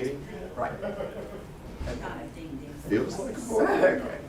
meeting? Right. Feels like a board meeting.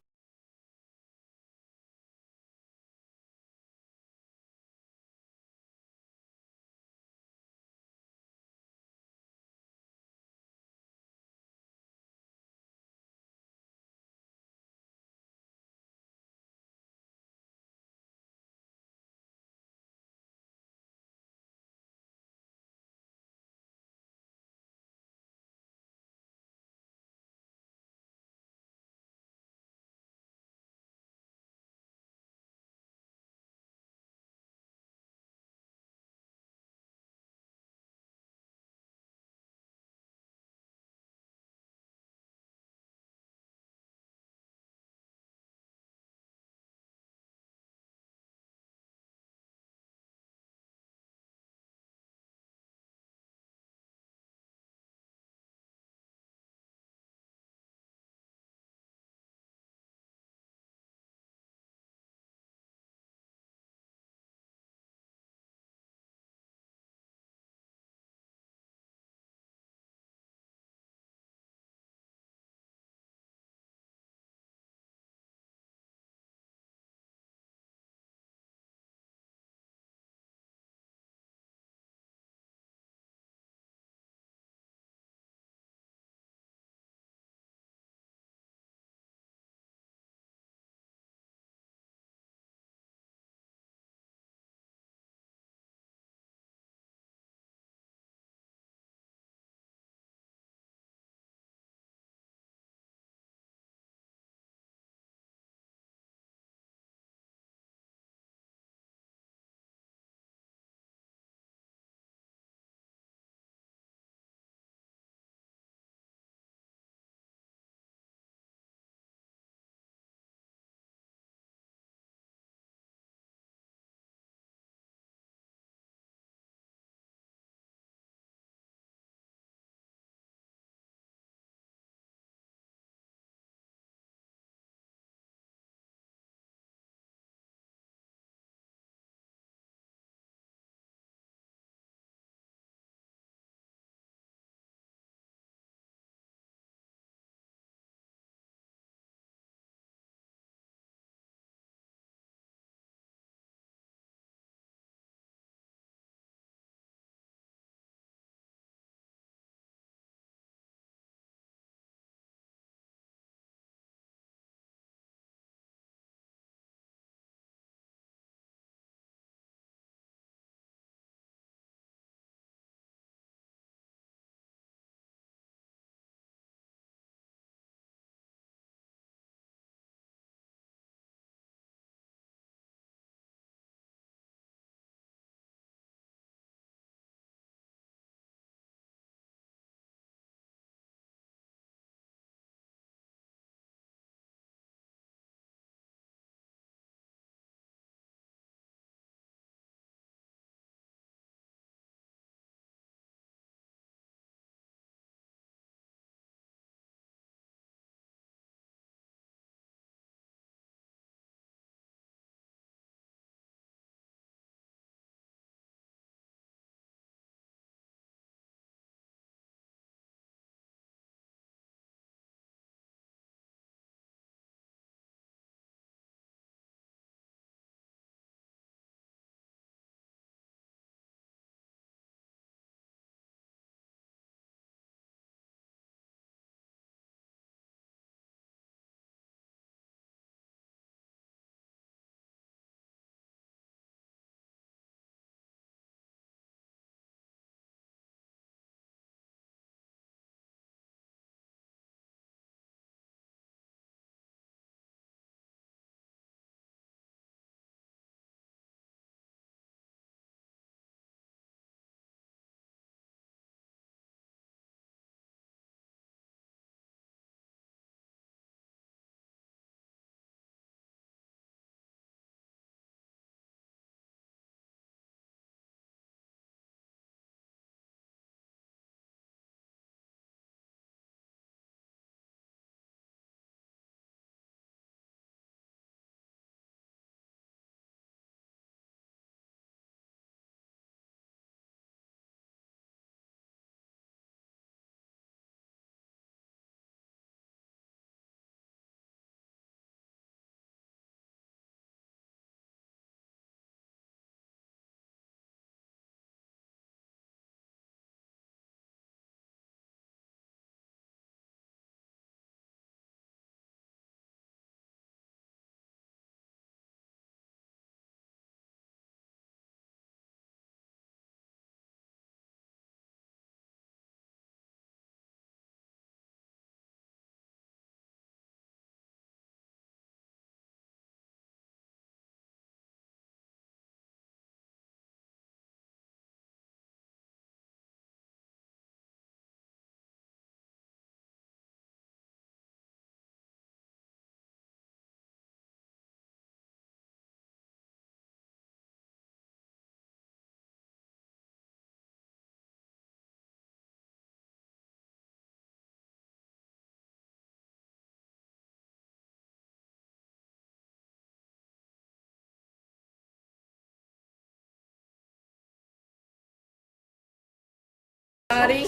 Everybody,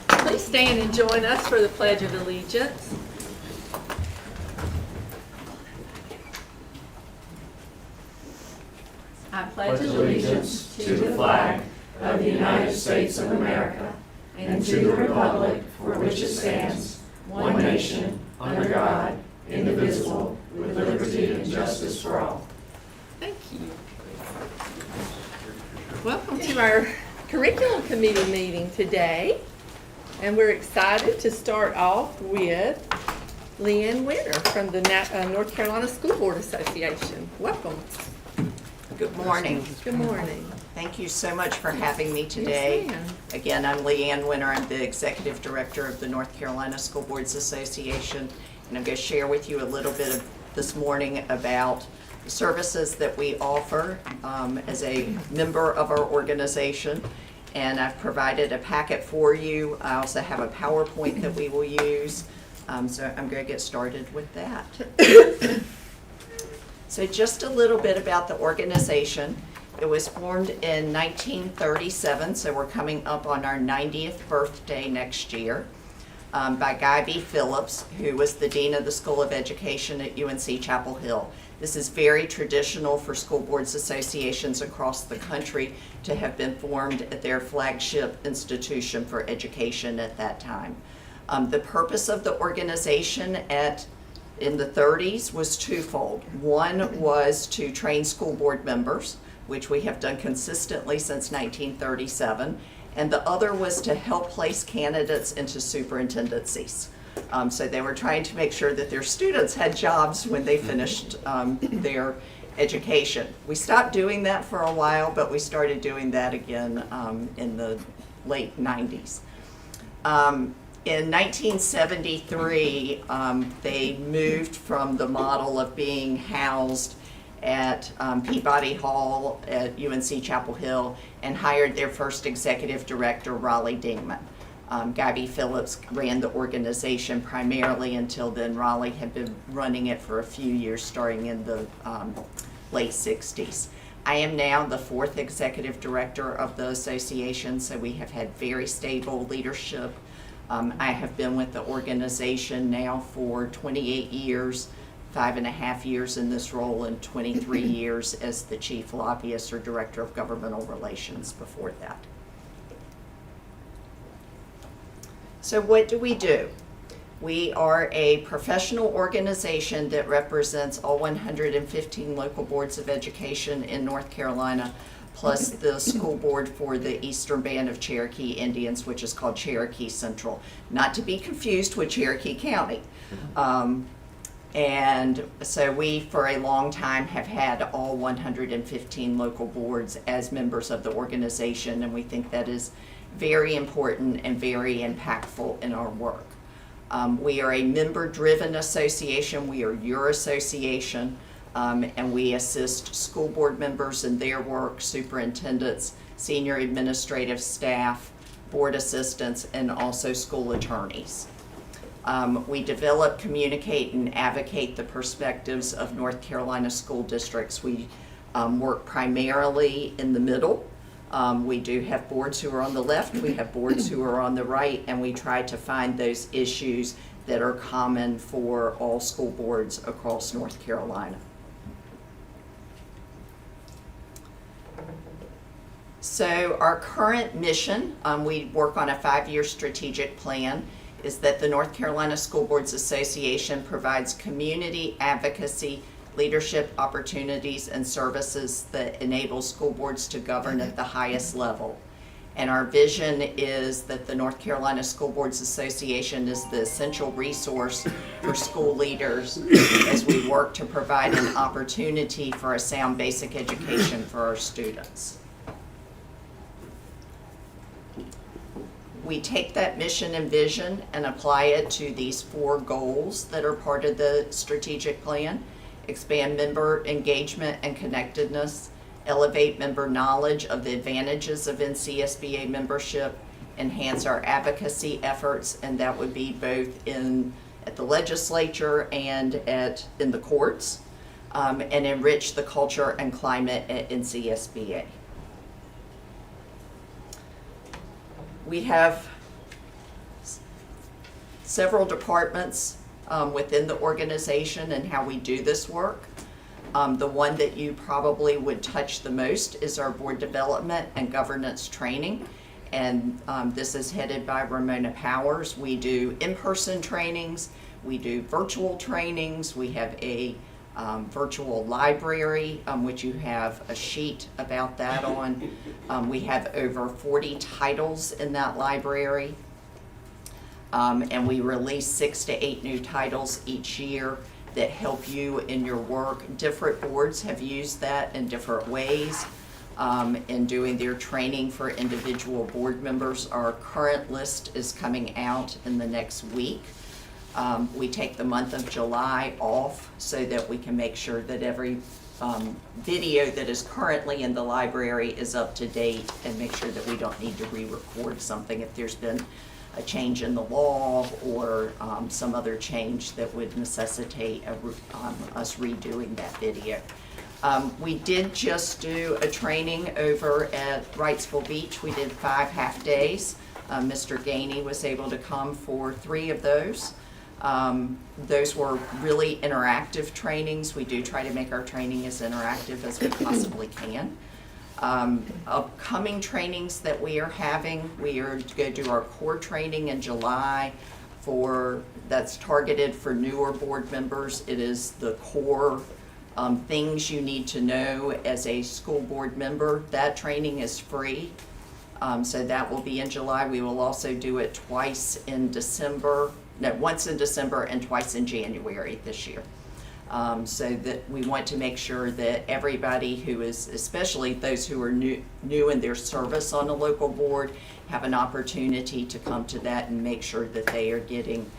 please stand and join us for the Pledge of Allegiance. I pledge allegiance to the flag of the United States of America and to the republic for which it stands, one nation, under God, indivisible, with liberty and justice for all. Thank you. Welcome to our Curriculum Committee meeting today. And we're excited to start off with Leanne Winter from the North Carolina School Board Association. Welcome. Good morning. Good morning. Thank you so much for having me today. Yes, ma'am. Again, I'm Leanne Winter. I'm the Executive Director of the North Carolina School Boards Association. And I'm going to share with you a little bit this morning about the services that we offer as a member of our organization. And I've provided a packet for you. I also have a PowerPoint that we will use. So I'm going to get started with that. So just a little bit about the organization. It was formed in 1937, so we're coming up on our 90th birthday next year, by Guy B. Phillips, who was the Dean of the School of Education at UNC Chapel Hill. This is very traditional for school boards associations across the country to have been formed at their flagship institution for education at that time. The purpose of the organization in the 30s was twofold. One was to train school board members, which we have done consistently since 1937, and the other was to help place candidates into superintendencies. So they were trying to make sure that their students had jobs when they finished their education. We stopped doing that for a while, but we started doing that again in the late 90s. In 1973, they moved from the model of being housed at Peabody Hall at UNC Chapel Hill and hired their first executive director, Raleigh Dingman. Guy B. Phillips ran the organization primarily until then. Raleigh had been running it for a few years, starting in the late 60s. I am now the fourth executive director of the association, so we have had very stable leadership. I have been with the organization now for 28 years, 5.5 years in this role, and 23 years as the chief lobbyist or director of governmental relations before that. So what do? We are a professional organization that represents all 115 local boards of education in North Carolina, plus the school board for the Eastern Band of Cherokee Indians, which is called Cherokee Central, not to be confused with Cherokee County. And so we, for a long time, have had all 115 local boards as members of the organization, and we think that is very important and very impactful in our work. We are a member-driven association. We are your association. And we assist school board members in their work, superintendents, senior administrative staff, board assistants, and also school attorneys. We develop, communicate, and advocate the perspectives of North Carolina school districts. We work primarily in the middle. We do have boards who are on the left, we have boards who are on the right, and we try to find those issues that are common for all school boards across North Carolina. So our current mission, we work on a 5-year strategic plan, is that the North Carolina School Boards Association provides community advocacy, leadership opportunities, and services that enable school boards to govern at the highest level. And our vision is that the North Carolina School Boards Association is the essential resource for school leaders as we work to provide an opportunity for a sound basic education for our students. We take that mission and vision and apply it to these 4 goals that are part of the strategic plan: expand member engagement and connectedness, elevate member knowledge of the advantages of NCSBA membership, enhance our advocacy efforts, and that would be both at the legislature and in the courts, and enrich the culture and climate at NCSBA. We have several departments within the organization and how we do this work. The one that you probably would touch the most is our board development and governance training. And this is headed by Ramona Powers. We do in-person trainings, we do virtual trainings, we have a virtual library, which you have a sheet about that on. We have over 40 titles in that library. And we release 6 to 8 new titles each year that help you in your work. Different boards have used that in different ways in doing their training for individual board members. Our current list is coming out in the next week. We take the month of July off so that we can make sure that every video that is currently in the library is up to date, and make sure that we don't need to re-record something if there's been a change in the law or some other change that would necessitate us redoing that video. We did just do a training over at Wrightsville Beach. We did 5 half days. Mr. Gainey was able to come for 3 of those. Those were really interactive trainings. We do try to make our training as interactive as we possibly can. Upcoming trainings that we are having, we are going to do our core training in July that's targeted for newer board members. It is the core things you need to know as a school board member. That training is free, so that will be in July. We will also do it once in December and twice in January this year. So that we want to make sure that everybody who is, especially those who are new in their service on a local board, have an opportunity to come to that and make sure that they are getting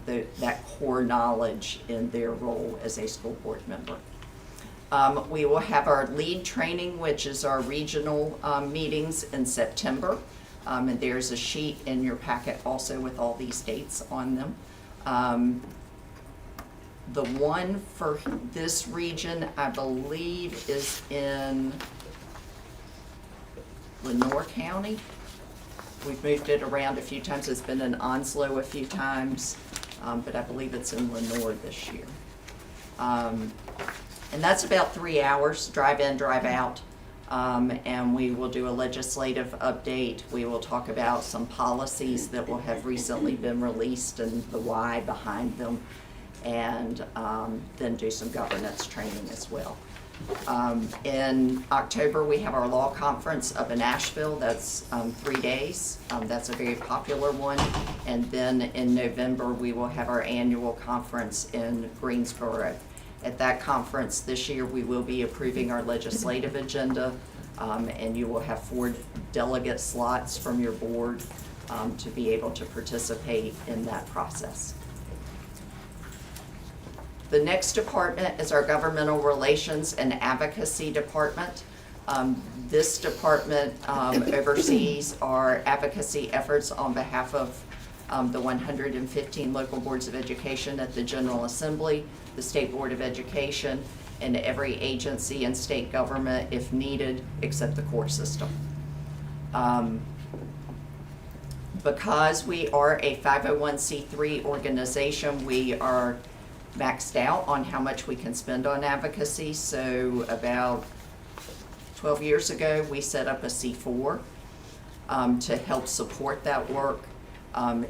that core knowledge in their role as a school board member. We will have our lead training, which is our regional meetings in September. And there's a sheet in your packet also with all these dates on them. The one for this region, I believe, is in Lenoir County. We've moved it around a few times. It's been in Onslow a few times, but I believe it's in Lenoir this year. And that's about 3 hours, drive in, drive out. And we will do a legislative update. We will talk about some policies that will have recently been released and the why behind them, and then do some governance training as well. In October, we have our law conference up in Asheville. That's 3 days. That's a very popular one. And then in November, we will have our annual conference in Greensboro. At that conference this year, we will be approving our legislative agenda, and you will have 4 delegate slots from your board to be able to participate in that process. The next department is our Governmental Relations and Advocacy Department. This department oversees our advocacy efforts on behalf of the 115 local boards of education at the General Assembly, the State Board of Education, and every agency and state government if needed, except the court system. Because we are a 501c3 organization, we are maxed out on how much we can spend on advocacy. So about 12 years ago, we set up a C4 to help support that work.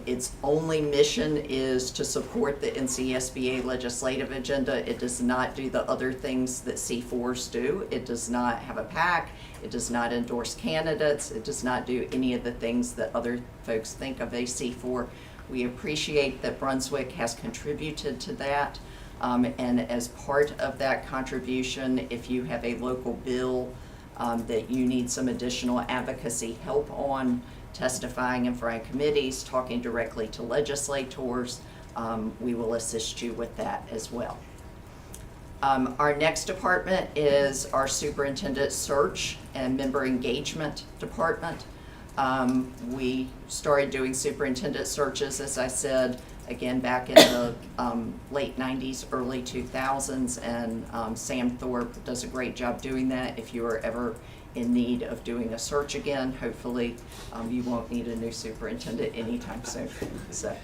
Its only mission is to support the NCSBA legislative agenda. It does not do the other things that C4s do. It does not have a PAC. It does not endorse candidates. It does not do any of the things that other folks think of a C4. We appreciate that Brunswick has contributed to that. And as part of that contribution, if you have a local bill that you need some additional advocacy help on, testifying in front of committees, talking directly to legislators, we will assist you with that as well. Our next department is our Superintendent Search and Member Engagement Department. We started doing superintendent searches, as I said, again back in the late 90s, early 2000s, and Sam Thorpe does a great job doing that. If you are ever in need of doing a search again. Hopefully, you won't need a new superintendent anytime soon. So,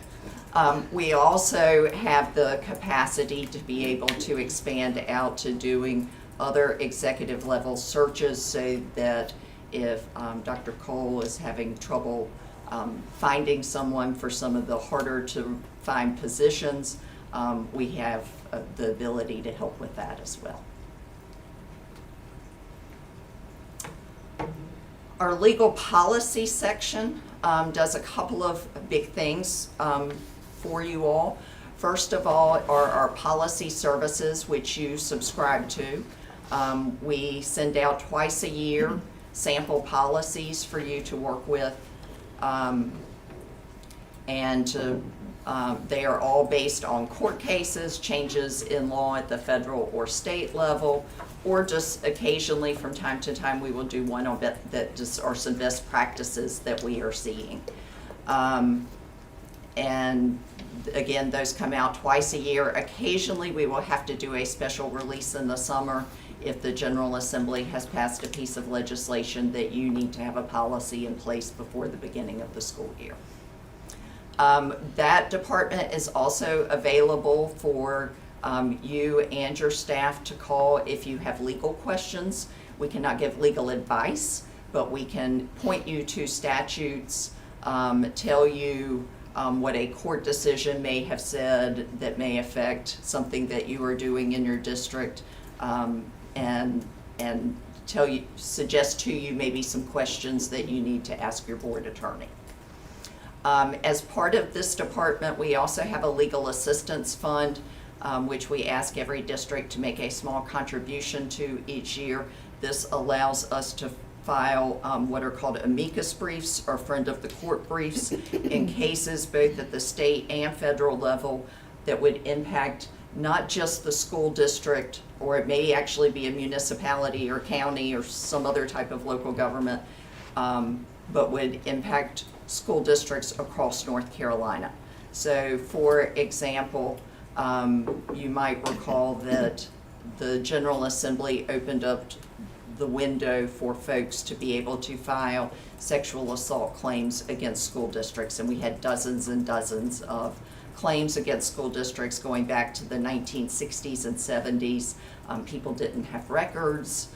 we also have the capacity to be able to expand out to doing other executive level searches, so that if Dr. Cole is having trouble finding someone for some of the harder to find positions, we have the ability to help with that as well. Our legal policy section does a couple of big things for you all. First of all are our policy services, which you subscribe to. We send out twice a year sample policies for you to work with, and they are all based on court cases, changes in law at the federal or state level, or just occasionally from time to time we will do one on that just are some best practices that we are seeing. And again, those come out twice a year. Occasionally we will have to do a special release in the summer if the General Assembly has passed a piece of legislation that you need to have a policy in place before the beginning of the school year. That department is also available for you and your staff to call if you have legal questions. We cannot give legal advice, but we can point you to statutes, tell you what a court decision may have said that may affect something that you are doing in your district, and suggest to you maybe some questions that you need to ask your board attorney. As part of this department, we also have a legal assistance fund, which we ask every district to make a small contribution to each year. This allows us to file what are called amicus briefs, or friend of the court briefs, in cases both at the state and federal level that would impact not just the school district, or it may actually be a municipality or county or some other type of local government, but would impact school districts across North Carolina. So for example, you might recall that the General Assembly opened up the window for folks to be able to file sexual assault claims against school districts, and we had dozens and dozens of claims against school districts going back to the 1960s and 70s. People didn't have records.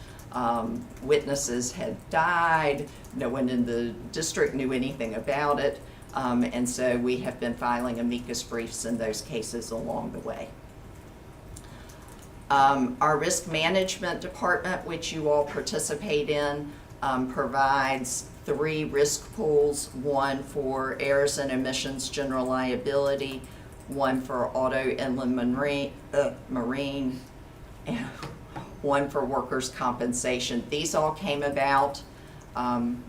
Witnesses had died. No one in the district knew anything about it. And so we have been filing amicus briefs in those cases along the way. Our risk management department, which you all participate in, provides 3 risk pools: one for errors and omissions general liability, one for auto inland marine, and one for workers' compensation. These all came about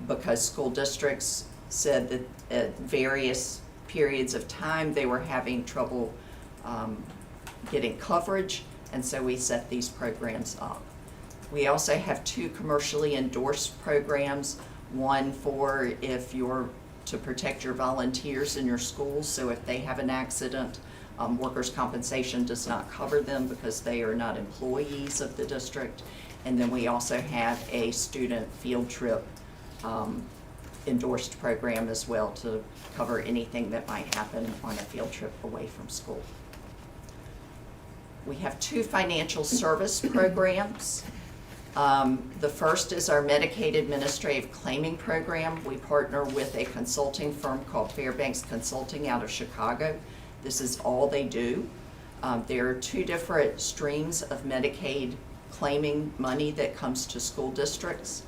because school districts said that at various periods of time they were having trouble getting coverage, and so we set these programs up. We also have 2 commercially endorsed programs, one for if you're to protect your volunteers in your schools, so if they have an accident, workers' compensation does not cover them because they are not employees of the district. And then we also have a student field trip endorsed program as well to cover anything that might happen on a field trip away from school. We have 2 financial service programs. The first is our Medicaid Administrative Claiming Program. We partner with a consulting firm called Fairbanks Consulting out of Chicago. This is all they do. There are 2 different streams of Medicaid claiming money that comes to school districts.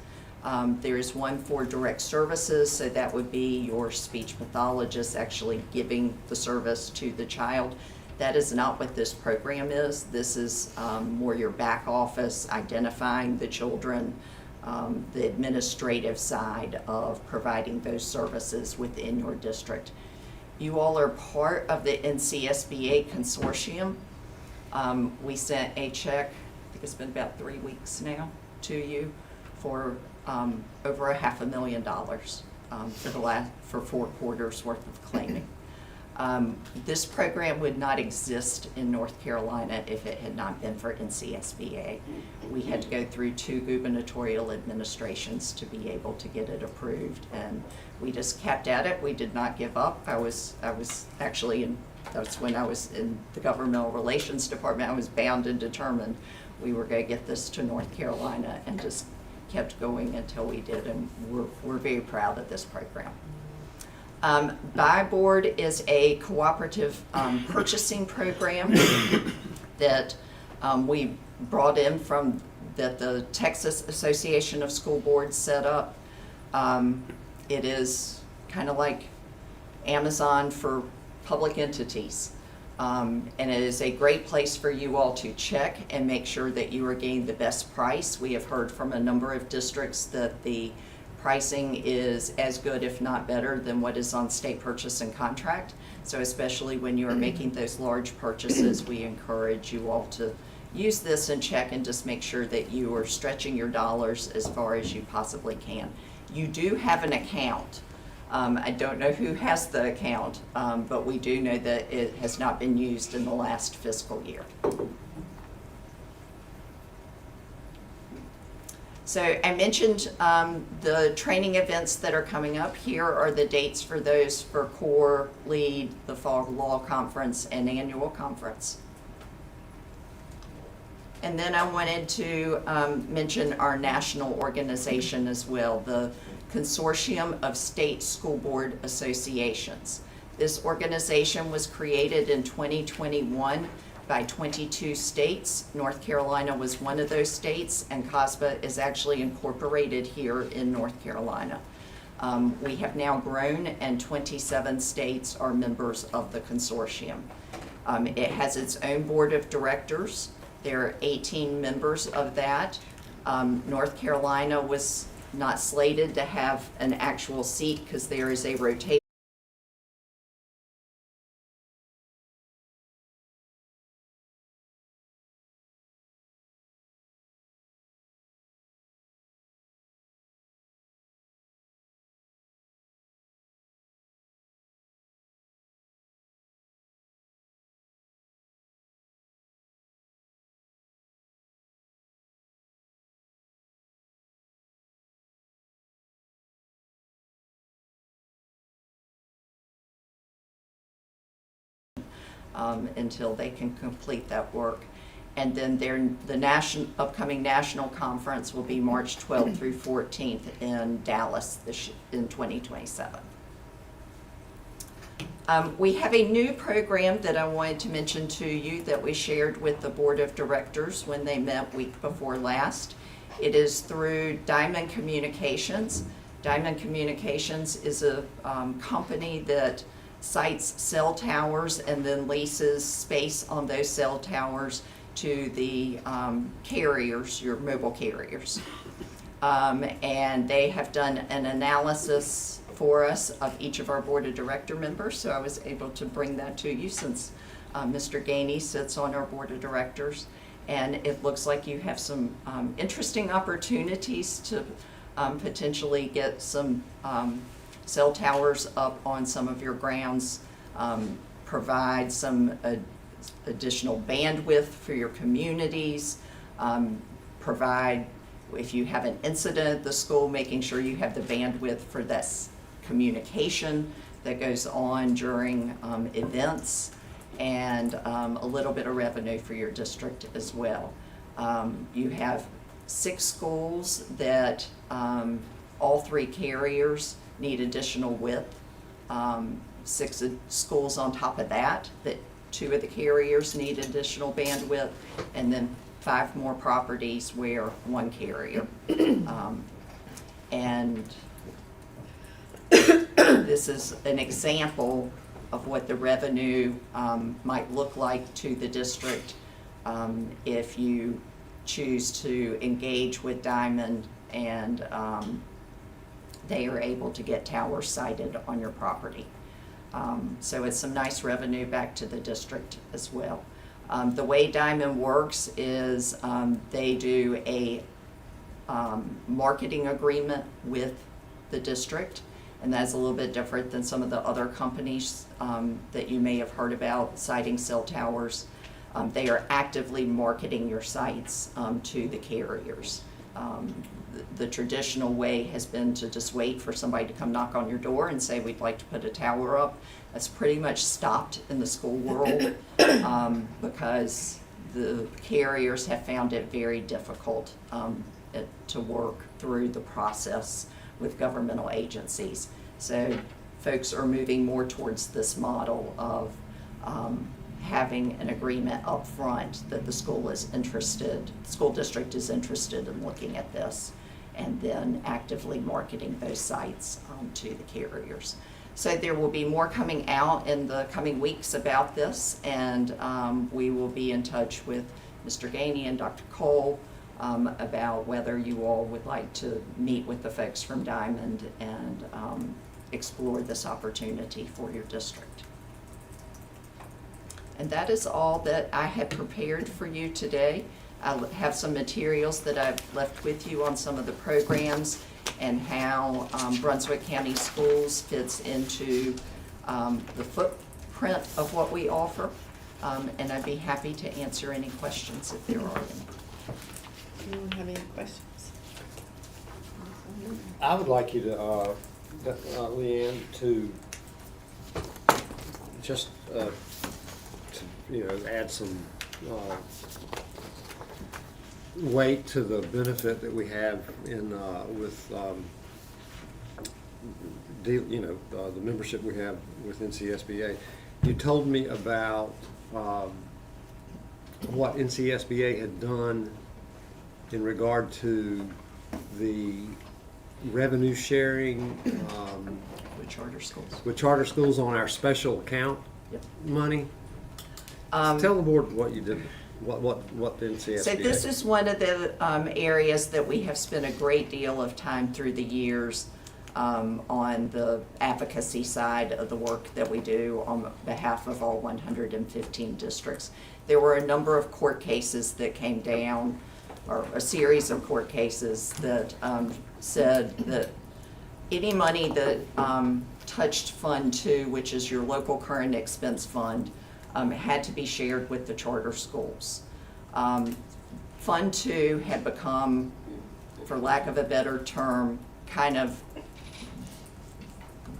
There is one for direct services, so that would be your speech pathologist actually giving the service to the child. That is not what this program is. This is more your back office, identifying the children, the administrative side of providing those services within your district. You all are part of the NCSBA consortium. We sent a check, I think it's been about 3 weeks now, to you for over $500,000 for 4 quarters worth of claiming. This program would not exist in North Carolina if it had not been for NCSBA. We had to go through 2 gubernatorial administrations to be able to get it approved, and we just kept at it. We did not give up. I was actually that's when I was in the governmental relations department. I was bound and determined we were going to get this to North Carolina, and just kept going until we did, and we're very proud of this program. Buy Board is a cooperative purchasing program that we brought in from that the Texas Association of School Boards set up. It is kind of like Amazon for public entities. And it is a great place for you all to check and make sure that you are getting the best price. We have heard from a number of districts that the pricing is as good, if not better, than what is on state purchase and contract. So especially when you are making those large purchases, we encourage you all to use this and check and just make sure that you are stretching your dollars as far as you possibly can. You do have an account. I don't know who has the account, but we do know that it has not been used in the last fiscal year. So I mentioned the training events that are coming up. Here are the dates for those for CORE, LEAD, the Fall Law Conference, and Annual Conference. And then I wanted to mention our national organization as well, the Consortium of State School Board Associations. This organization was created in 2021 by 22 states. North Carolina was one of those states, and COSBA is actually incorporated here in North Carolina. We have now grown, and 27 states are members of the consortium. It has its own board of directors. There are 18 members of that. North Carolina was not slated to have an actual seat because there is a rotation. Until they can complete that work. And then the upcoming national conference will be March 12th through 14th in Dallas in 2027. We have a new program that I wanted to mention to you that we shared with the board of directors when they met week before last. It is through Diamond Communications. Diamond Communications is a company that sites cell towers and then leases space on those cell towers to the carriers, your mobile carriers. And they have done an analysis for us of each of our board of director members, so I was able to bring that to you since Mr. Gainey sits on our board of directors. And it looks like you have some interesting opportunities to potentially get some cell towers up on some of your grounds, provide some additional bandwidth for your communities, provide, if you have an incident at the school, making sure you have the bandwidth for this communication that goes on during events, and a little bit of revenue for your district as well. You have 6 schools that all 3 carriers need additional width. 6 schools on top of that 2 of the carriers need additional bandwidth, and then 5 more properties where 1 carrier. And this is an example of what the revenue might look like to the district if you choose to engage with Diamond and they are able to get towers sited on your property. So it's some nice revenue back to the district as well. The way Diamond works is they do a marketing agreement with the district, And that's a little bit different than some of the other companies that you may have heard about, citing cell towers. They are actively marketing your sites to the carriers. The traditional way has been to just wait for somebody to come knock on your door and say, we'd like to put a tower up. That's pretty much stopped in the school world because the carriers have found it very difficult to work through the process with governmental agencies. So folks are moving more towards this model of having an agreement up front that the school district is interested in looking at this, and then actively marketing those sites to the carriers. So there will be more coming out in the coming weeks about this, and we will be in touch with Mr. Gainey and Dr. Cole about whether you all would like to meet with the folks from Diamond and explore this opportunity for your district. And that is all that I have prepared for you today. I have some materials that I've left with you on some of the programs and how Brunswick County Schools fits into the footprint of what we offer. And I'd be happy to answer any questions if there are any. Anyone have any questions? I would like you to, Leanne, to just, add some weight to the benefit that we have in with the membership we have with NCSBA. You told me about what NCSBA had done in regard to the revenue sharing With charter schools. with charter schools on our special account Yep. money. Tell the board what you did, what the NCSBA. So this is one of the areas that we have spent a great deal of time through the years on the advocacy side of the work that we do on behalf of all 115 districts. There were a number of court cases that came down, or a series of court cases that said that any money that touched Fund 2, which is your local current expense fund, had to be shared with the charter schools. Fund 2 had become, for lack of a better term, kind of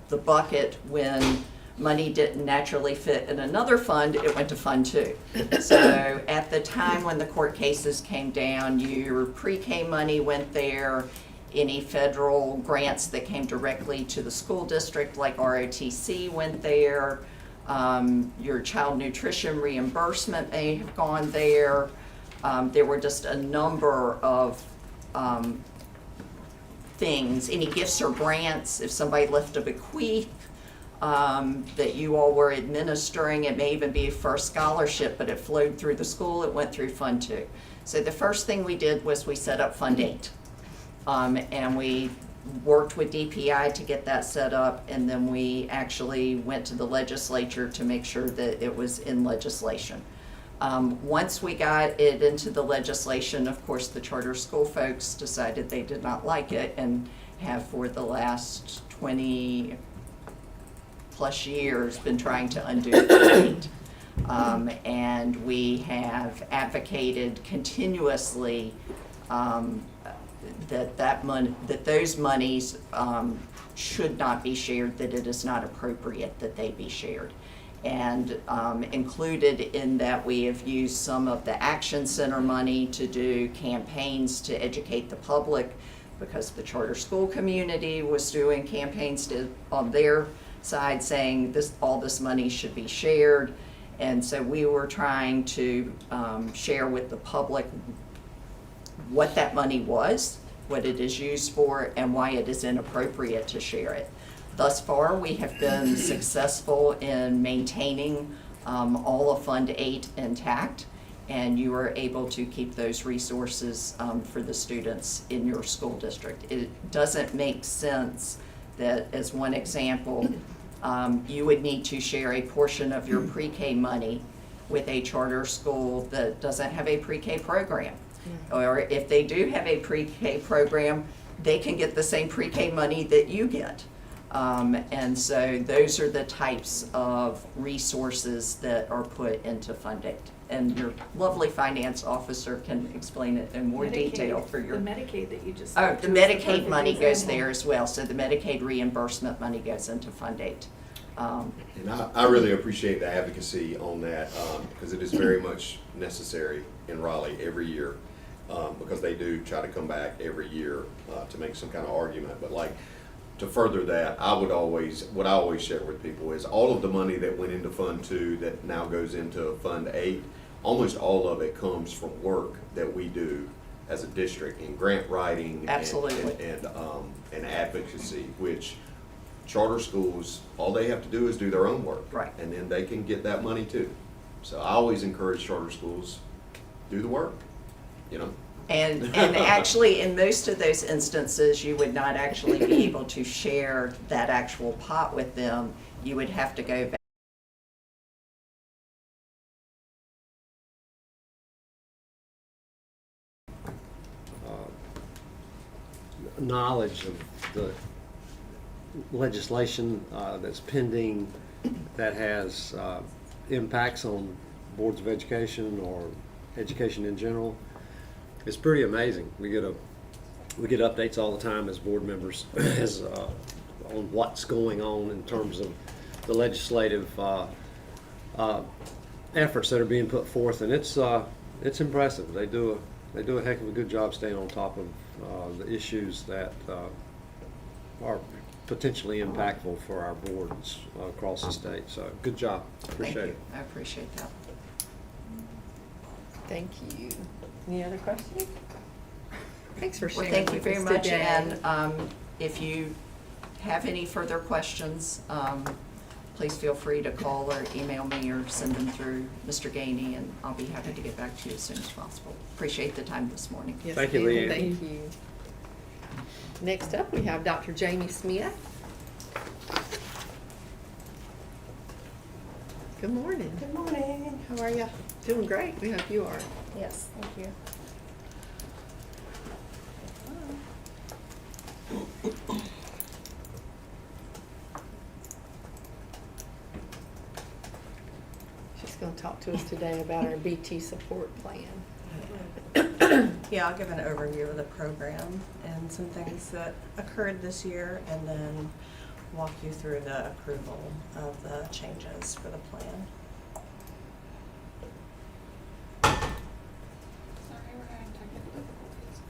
the bucket when money didn't naturally fit in another fund, it went to Fund 2. So at the time when the court cases came down, your pre-K money went there, any federal grants that came directly to the school district like ROTC went there, your child nutrition reimbursement may have gone there. There were just a number of things, any gifts or grants, if somebody left a bequeath that you all were administering, it may even be for a scholarship, but it flowed through the school, it went through Fund 2. So the first thing we did was we set up Fund 8. And we worked with DPI to get that set up, and then we actually went to the legislature to make sure that it was in legislation. Once we got it into the legislation, of course, the charter school folks decided they did not like it and have for the last 20 plus years been trying to undo it. And we have advocated continuously that those monies should not be shared, that it is not appropriate that they be shared. And included in that, we have used some of the Action Center money to do campaigns to educate the public, because the charter school community was doing campaigns on their side saying all this money should be shared. And so we were trying to share with the public what that money was, what it is used for, and why it is inappropriate to share it. Thus far, we have been successful in maintaining all of Fund 8 intact, and you are able to keep those resources for the students in your school district. It doesn't make sense that, as one example, you would need to share a portion of your pre-K money with a charter school that doesn't have a pre-K program. Or if they do have a pre-K program, they can get the same pre-K money that you get. And so those are the types of resources that are put into Fund 8. And your lovely finance officer can explain it in more detail for your. The Medicaid that you just. Oh, spoke the to is a Medicaid perfect money goes example. there as well, so the Medicaid reimbursement money goes into Fund 8. And I really appreciate the advocacy on that, because it is very much necessary in Raleigh every year, because they do try to come back every year to make some kind of argument. But like, to further that, what I always share with people is all of the money that went into Fund 2 that now goes into Fund 8, almost all of it comes from work that we do as a district in grant writing and- Absolutely. and advocacy, which charter schools, all they have to do is do their own work. Right. And then they can get that money too. So I always encourage charter schools, do the work, you know? And actually, in most of those instances, you would not actually be able to share that actual pot with them. You would have to go back. Knowledge of the legislation that's pending that has impacts on boards of education or education in general. It's pretty amazing. We get updates all the time as board members as on what's going on in terms of the legislative efforts that are being put forth, and it's impressive. They do a heck of a good job staying on top of the issues that are potentially impactful for our boards across the state. So good job. Appreciate Thank it. you. I appreciate that. Thank you. Any other questions? Thanks for Well, sharing thank you with very us much. today. And if you have any further questions, please feel free to call or email me or send them through Mr. Gainey, and I'll be happy to get back to you as soon as possible. Appreciate the time this morning. Yes, Thank you, ma'am. Leanne. Thank you. Next up, we have Dr. Jamie Smith. Good morning. Good morning. How are you? Doing great. We hope you are. Yes, thank you. She's going to talk to us today about our BT support plan. Yeah, I'll give an overview of the program and some things that occurred this year, and then walk you through the approval of the changes for the plan. Sorry, we're having technical difficulties.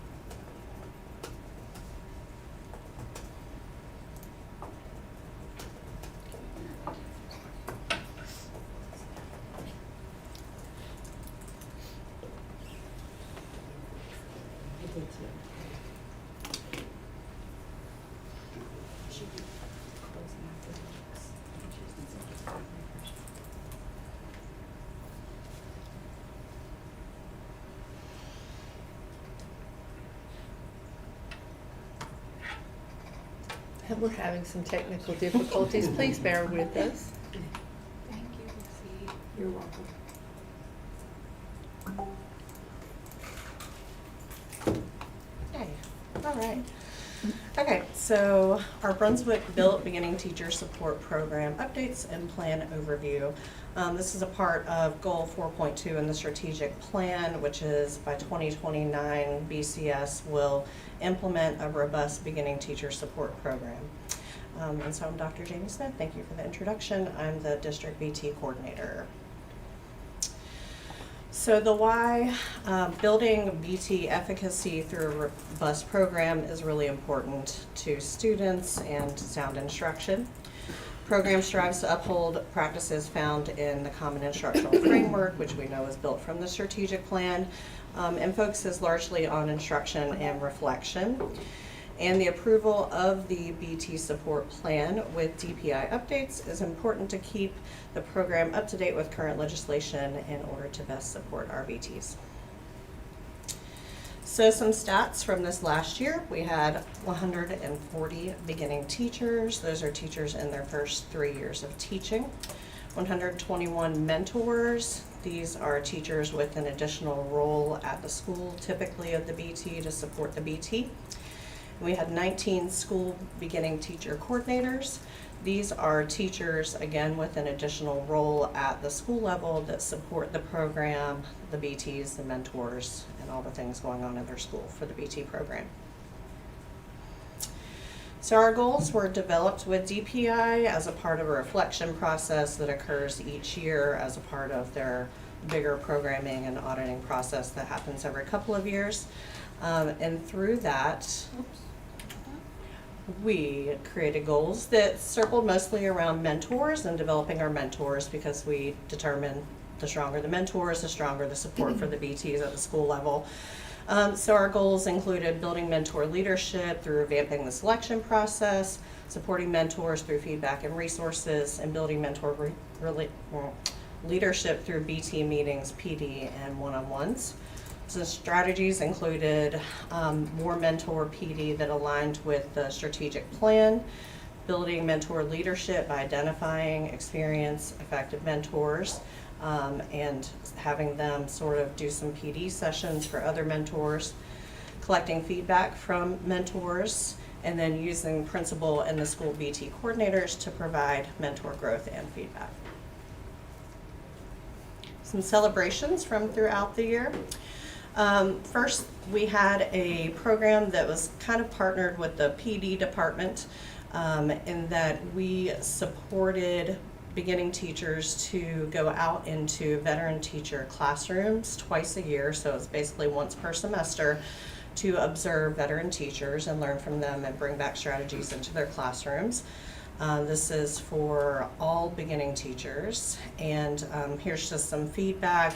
And we're having some technical difficulties. Please bear with us. Thank you, Lucy. You're welcome. Okay, all right. Okay, so our Brunswick Built Beginning Teacher Support Program updates and plan overview. This is a part of Goal 4.2 in the strategic plan, which is by 2029, BCS will implement a robust beginning teacher support program. And so I'm Dr. Jamie Smith. Thank you for the introduction. I'm the district BT coordinator. So the why, building BT efficacy through a robust program is really important to students and sound instruction. Program strives to uphold practices found in the Common Instructional Framework, which we know is built from the strategic plan, and focuses largely on instruction and reflection. And the approval of the BT support plan with DPI updates is important to keep the program up to date with current legislation in order to best support our BTs. So some stats from this last year, we had 140 beginning teachers. Those are teachers in their first 3 years of teaching. 121 mentors. These are teachers with an additional role at the school, typically of the BT, to support the BT. We had 19 school beginning teacher coordinators. These are teachers, again, with an additional role at the school level that support the program, the BTs, the mentors, and all the things going on in their school for the BT program. So our goals were developed with DPI as a part of a reflection process that occurs each year as a part of their bigger programming and auditing process that happens every couple of years. And through that, we created goals that circled mostly around mentors and developing our mentors, because we determined the stronger the mentors, the stronger the support for the BTs at the school level. So our goals included building mentor leadership through revamping the selection process, supporting mentors through feedback and resources, and building mentor leadership through BT meetings, PD, and one-on-ones. So the strategies included more mentor PD that aligned with the strategic plan, building mentor leadership by identifying experienced, effective mentors, and having them sort of do some PD sessions for other mentors, collecting feedback from mentors, and then using principal and the school BT coordinators to provide mentor growth and feedback. Some celebrations from throughout the year. First, we had a program that was kind of partnered with the PD department in that we supported beginning teachers to go out into veteran teacher classrooms twice a year, so it's basically once per semester, to observe veteran teachers and learn from them and bring back strategies into their classrooms. This is for all beginning teachers, and here's just some feedback.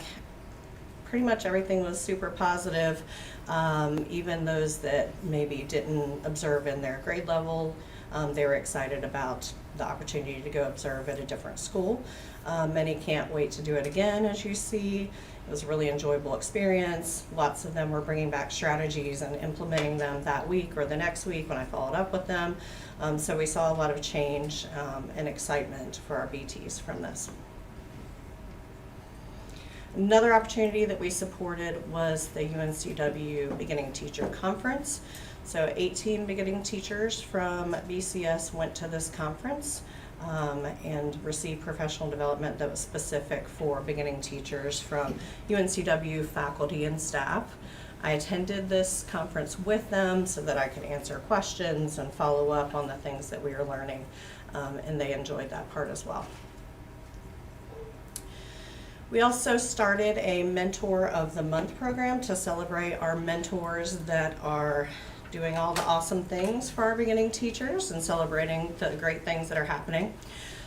Pretty much everything was super positive, even those that maybe didn't observe in their grade level. They were excited about the opportunity to go observe at a different school. Many can't wait to do it again, as you see. It was a really enjoyable experience. Lots of them were bringing back strategies and implementing them that week or the next week when I followed up with them. So we saw a lot of change and excitement for our BTs from this. Another opportunity that we supported was the UNCW Beginning Teacher Conference. So 18 beginning teachers from BCS went to this conference and received professional development that was specific for beginning teachers from UNCW faculty and staff. I attended this conference with them so that I could answer questions and follow up on the things that we were learning, and they enjoyed that part as well. We also started a Mentor of the Month program to celebrate our mentors that are doing all the awesome things for our beginning teachers and celebrating the great things that are happening.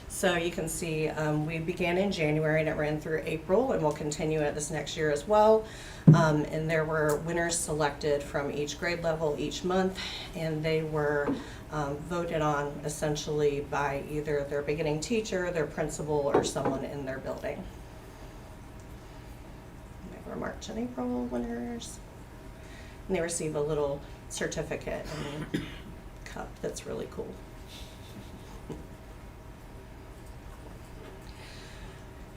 So you can see we began in January and it ran through April, and we'll continue it this next year as well. And there were winners selected from each grade level each month, and they were voted on essentially by either their beginning teacher, their principal, or someone in their building. There were March and April winners, and they receive a little certificate and cup that's really cool.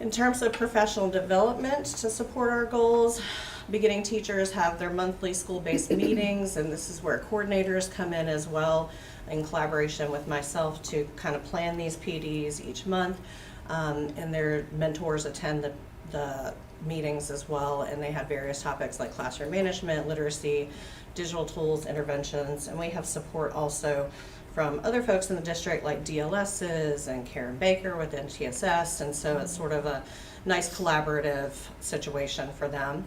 In terms of professional development to support our goals, beginning teachers have their monthly school-based meetings, and this is where coordinators come in as well in collaboration with myself to kind of plan these PDs each month, and their mentors attend the meetings as well, and they have various topics like classroom management, literacy, digital tools, interventions, and we have support also from other folks in the district like DLSs and Karen Baker with NTSS, and so it's sort of a nice collaborative situation for them.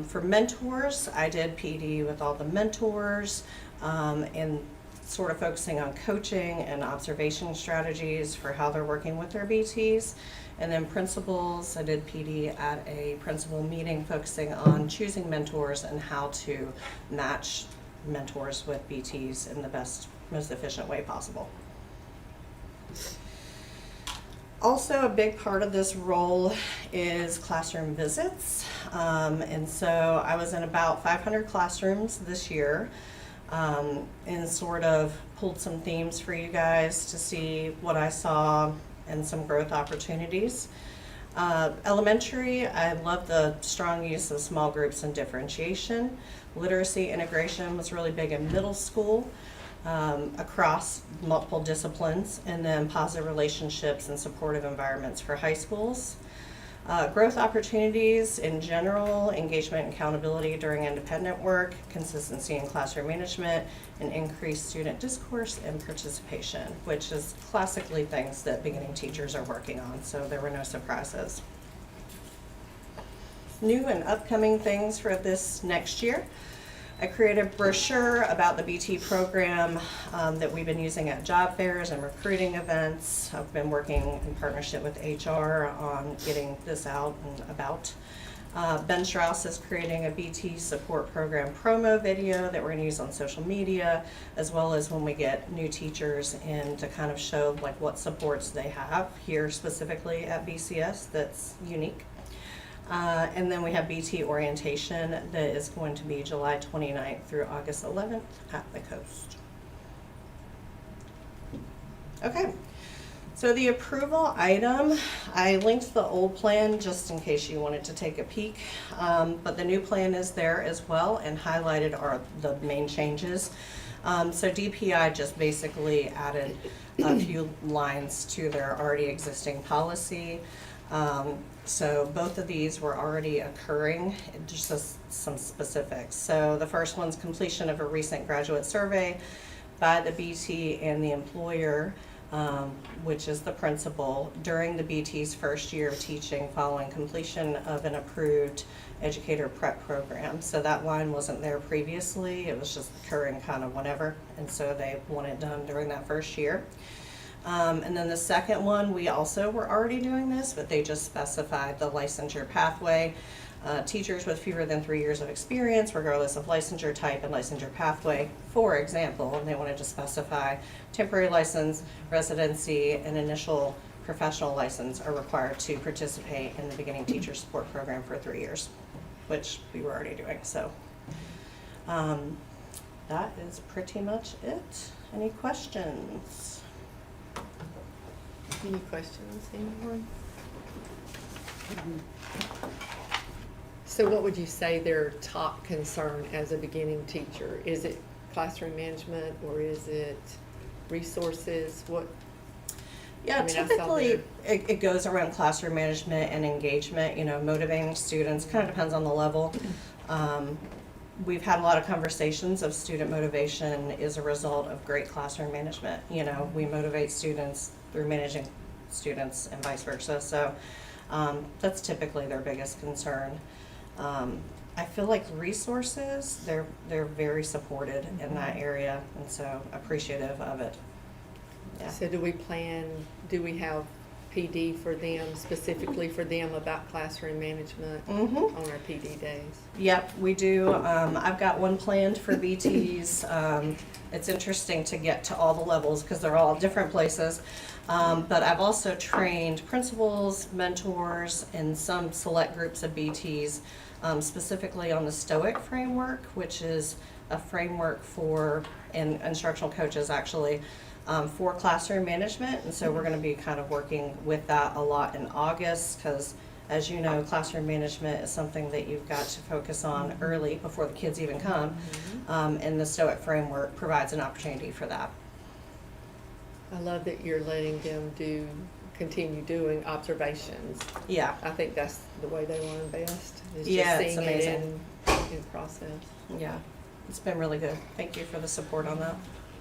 For mentors, I did PD with all the mentors and sort of focusing on coaching and observation strategies for how they're working with their BTs. And then principals, I did PD at a principal meeting focusing on choosing mentors and how to match mentors with BTs in the best, most efficient way possible. Also, a big part of this role is classroom visits. And so I was in about 500 classrooms this year and sort of pulled some themes for you guys to see what I saw and some growth opportunities. Elementary, I love the strong use of small groups and differentiation. Literacy integration was really big in middle school across multiple disciplines, and then positive relationships and supportive environments for high schools. Growth opportunities in general, engagement and accountability during independent work, consistency in classroom management, and increased student discourse and participation, which is classically things that beginning teachers are working on, so there were no surprises. New and upcoming things for this next year. I created a brochure about the BT program that we've been using at job fairs and recruiting events. I've been working in partnership with HR on getting this out and about. Ben Strauss is creating a BT support program promo video that we're going to use on social media, as well as when we get new teachers in to kind of show like what supports they have here specifically at BCS that's unique. And then we have BT orientation that is going to be July 29th through August 11th at the coast. Okay, so the approval item, I linked the old plan just in case you wanted to take a peek, but the new plan is there as well and highlighted are the main changes. So DPI just basically added a few lines to their already existing policy. So both of these were already occurring, just some specifics. So the first one's completion of a recent graduate survey by the BT and the employer, which is the principal, during the BT's first year of teaching following completion of an approved educator prep program. So that line wasn't there previously, it was just occurring kind of whenever, and so they want it done during that first year. And then the second one, we also were already doing this, but they just specified the licensure pathway. Teachers with fewer than 3 years of experience, regardless of licensure type and licensure pathway, for example, and they wanted to specify temporary license, residency, and initial professional license are required to participate in the beginning teacher support program for 3 years, which we were already doing. So that is pretty much it. Any questions? Any questions, anyone? So what would you say their top concern as a beginning teacher? Is it classroom management or is it resources? What? Yeah, I mean, I saw typically it goes around classroom management and engagement, you know, motivating students, kind of depends on the level. We've had a lot of conversations of student motivation is a result of great classroom management. You know, we motivate students through managing students and vice versa. So that's typically their biggest concern. I feel like resources, they're very supported in that area, and so appreciative of it. Yeah. So do we have PD for them, specifically for them about classroom management on our PD days? Yep, we do. I've got one planned for BTs. It's interesting to get to all the levels because they're all different places. But I've also trained principals, mentors, and some select groups of BTs, specifically on the STOIC framework, which is a framework for, and instructional coaches actually, for classroom management. And so we're going to be kind of working with that a lot in August because, as you know, classroom management is something that you've got to focus on early before the kids even come. And the STOIC framework provides an opportunity for that. I love that you're letting them continue doing observations. Yeah. I think that's the way they learn best, is Yeah, just it's seeing it amazing. in process. Yeah. It's been really good. Thank you for the support on that.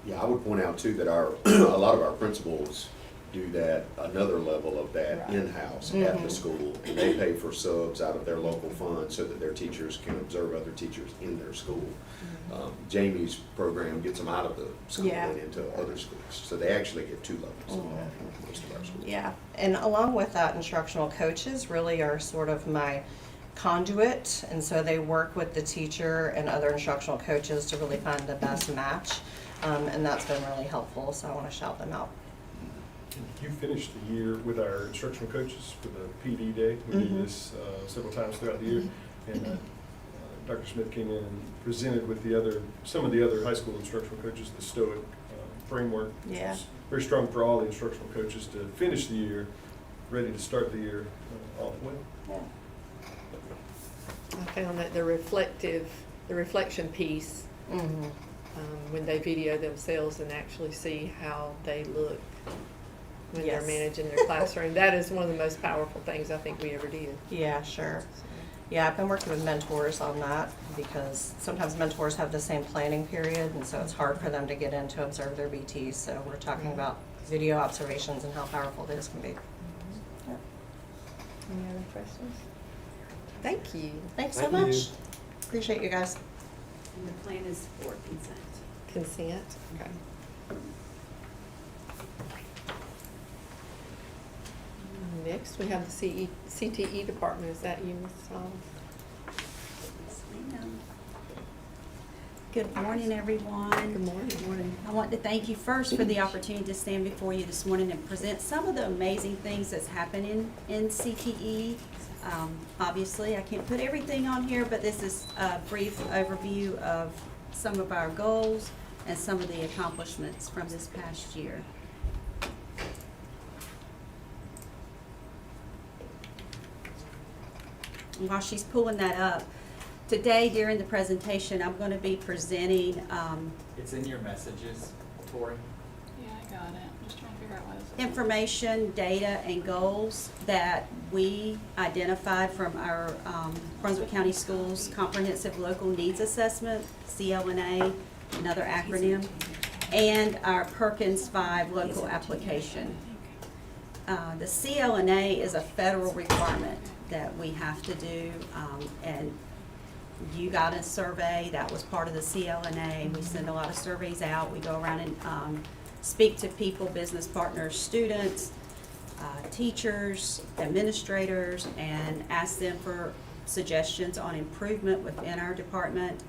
Yeah, I would point out too that a lot of our principals do that, another level of that Right. in-house at the school. And they pay for subs out of their local fund so that their teachers can observe other teachers in their school. Jamie's program gets them out of the school Yeah. and into other schools. So they actually get 2 levels of that in most of our schools. Yeah. And along with that, instructional coaches really are sort of my conduit. And so they work with the teacher and other instructional coaches to really find the best match. And that's been really helpful. So I want to shout them out. You finished the year with our instructional coaches for the PD day. We did this several times throughout the year. And Dr. Smith came in and presented with some of the other high school instructional coaches the STOIC framework. Yeah. It's very strong for all the instructional coaches to finish the year ready to start the year off with. I found that the reflection piece, when they video themselves and actually see how they look when they're Yes. managing their classroom, that is one of the most powerful things I think we ever did. Yeah, sure. Yeah, I've been working with mentors on that because sometimes mentors have the same planning period, and so it's hard for them to get in to observe their BTs. So we're talking about video observations and how powerful this can be. Yeah. Any other questions? Thank you. Thanks so Thank you. much. Appreciate you guys. And the plan is for consent. Consent, okay. Next, we have the CTE department. Is that you, Ms. Solomon? Yes, ma'am. Good morning, everyone. Good morning. I want to thank you first for the opportunity to stand before you this morning and present some of the amazing things that's happening in CTE. Obviously, I can't put everything on here, but this is a brief overview of some of our goals and some of the accomplishments from this past year. And while she's pulling that up, today during the presentation, I'm going to be presenting It's in your messages, Tori. Yeah, I got it. I'm just trying to figure out why this is. information, data, and goals that we identified from our Brunswick County Schools Comprehensive Local Needs Assessment, CLNA, another acronym, and our Perkins 5 local application. The CLNA is a federal requirement that we have to do, and you got a survey that was part of the CLNA. We send a lot of surveys out. We go around and speak to people, business partners, students, teachers, administrators, and ask them for suggestions on improvement within our department.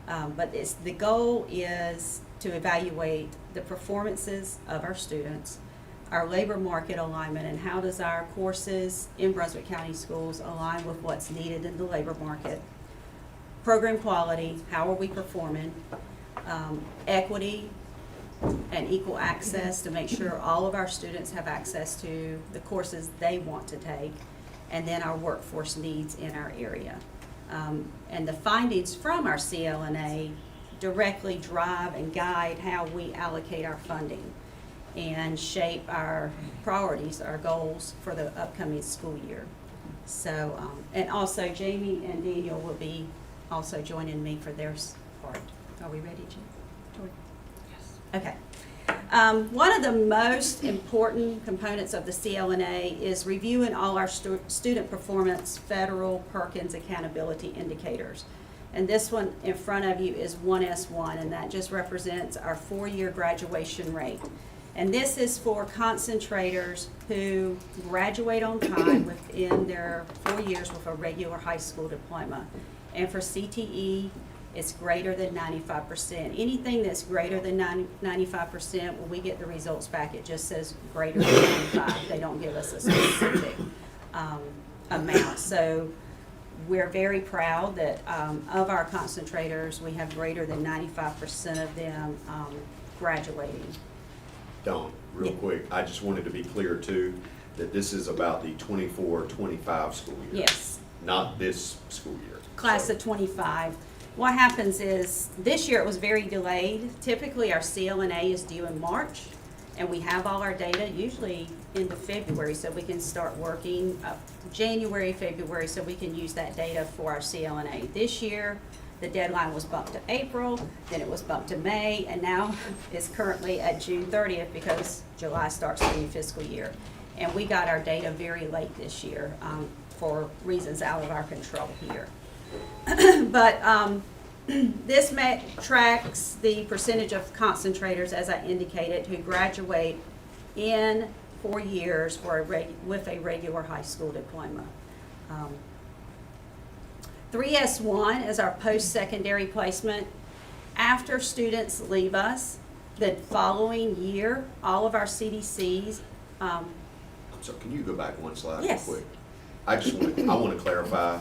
But the goal is to evaluate the performances of our students, our labor market alignment, and how does our courses in Brunswick County Schools align with what's needed in the labor market. Program quality, how are we performing? Equity and equal access to make sure all of our students have access to the courses they want to take, and then our workforce needs in our area. And the findings from our CLNA directly drive and guide how we allocate our funding and shape our priorities, our goals for the upcoming school year. So, and also Jamie and Daniel will be also joining me for their part. Are we ready, Jim? Yes. Okay. One of the most important components of the CLNA is reviewing all our student performance federal Perkins accountability indicators. And this one in front of you is 1S1, and that just represents our 4-year graduation rate. And this is for concentrators who graduate on time within their 4 years with a regular high school diploma. And for CTE, it's greater than 95%. Anything that's greater than 95%, when we get the results back, it just says greater than 95. They don't give us a specific amount. So we're very proud that of our concentrators, we have greater than 95% of them graduating. Dawn, real Yeah. quick, I just wanted to be clear too, that this is about the 24-25 school year. Yes. Not this school year. Class So- of 25. What happens is, this year it was very delayed. Typically, our CLNA is due in March, and we have all our data usually into February, so we can start working January, February, so we can use that data for our CLNA. This year, the deadline was bumped to April, then it was bumped to May, and now it's currently at June 30th because July starts the new fiscal year. And we got our data very late this year for reasons out of our control here. But this tracks the percentage of concentrators, as I indicated, who graduate in 4 years with a regular high school diploma. 3S1 is our post-secondary placement. After students leave us, the following year, all of our CDCs. So can you go back one slide real Yes. quick? I want to clarify,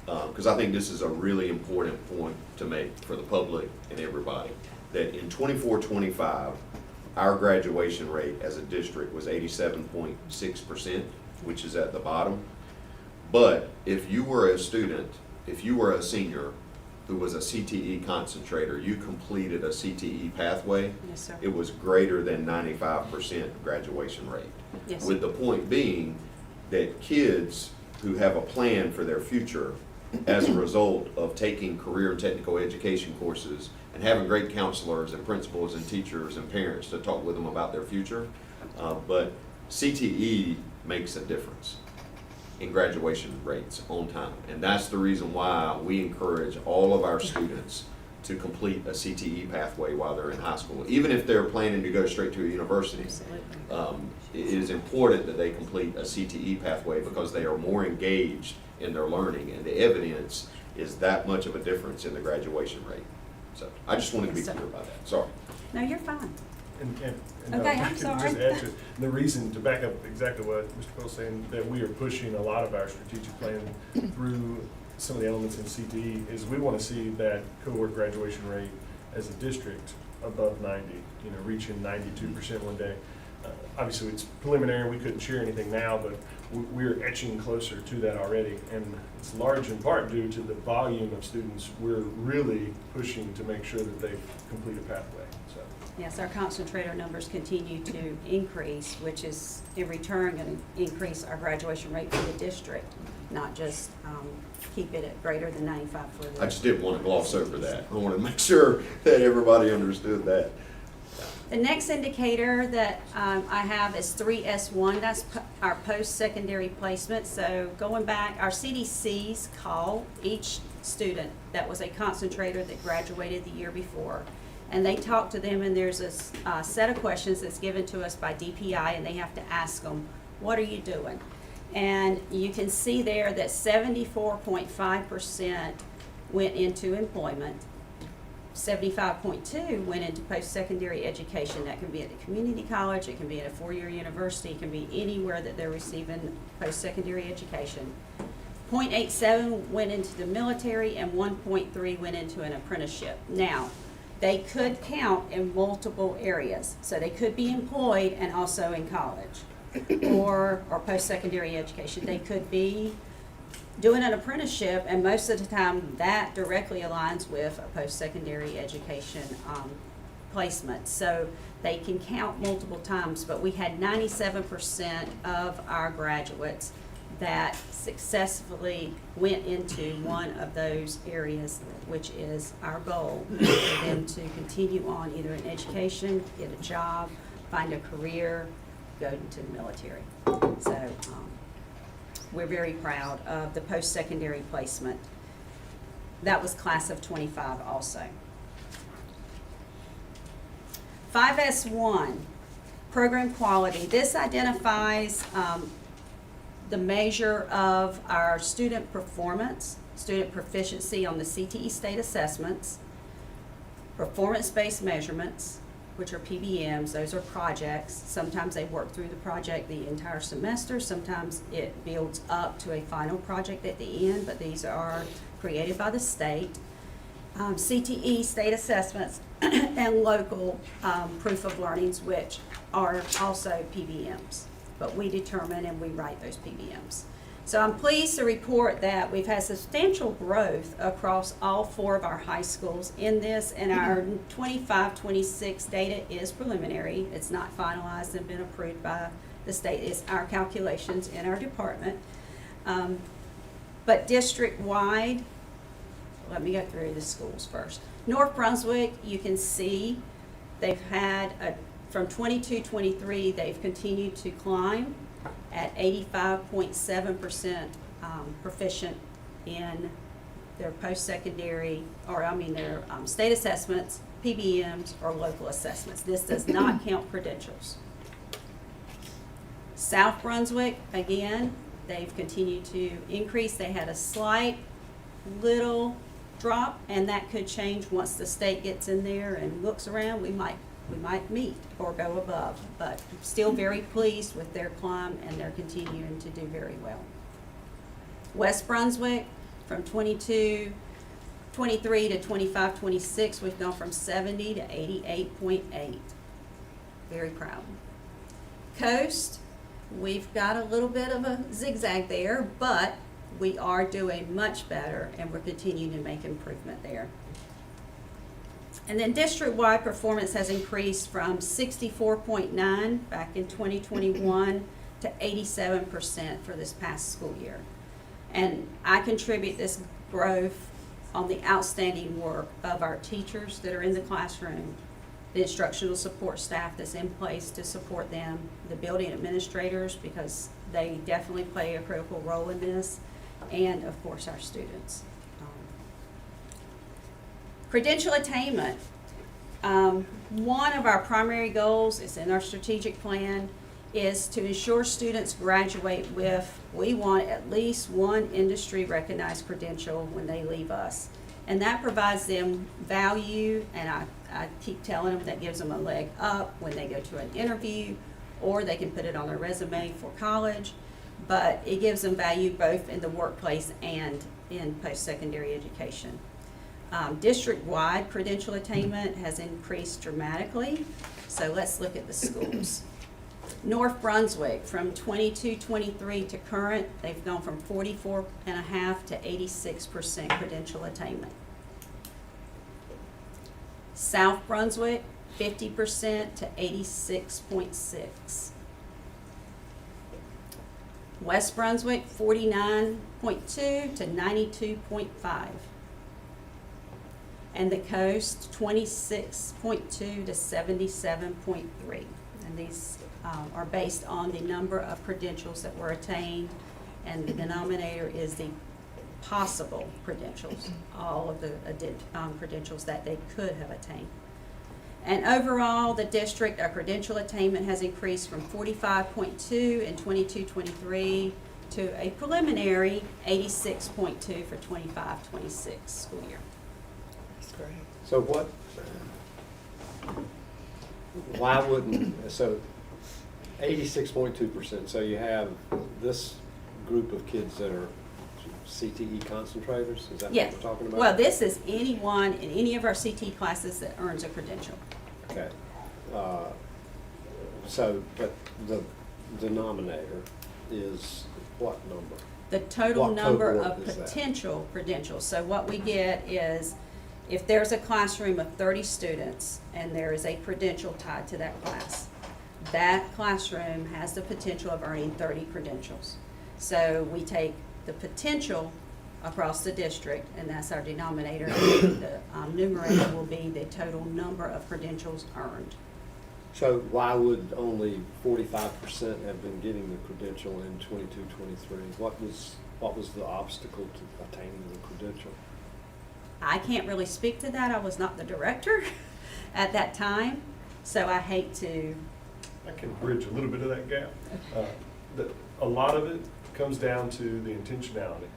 because I think this is a really important point to make for the public and everybody, that in 24-25, our graduation rate as a district was 87.6%. which is at the bottom. But if you were a student, if you were a senior who was a CTE concentrator, you completed a CTE pathway, Yes, sir. it was greater than 95% graduation rate. Yes, sir. With the point being that kids who have a plan for their future as a result of taking career and technical education courses and having great counselors and principals and teachers and parents to talk with them about their future, but CTE makes a difference in graduation rates on time. And that's the reason why we encourage all of our students to complete a CTE pathway while they're in high school. Even if they're planning to go straight to a university, Absolutely. it is important that they complete a CTE pathway because they are more engaged in their learning, and the evidence is that much of a difference in the graduation rate. So I just wanted to be Yes, sir. clear about that. Sorry. No, you're fine. And Okay, if I I'm could sorry. Just add to the reason, to back up exactly what Mr. Quill's saying, that we are pushing a lot of our strategic plan through some of the elements in CTE is we want to see that cohort graduation rate as a district above 90, reaching 92% one day. Obviously, it's preliminary, we couldn't share anything now, but we're etching closer to that already. And it's large in part due to the volume of students we're really pushing to make sure that they complete a pathway, so. Yes, our concentrator numbers continue to increase, which is in return going to increase our graduation rate for the district, not just keep it at greater than 95 for the. I just didn't want to gloss over that. I wanted to make sure that everybody understood that. The next indicator that I have is 3S1. That's our post-secondary placement. So going back, our CDCs call each student that was a concentrator that graduated the year before. And they talk to them, and there's a set of questions that's given to us by DPI, and they have to ask them, what are you doing? And you can see there that 74.5% went into employment. 75.2 went into post-secondary education. That can be at the community college, it can be at a four-year university, it can be anywhere that they're receiving post-secondary education. 0.87 went into the military, and 1.3 went into an apprenticeship. Now, they could count in multiple areas. So they could be employed and also in college or post-secondary education. They could be doing an apprenticeship, and most of the time that directly aligns with a post-secondary education placement. So they can count multiple times, but we had 97% of our graduates that successfully went into one of those areas, which is our goal, for them to continue on either in education, get a job, find a career, go into the military. So we're very proud of the post-secondary placement. That was class of 25 also. 5S1, program quality. This identifies the measure of our student performance, student proficiency on the CTE state assessments, performance-based measurements, which are PBMs. Those are projects. Sometimes they work through the project the entire semester. Sometimes it builds up to a final project at the end, but these are created by the state. CTE state assessments and local proof of learnings, which are also PBMs. But we determine and we write those PBMs. So I'm pleased to report that we've had substantial growth across all four of our high schools in this, and our 25-26 data is preliminary. It's not finalized and been approved by the state. It's our calculations in our department. But district-wide, let me go through the schools first. North Brunswick, you can see they've had from 22-23, they've continued to climb at 85.7% proficient in their post-secondary, their state assessments, PBMs, or local assessments. This does not count credentials. South Brunswick, again, they've continued to increase. They had a slight little drop, and that could change once the state gets in there and looks around. We might meet or go above, but still very pleased with their climb, and they're continuing to do very well. West Brunswick, from 22-23 to 25-26, we've gone from 70 to 88.8. Very proud. Coast, we've got a little bit of a zigzag there, but we are doing much better and we're continuing to make improvement there. And then district-wide performance has increased from 64.9 back in 2021 to 87% for this past school year. And I contribute this growth on the outstanding work of our teachers that are in the classroom, the instructional support staff that's in place to support them, the building administrators, because they definitely play a critical role in this, and of course our students. Credential attainment. One of our primary goals is in our strategic plan is to ensure students graduate with, we want at least one industry recognized credential when they leave us. And that provides them value, and I keep telling them that gives them a leg up when they go to an interview, or they can put it on their resume for college, but it gives them value both in the workplace and in post-secondary education. District-wide credential attainment has increased dramatically, so let's look at the schools. North Brunswick, from 22-23 to current, they've gone from 44.5% to 86% credential attainment. South Brunswick, 50% to 86.6%. West Brunswick, 49.2 to 92.5%. And the coast, 26.2 to 77.3. And these are based on the number of credentials that were attained, and the denominator is the possible credentials, all of the credentials that they could have attained. And overall, the district, our credential attainment has increased from 45.2 in 22-23 to a preliminary 86.2 for 25-26 school year. That's great. So why wouldn't, so 86.2%, so you have this group of kids that are CTE concentrators, is that Yes. what we're talking about? Well, this is anyone in any of our CT classes that earns a credential. Okay. So, but the denominator is what number? The total What number cohort of is that? potential credentials. So what we get is, if there's a classroom of 30 students and there is a credential tied to that class, that classroom has the potential of earning 30 credentials. So we take the potential across the district, and that's our denominator. The numerator will be the total number of credentials earned. So why would only 45% have been getting the credential in 22-23? What was the obstacle to attaining the credential? I can't really speak to that. I was not the director at that time, so I hate to. I can bridge a little bit of that gap. A lot of it comes down to the intentionality,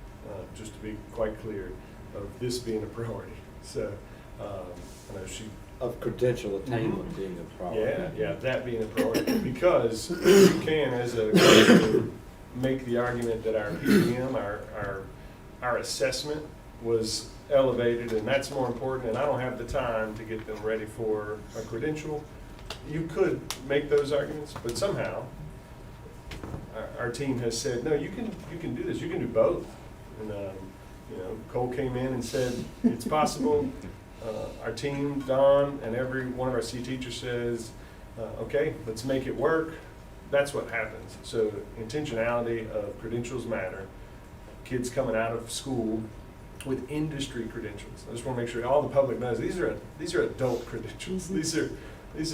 just to be quite clear, of this being a priority. So, I know she. Of credential attainment being a priority. Yeah, that being a priority. Because you can, as a coach, make the argument that our PPM, our assessment was elevated, and that's more important, and I don't have the time to get them ready for a credential. You could make those arguments, but somehow our team has said, no, you can do this. You can do both. And Cole came in and said it's possible. Our team, Don, and every one of our C teachers says, okay, let's make it work. That's what happens. So intentionality of credentials matter. Kids coming out of school with industry credentials. I just want to make sure all the public knows these are adult credentials. These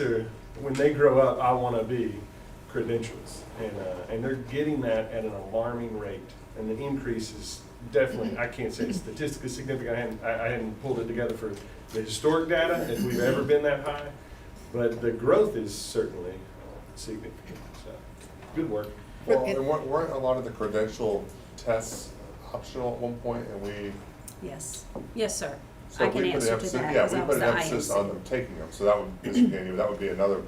are when they grow up, I want to be credentials, and they're getting that at an alarming rate. And the increase is definitely, I can't say it's statistically significant. I hadn't pulled it together for the historic data if we've ever been that high, but the growth is certainly significant. So good work. Well, and weren't a lot of the credential tests optional at one point, and we. Yes, sir. So I can we put answer to emphasis, that yeah, because we I was put the an emphasis on them IMC. taking them, so that would discontinue. That would be another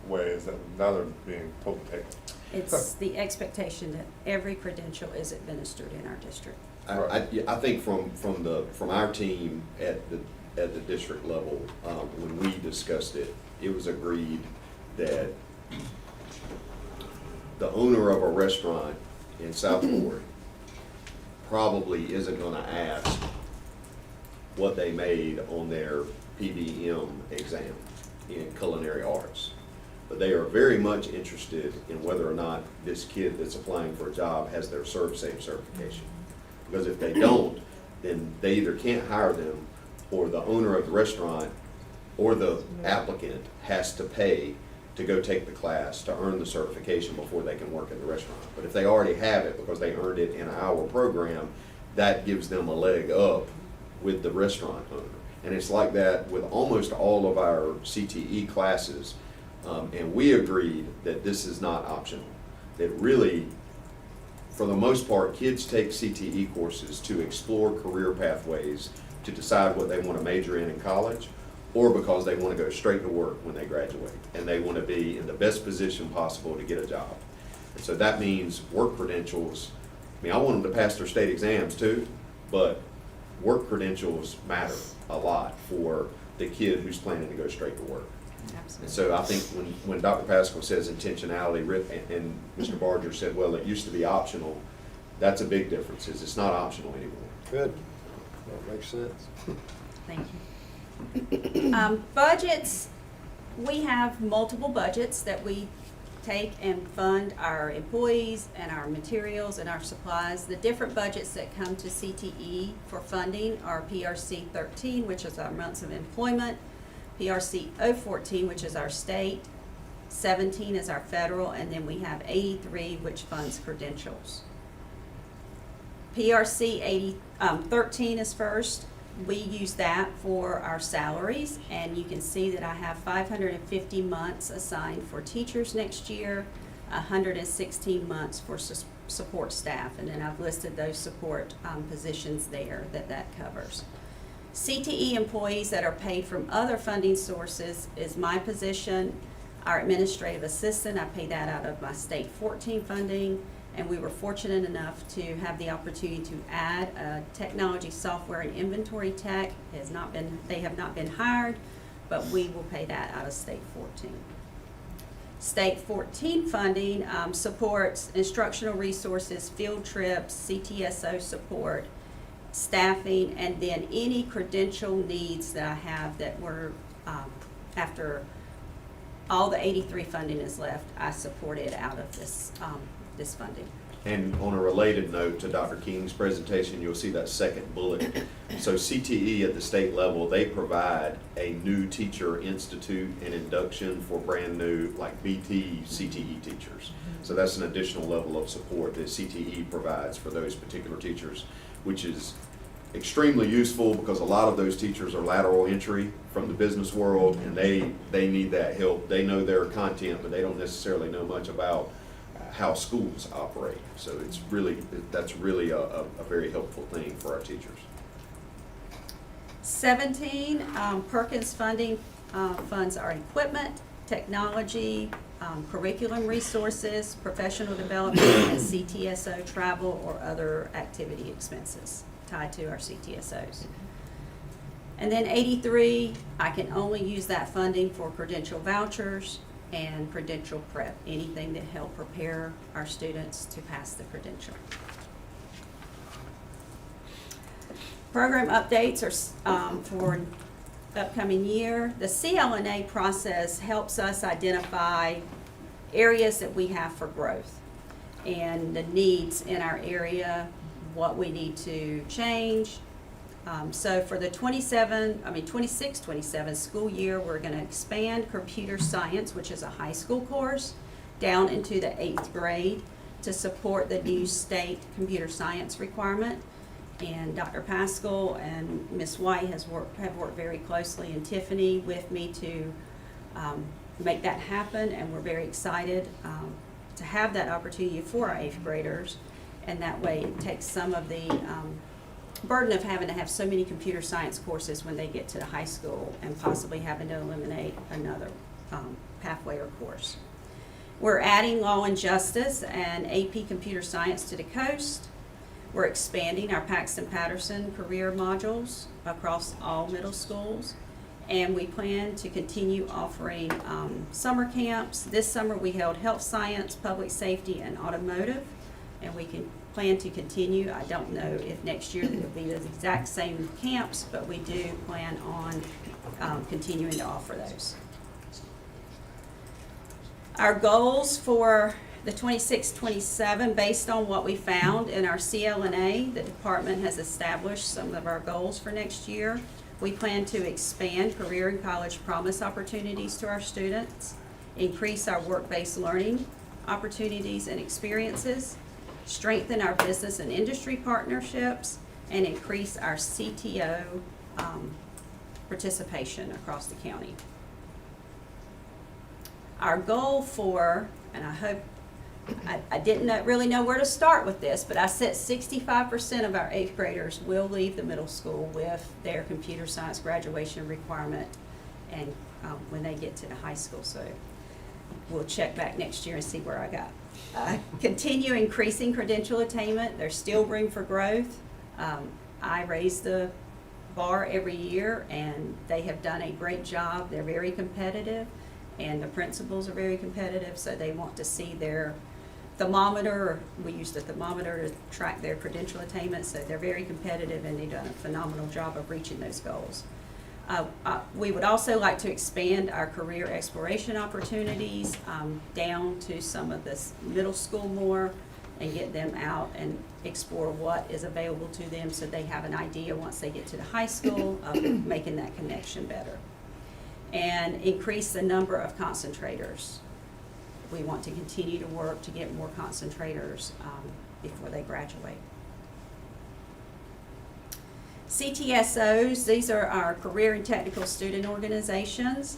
way, is that now they're being told to take them. It's the expectation that every credential is administered in our district. I think from our team at the district level, when we discussed it, it was agreed that the owner of a restaurant in Southport probably isn't gonna ask what they made on their PBM exam in culinary arts. But they are very much interested in whether or not this kid that's applying for a job has their ServSafe certification. Because if they don't, then they either can't hire them, or the owner of the restaurant or the applicant has to pay to go take the class to earn the certification before they can work in the restaurant. But if they already have it because they earned it in our program, that gives them a leg up with the restaurant owner. And it's like that with almost all of our CTE classes. And we agreed that this is not optional. That really, for the most part, kids take CTE courses to explore career pathways, to decide what they want to major in college, or because they want to go straight to work when they graduate, and they want to be in the best position possible to get a job. And so that means work credentials. I mean, I want them to pass their state exams too, but work credentials matter a lot for the kid who's planning to go straight to work. And so I think when Dr. Pascal says intentionality, and Mr. Barger said, well, it used to be optional, that's a big difference, is it's not optional anymore. Good. That makes sense. Thank you. Budgets, we have multiple budgets that we take and fund our employees and our materials and our supplies. The different budgets that come to CTE for funding are PRC 13, which is our months of employment, PRC 014, which is our state, 17 is our federal, and then we have 83, which funds credentials. PRC 13 is first. We use that for our salaries, and you can see that I have 550 months assigned for teachers next year, 116 months for support staff, and then I've listed those support positions there that covers. CTE employees that are paid from other funding sources is my position. Our administrative assistant, I pay that out of my state 14 funding, and we were fortunate enough to have the opportunity to add a technology software and inventory tech. They have not been hired, but we will pay that out of state 14. State 14 funding supports instructional resources, field trips, CTSO support, staffing, and then any credential needs that I have that were after all the 83 funding is left, I support it out of this funding. And on a related note to Dr. King's presentation, you'll see that second bullet. So CTE at the state level, they provide a new teacher institute and induction for brand new, like BT CTE teachers. So that's an additional level of support that CTE provides for those particular teachers, which is extremely useful because a lot of those teachers are lateral entry from the business world, and they need that help. They know their content, but they don't necessarily know much about how schools operate. So that's really a very helpful thing for our teachers. 17, Perkins funding funds our equipment, technology, curriculum resources, professional development, and CTSO travel or other activity expenses tied to our CTSOs. And then 83, I can only use that funding for credential vouchers and credential prep, anything that help prepare our students to pass the credential. Program updates are for upcoming year. The CLNA process helps us identify areas that we have for growth and the needs in our area, what we need to change. So for the 26-27 school year, we're going to expand computer science, which is a high school course, down into the 8th grade to support the new state computer science requirement. And Dr. Pascal and Ms. White have worked very closely, and Tiffany with me to make that happen, and we're very excited to have that opportunity for our 8th graders, and that way it takes some of the burden of having to have so many computer science courses when they get to the high school and possibly having to eliminate another pathway or course. We're adding law and justice and AP computer science to the coast. We're expanding our Paxton Patterson career modules across all middle schools. And we plan to continue offering summer camps. This summer we held health science, public safety, and automotive, and we can plan to continue. I don't know if next year it'll be the exact same camps, but we do plan on continuing to offer those. Our goals for the 26-27, based on what we found in our CLNA, the department has established some of our goals for next year. We plan to expand career and college promise opportunities to our students, increase our work-based learning opportunities and experiences, strengthen our business and industry partnerships, and increase our CTO participation across the county. Our goal for, and I hope, I didn't really know where to start with this, but I said 65% of our 8th graders will leave the middle school with their computer science graduation requirement and when they get to the high school. So we'll check back next year and see where I got. Continue increasing credential attainment. There's still room for growth. I raise the bar every year, and they have done a great job. They're very competitive, and the principals are very competitive, so they want to see their thermometer. We use the thermometer to track their credential attainment, so they're very competitive, and they've done a phenomenal job of reaching those goals. We would also like to expand our career exploration opportunities down to some of this middle school more and get them out and explore what is available to them so they have an idea once they get to the high school of making that connection better. And increase the number of concentrators. We want to continue to work to get more concentrators before they graduate. CTSOs, these are our career and technical student organizations,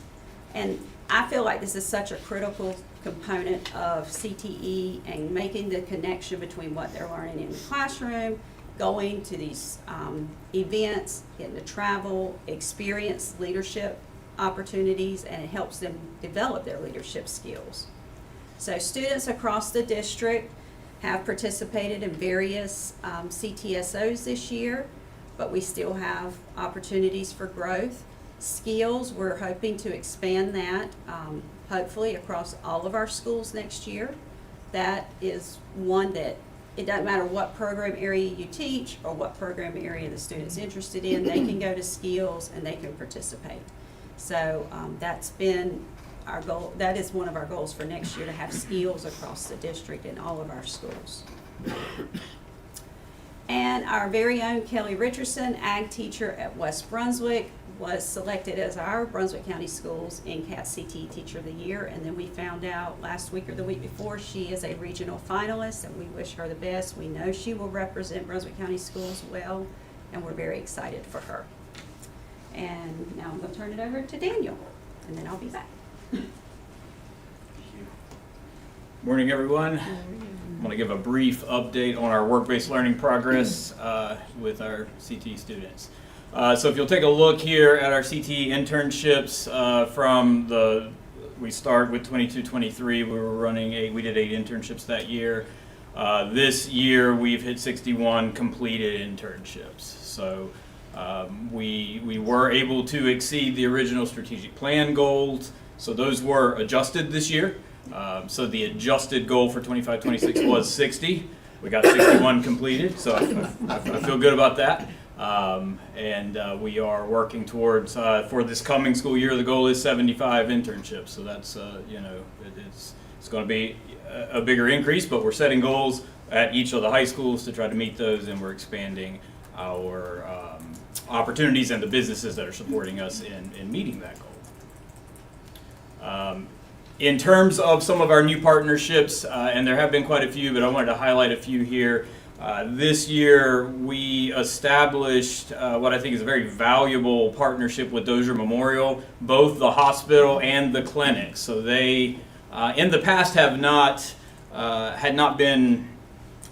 and I feel like this is such a critical component of CTE and making the connection between what they're learning in the classroom, going to these events, getting to travel, experience leadership opportunities, and it helps them develop their leadership skills. So students across the district have participated in various CTSOs this year, but we still have opportunities for growth. Skills, we're hoping to expand that hopefully across all of our schools next year. That is one that it doesn't matter what program area you teach or what program area the student's interested in, they can go to skills and they can participate. So that's been our goal. That is one of our goals for next year, to have skills across the district in all of our schools. And our very own Kelly Richardson, ag teacher at West Brunswick, was selected as our Brunswick County Schools NCAT CTE Teacher of the Year. And then we found out last week or the week before she is a regional finalist, and we wish her the best. We know she will represent Brunswick County Schools well, and we're very excited for her. And now I'm going to turn it over to Daniel, and then I'll be back. Morning, everyone. I want to give a brief update on our work-based learning progress with our CTE students. So if you'll take a look here at our CTE internships we start with 22-23, we did 8 internships that year. This year we've hit 61 completed internships. So we were able to exceed the original strategic plan goals. So those were adjusted this year. So the adjusted goal for 25-26 was 60. We got 61 completed, so I feel good about that. And we are working towards, for this coming school year, the goal is 75 internships. So that's, it's going to be a bigger increase, but we're setting goals at each of the high schools to try to meet those, and we're expanding our opportunities and the businesses that are supporting us in meeting that goal. In terms of some of our new partnerships, and there have been quite a few, but I wanted to highlight a few here. This year, we established what I think is a very valuable partnership with Dozier Memorial, both the hospital and the clinic. So they, in the past, had not been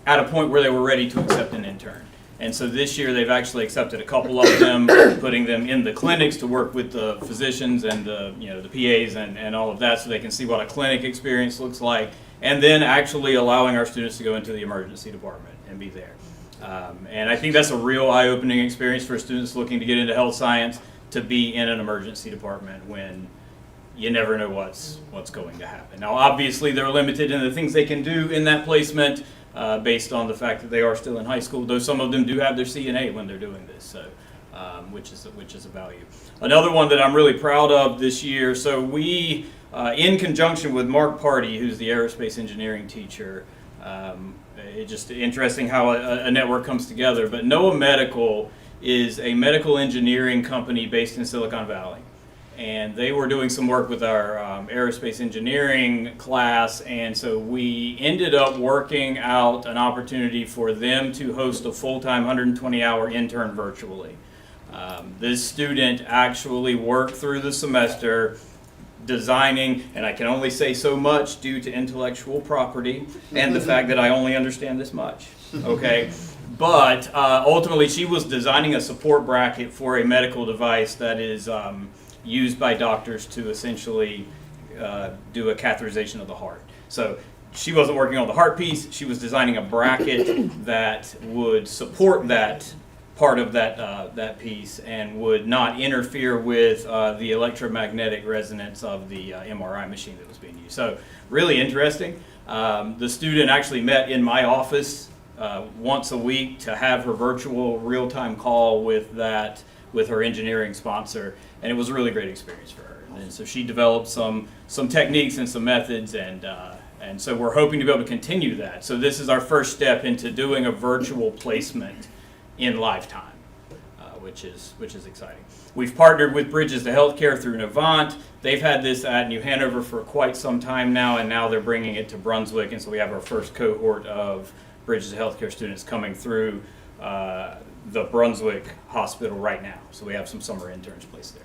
at a point where they were ready to accept an intern. And so this year, they've actually accepted a couple of them, putting them in the clinics to work with the physicians and the PAs and all of that, so they can see what a clinic experience looks like, and then actually allowing our students to go into the emergency department and be there. And I think that's a real eye-opening experience for students looking to get into health science, to be in an emergency department when you never know what's going to happen. Now, obviously, they're limited in the things they can do in that placement based on the fact that they are still in high school, though some of them do have their CNA when they're doing this, so which is a value. Another one that I'm really proud of this year, so we, in conjunction with Mark Party, who's the aerospace engineering teacher, it's just interesting how a network comes together, but NOAA Medical is a medical engineering company based in Silicon Valley. And they were doing some work with our aerospace engineering class, and so we ended up working out an opportunity for them to host a full-time 120-hour intern virtually. This student actually worked through the semester designing, and I can only say so much due to intellectual property and the fact that I only understand this much, okay? But ultimately, she was designing a support bracket for a medical device that is used by doctors to essentially do a catheterization of the heart. So she wasn't working on the heart piece, she was designing a bracket that would support that part of that piece and would not interfere with the electromagnetic resonance of the MRI machine that was being used. So really interesting. The student actually met in my office once a week to have her virtual real-time call with her engineering sponsor, and it was a really great experience for her. And so she developed some techniques and some methods, and so we're hoping to be able to continue that. So this is our first step into doing a virtual placement in lifetime, which is exciting. We've partnered with Bridges to Healthcare through Novant. They've had this at New Hanover for quite some time now, and now they're bringing it to Brunswick, and so we have our first cohort of Bridges to Healthcare students coming through the Brunswick hospital right now. So we have some summer interns placed there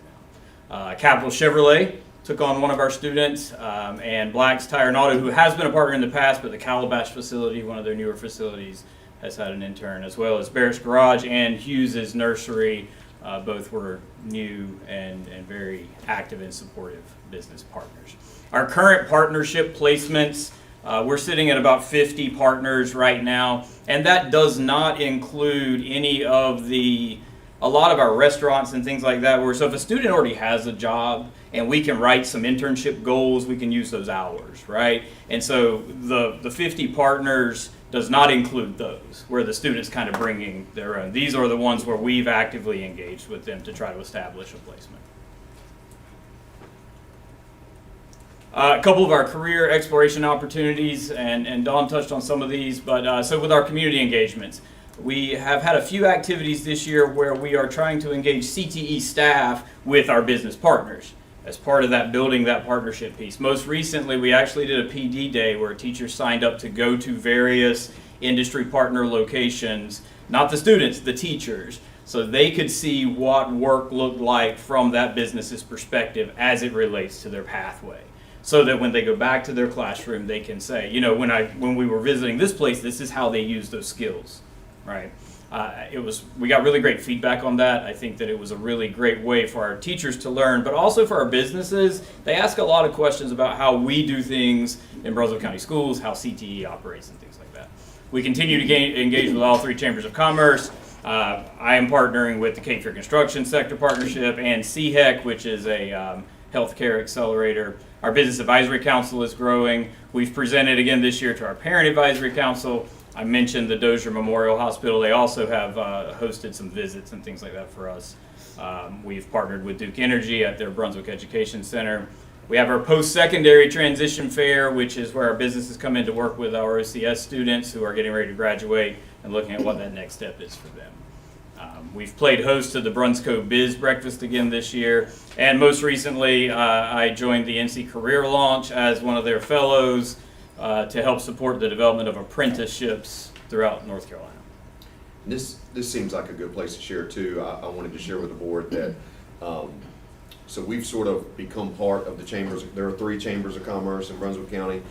now. Capital Chevrolet took on one of our students, and Black's Tire and Auto, who has been a partner in the past, but the Calabash facility, one of their newer facilities, has had an intern, as well as Barrett's Garage and Hughes's Nursery. Both were new and very active and supportive business partners. Our current partnership placements, we're sitting at about 50 partners right now, and that does not include any of a lot of our restaurants and things like that, where so if a student already has a job and we can write some internship goals, we can use those hours, right? And so the 50 partners does not include those, where the student's kind of bringing their own. These are the ones where we've actively engaged with them to try to establish a placement. A couple of our career exploration opportunities, and Dawn touched on some of these, but so with our community engagements, we have had a few activities this year where we are trying to engage CTE staff with our business partners as part of that building that partnership piece. Most recently, we actually did a PD day where teachers signed up to go to various industry partner locations, not the students, the teachers, so they could see what work looked like from that business's perspective as it relates to their pathway. So that when they go back to their classroom, they can say, you know, when we were visiting this place, this is how they use those skills, right? We got really great feedback on that. I think that it was a really great way for our teachers to learn, but also for our businesses. They ask a lot of questions about how we do things in Brunswick County Schools, how CTE operates and things like that. We continue to engage with all three chambers of commerce. I am partnering with the Cape Fear Construction Sector Partnership and CHEC, which is a healthcare accelerator. Our Business Advisory Council is growing. We've presented again this year to our Parent Advisory Council. I mentioned the Dozier Memorial Hospital. They also have hosted some visits and things like that for us. We've partnered with Duke Energy at their Brunswick Education Center. We have our post-secondary transition fair, which is where our businesses come in to work with our OCS students who are getting ready to graduate and looking at what that next step is for them. We've played host to the Brunsco Biz Breakfast again this year. And most recently, I joined the NC Career Launch as one of their fellows to help support the development of apprenticeships throughout North Carolina. This seems like a good place to share too. I wanted to share with the board that so we've sort of become part of the chambers. There are 3 chambers of commerce in Brunswick County.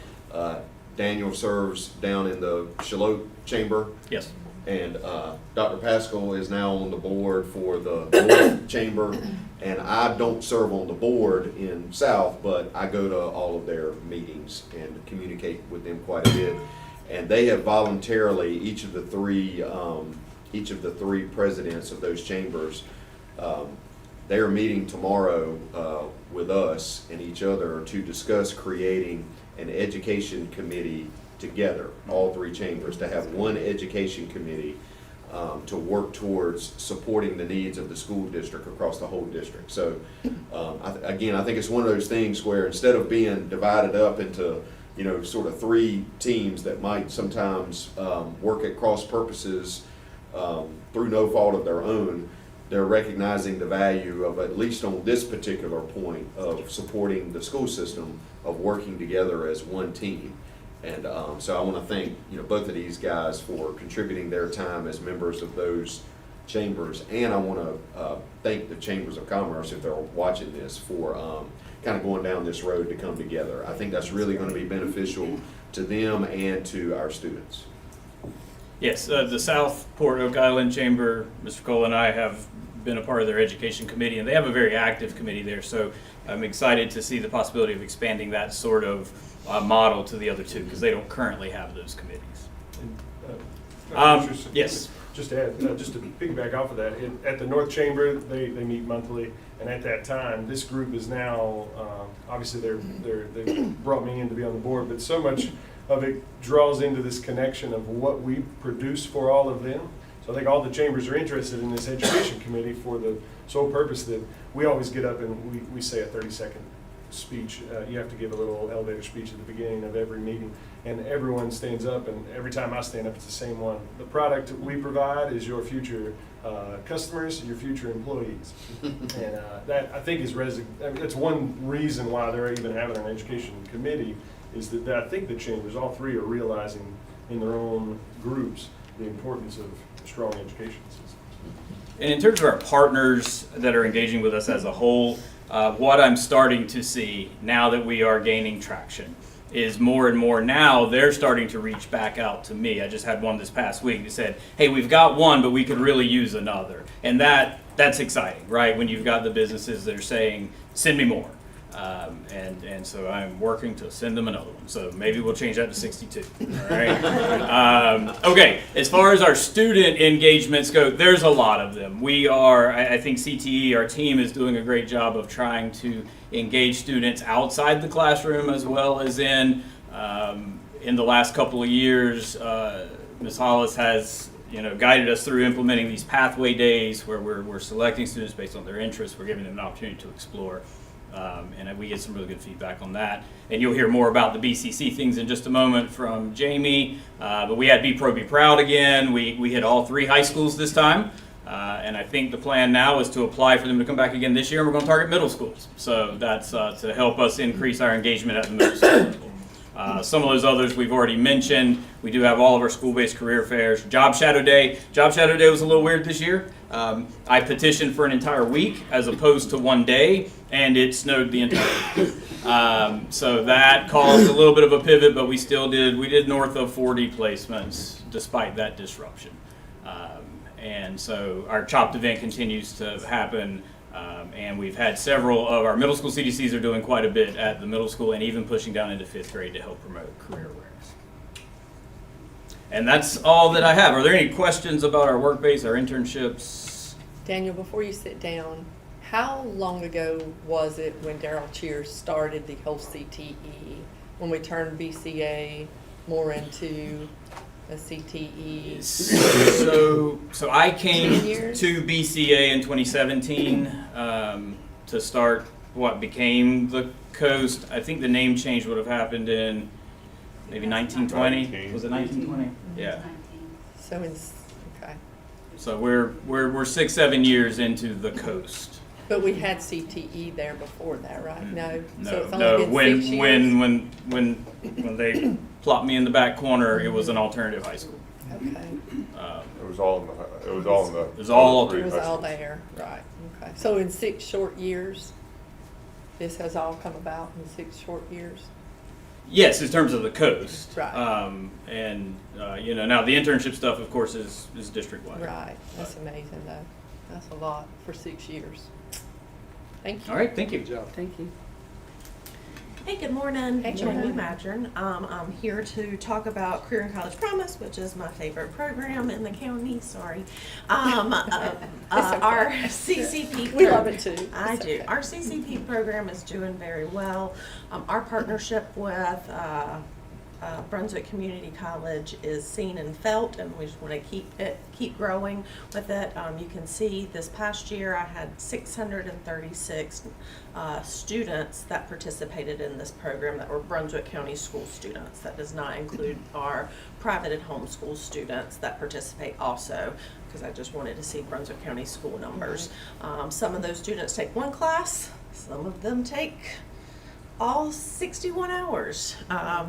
Daniel serves down in the Shalot chamber. Yes. And Dr. Pascal is now on the board for the North Chamber, and I don't serve on the board in South, but I go to all of their meetings and communicate with them quite a bit. And they have voluntarily, each of the three presidents of those chambers they are meeting tomorrow with us and each other to discuss creating an education committee together, all three chambers, to have one education committee to work towards supporting the needs of the school district across the whole district. So again, I think it's one of those things where instead of being divided up into, you know, sort of three teams that might sometimes work at cross purposes through no fault of their own, they're recognizing the value of, at least on this particular point, of supporting the school system, of working together as one team. And so I want to thank, you know, both of these guys for contributing their time as members of those chambers, and I want to thank the Chambers of Commerce, if they're watching this, for kind of going down this road to come together. I think that's really going to be beneficial to them and to our students. Yes, the Southport Oak Island Chamber, Mr. Cole and I have been a part of their education committee, and they have a very active committee there, so I'm excited to see the possibility of expanding that sort of model to the other two, because they don't currently have those committees. Yes. Just to add, just to piggyback off of that, at the North Chamber, they meet monthly, and at that time, this group is now, obviously they brought me in to be on the board, but so much of it draws into this connection of what we produce for all of them. So I think all the chambers are interested in this education committee for the sole purpose that we always get up and we say a 30-second speech. You have to give a little elevator speech at the beginning of every meeting, and everyone stands up, and every time I stand up, it's the same one. The product we provide is your future customers, your future employees. And that, I think, that's one reason why they're even having an education committee, is that I think the chambers, all three, are realizing in their own groups the importance of a strong education system. And in terms of our partners that are engaging with us as a whole, what I'm starting to see now that we are gaining traction is more and more now they're starting to reach back out to me. I just had one this past week that said, hey, we've got one, but we could really use another. And that's exciting, right? When you've got the businesses that are saying, send me more. And so I'm working to send them another one. So maybe we'll change that to 62. All right. Okay. As far as our student engagements go, there's a lot of them. We are, I think CTE, our team, is doing a great job of trying to engage students outside the classroom as well as in the last couple of years. Ms. Hollis has, guided us through implementing these pathway days where we're selecting students based on their interests. We're giving them an opportunity to explore. And we get some really good feedback on that. And you'll hear more about the BCC things in just a moment from Jamie. But we had Be Pro, Be Proud again. We hit all three high schools this time. And I think the plan now is to apply for them to come back again this year. And we're going to target middle schools. So that's to help us increase our engagement at the middle school level. Some of those others we've already mentioned. We do have all of our school-based career fairs. Job Shadow Day. Job Shadow Day was a little weird this year. I petitioned for an entire week as opposed to one day, and it snowed the entire week. So that caused a little bit of a pivot, but we did north of 40 placements despite that disruption. And so our Chopped event continues to happen. And we've had several of our middle school CDCs are doing quite a bit at the middle school and even pushing down into 5th grade to help promote career awareness. And that's all that I have. Are there any questions about our work base, our internships? Daniel, before you sit down, how long ago was it when Darryl Cheers started the whole CTE, when we turned BCA more into a CTE? So I came 10 years? to BCA in 2017 to start what became the Coast. I think the name change would have happened in maybe 1920. Was it 1920? Yeah. So okay. So we're 6-7 years into the Coast. But we had CTE there before that, right? No. So it's No. only been 6 years? When they plopped me in the back corner, it was an alternative high school. Okay. It was all in the. It was all in the. It was all. It was all there, right? Okay. So in 6 short years, this has all come about in 6 short years. Yes, in terms of the Coast. Right. Now the internship stuff, of course, is district-wide. Right. That's amazing, though. That's a lot for 6 years. Thank you. All right, thank you. Good job. Thank you. Hey, good morning. Hey, Jamie good morning. Madron. I'm here to talk about Career and College Promise, which is my favorite program in the county. Sorry. Our CCP. We love it too. I It's do. okay. Our CCP program is doing very well. Our partnership with Brunswick Community College is seen and felt, and we just want to keep growing with it. You can see this past year I had 636 students that participated in this program that were Brunswick County school students. That does not include our private and homeschool students that participate also, because I just wanted to see Brunswick County school numbers. Some of those students take one class, some of them take all 61 hours,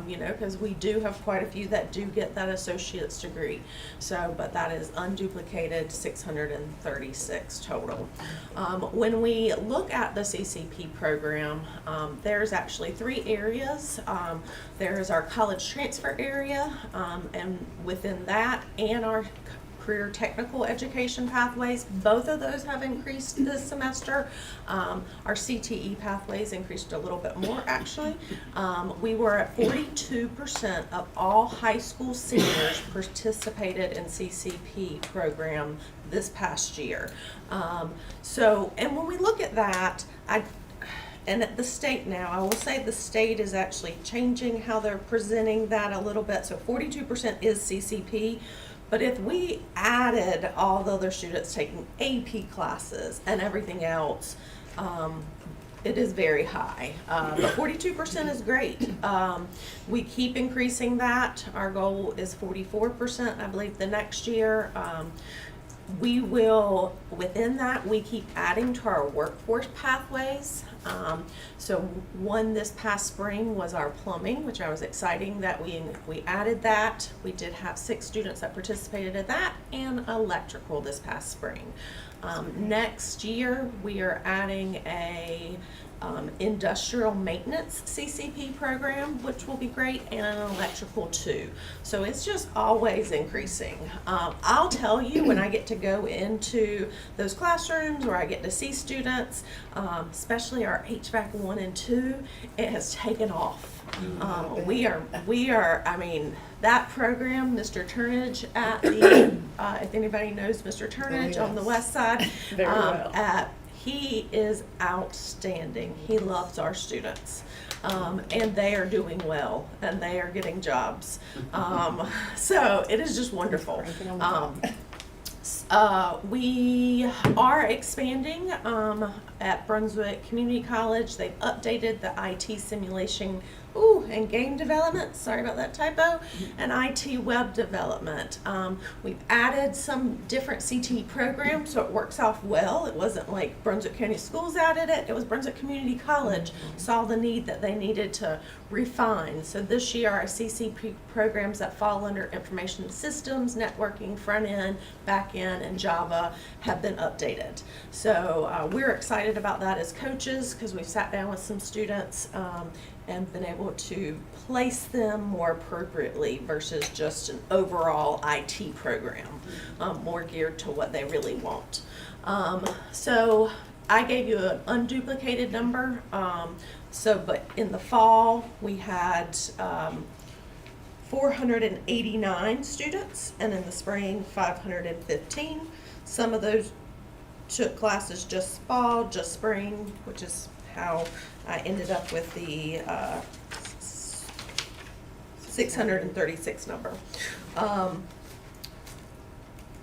because we do have quite a few that do get that associate's degree. So, but that is unduplicated 636 total. When we look at the CCP program, there's actually 3 areas. There is our college transfer area, and within that and our career technical education pathways, both of those have increased this semester. Our CTE pathways increased a little bit more actually. We were at 42% of all high school seniors participated in CCP program this past year. And when we look at that, and at the state now, I will say the state is actually changing how they're presenting that a little bit. So 42% is CCP. But if we added all the other students taking AP classes and everything else, it is very high. But 42% is great. We keep increasing that. Our goal is 44%, I believe, the next year. We will, within that, we keep adding to our workforce pathways. So one this past spring was our plumbing, which I was exciting that we added that. We did have 6 students that participated in that, and electrical this past spring. Next year, we are adding a industrial maintenance CCP program, which will be great, and an electrical too. So it's just always increasing. I'll tell you, when I get to go into those classrooms or I get to see students, especially our HVAC 1 and 2, it has taken off. We are, I mean, that program, Mr. Turnage at the, if anybody knows Mr. Turnage on the west side, Very well. he is outstanding. He loves our students. And they are doing well, and they are getting jobs. So it is just wonderful. We are expanding at Brunswick Community College. They've updated the IT simulation and game development, sorry about that typo, and IT web development. We've added some different CTE programs, so it works off well. It wasn't like Brunswick County Schools added it, it was Brunswick Community College saw the need that they needed to refine. So this year our CCP programs that fall under information systems, networking, front end, back end, and Java have been updated. So we're excited about that as coaches, because we've sat down with some students and been able to place them more appropriately versus just an overall IT program, more geared to what they really want. So I gave you an unduplicated number. But in the fall, we had 489 students, and in the spring, 515. Some of those took classes just fall, just spring, which is how I ended up with the 636 number.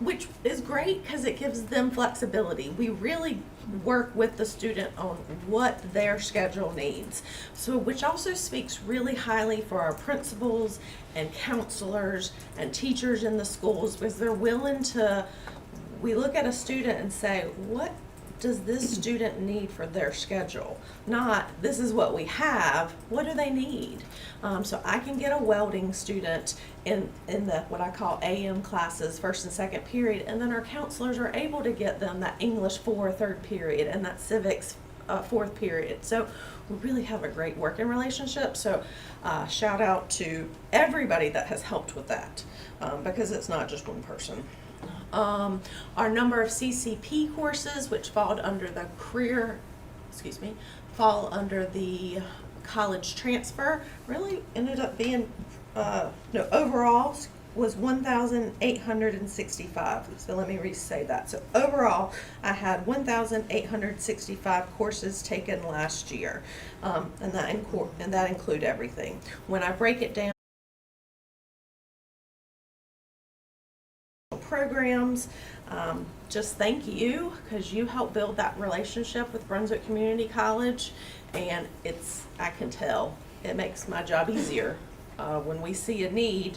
Which is great because it gives them flexibility. We really work with the student on what their schedule needs. So, which also speaks really highly for our principals and counselors and teachers in the schools, because they're willing to, we look at a student and say, what does this student need for their schedule? Not, this is what we have, what do they need? So I can get a welding student in the, what I call AM classes, first and second period, and then our counselors are able to get them that English 4 third period and that civics 4th period. So we really have a great working relationship. So shout out to everybody that has helped with that, because it's not just one person. Our number of CCP courses, which fall under the college transfer really ended up being, overall was 1,865. So let me re-say that. So overall, I had 1,865 courses taken last year, and that include everything. When I break it down, programs, just thank you, because you helped build that relationship with Brunswick Community College, and I can tell it makes my job easier. When we see a need,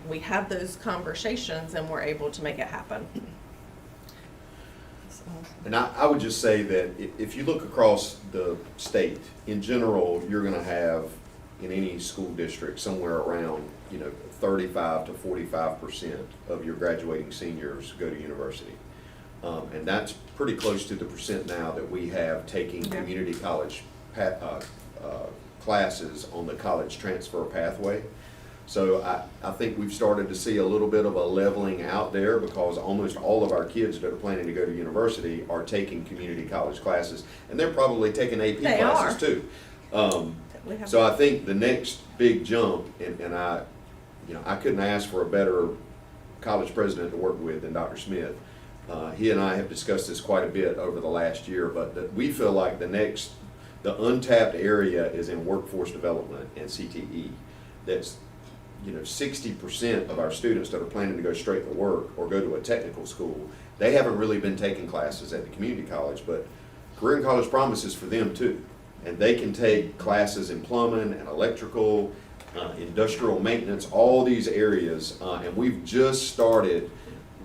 we have those conversations and we're able to make it happen. And I would just say that if you look across the state, in general, you're gonna have, in any school district, somewhere around, 35 to 45% of your graduating seniors go to university. And that's pretty close to the percent now that we have taking community college classes on the college transfer pathway. So I think we've started to see a little bit of a leveling out there, because almost all of our kids that are planning to go to university are taking community college classes, and they're probably taking AP classes too. So I think the next big jump, and I couldn't ask for a better college president to work with than Dr. Smith. He and I have discussed this quite a bit over the last year, but we feel like the untapped area is in workforce development and CTE. That's 60% of our students that are planning to go straight to work or go to a technical school, they haven't really been taking classes at the community college, but Career and College promises for them too. And they can take classes in plumbing and electrical, industrial maintenance, all these areas, and we've just started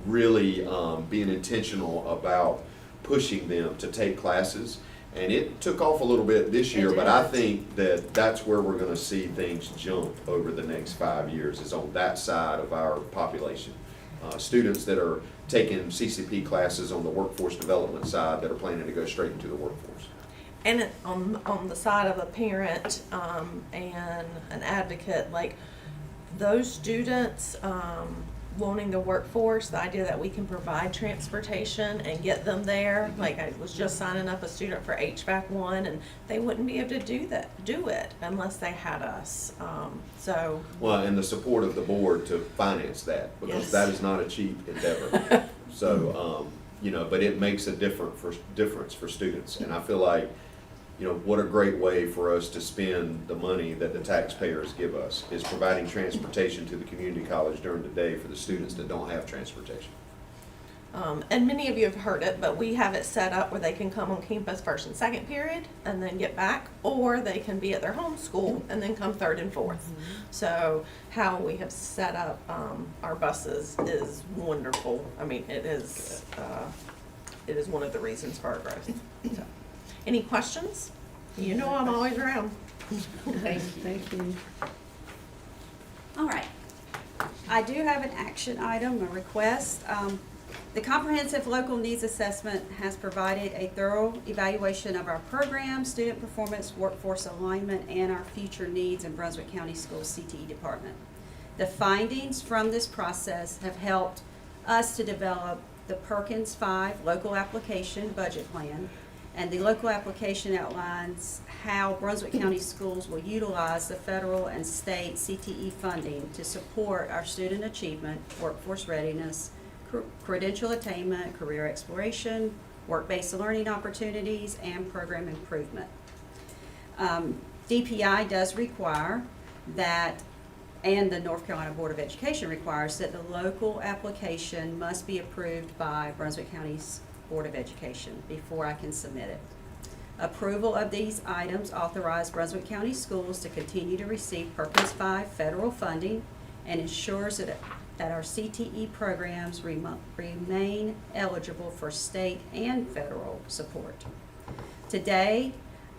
really being intentional about pushing them to take classes. And it took off a little bit this year, but I think that that's where we're going to see things jump over the next 5 years, is on that side of our population. Students that are taking CCP classes on the workforce development side that are planning to go straight into the workforce. And on the side of a parent and an advocate, like those students wanting the workforce, the idea that we can provide transportation and get them there. Like I was just signing up a student for HVAC 1, and they wouldn't be able to do it unless they had us. Well, and the support of the board to finance that, because that is not a cheap endeavor. So but it makes a difference for students, and I feel like, what a great way for us to spend the money that the taxpayers give us, is providing transportation to the community college during the day for the students that don't have transportation. And many of you have heard it, but we have it set up where they can come on campus first and second period and then get back, or they can be at their home school and then come third and fourth. So how we have set up our buses is wonderful. I mean, it is one of the reasons for our growth. So. Any questions? I'm always around. Thank you. All right. I do have an action item, a request. The Comprehensive Local Needs Assessment has provided a thorough evaluation of our program, student performance, workforce alignment, and our future needs in Brunswick County Schools CTE department. The findings from this process have helped us to develop the Perkins 5 local application budget plan. And the local application outlines how Brunswick County Schools will utilize the federal and state CTE funding to support our student achievement, workforce readiness, credential attainment, career exploration, work-based learning opportunities, and program improvement. DPI does require that, and the North Carolina Board of Education requires, that the local application must be approved by Brunswick County's Board of Education before I can submit it. Approval of these items authorize Brunswick County Schools to continue to receive Perkins 5 federal funding and ensures that our CTE programs remain eligible for state and federal support. Today,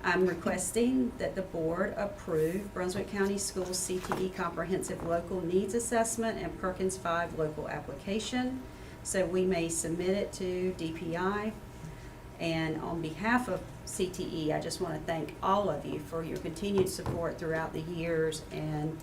I'm requesting that the board approve Brunswick County Schools CTE Comprehensive Local Needs Assessment and Perkins 5 local application, so we may submit it to DPI. And on behalf of CTE, I just want to thank all of you for your continued support throughout the years. And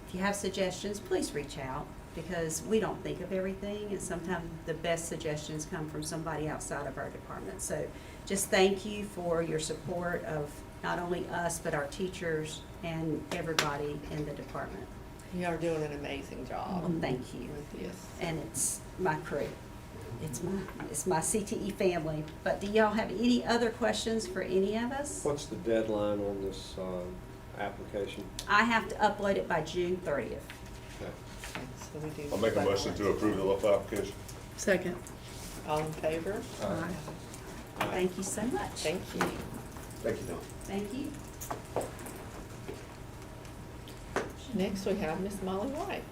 if you have suggestions, please reach out, because we don't think of everything, and sometimes the best suggestions come from somebody outside of our department. So just thank you for your support of not only us, but our teachers and everybody in the department. You are doing an amazing job. Well, thank you. with this. And it's my crew. It's my CTE family. But do y'all have any other questions for any of us? What's the deadline on this application? I have to upload it by June 30th. Okay. So we do. I'll make a motion to approve the local application. Second. All in favor? Thank you so much. Thank you. Thank you, Don. Thank you. Next, we have Miss Molly White.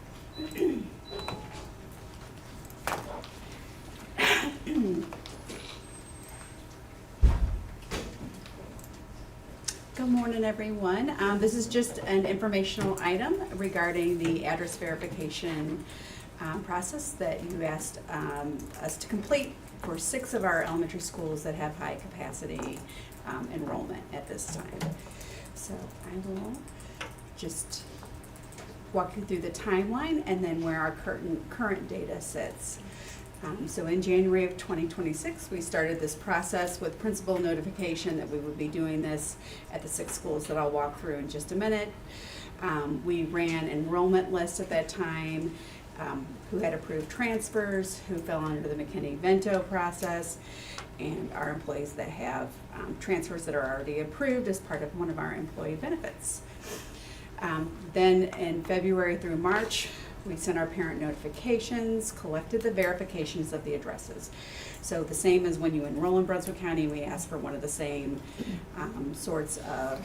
Good morning, everyone. This is just an informational item regarding the address verification process that you asked us to complete for 6 of our elementary schools that have high capacity enrollment at this time. So I will just walk you through the timeline and then where our current data sits. So in January of 2026, we started this process with principal notification that we would be doing this at the 6 schools that I'll walk through in just a minute. We ran enrollment lists at that time, who had approved transfers, who fell under the McKinney-Vento process, and our employees that have transfers that are already approved as part of one of our employee benefits. Then in February through March, we sent our parent notifications, collected the verifications of the addresses. So the same as when you enroll in Brunswick County, we ask for one of the same sorts of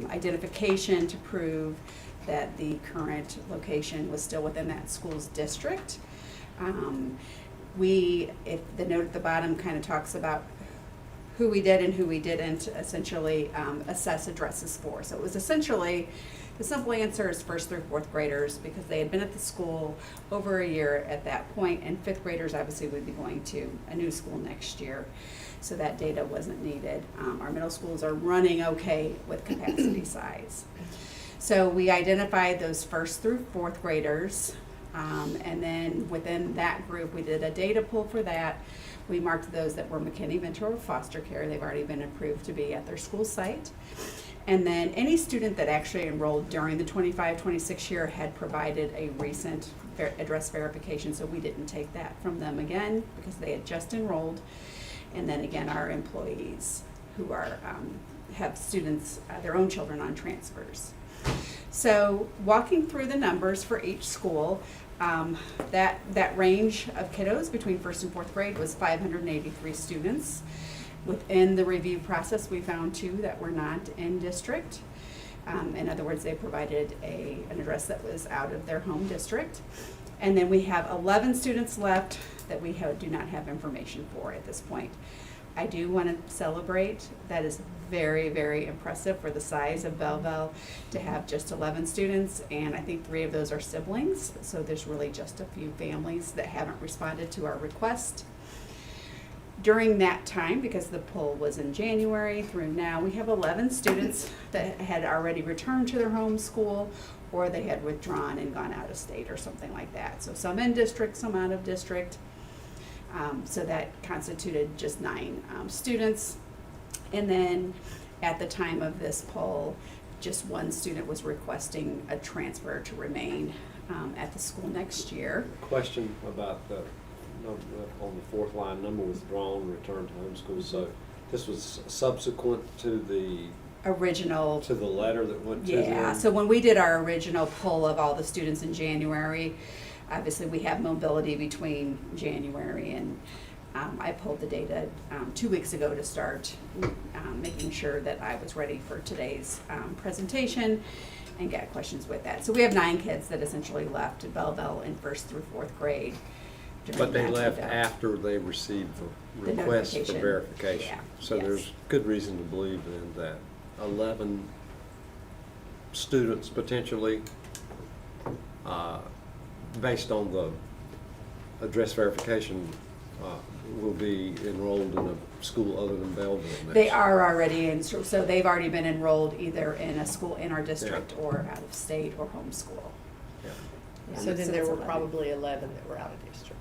identification to prove that the current location was still within that school's district. If the note at the bottom kind of talks about who we did and who we didn't essentially assess addresses for. So it was essentially, the simple answer is 1st through 4th graders, because they had been at the school over a year at that point, and 5th graders obviously would be going to a new school next year, so that data wasn't needed. Our middle schools are running okay with capacity size. So we identified those 1st through 4th graders, and then within that group, we did a data pull for that. We marked those that were McKinney-Vento or foster care. They've already been approved to be at their school site. And then any student that actually enrolled during the 25-26 year had provided a recent address verification, so we didn't take that from them again because they had just enrolled. And then again, our employees who are have students, their own children on transfers. So walking through the numbers for each school, that range of kiddos between 1st and 4th grade was 583 students. Within the review process, we found 2 that were not in district. In other words, they provided an address that was out of their home district. And then we have 11 students left that we do not have information for at this point. I do want to celebrate. That is very, very impressive for the size of Belleville to have just 11 students, and I think 3 of those are siblings. So there's really just a few families that haven't responded to our request. During that time, because the poll was in January through now, we have 11 students that had already returned to their home school, or they had withdrawn and gone out of state or something like that. So some in district, some out of district. So that constituted just 9 students. And then at the time of this poll, just 1 student was requesting a transfer to remain at the school next year. Question about the on the 4th line, number withdrawn, returned to homeschool. So this was subsequent to the Original. to the letter that went to them? Yeah, so when we did our original poll of all the students in January, obviously we have mobility between January and I pulled the data 2 weeks ago to start making sure that I was ready for today's presentation and get questions with that. So we have 9 kids that essentially left at Belleville in 1st through 4th grade. But they left after they received the request for notification. verification. Yeah, So yes. there's good reason to believe then that 11 students potentially, based on the address verification, will be enrolled in a school other than Belleville next. They are already in, so they've already been enrolled either in a school in our district or out of state or homeschool. Yeah. Yeah, So then it's there were 11. probably 11 that were out of district.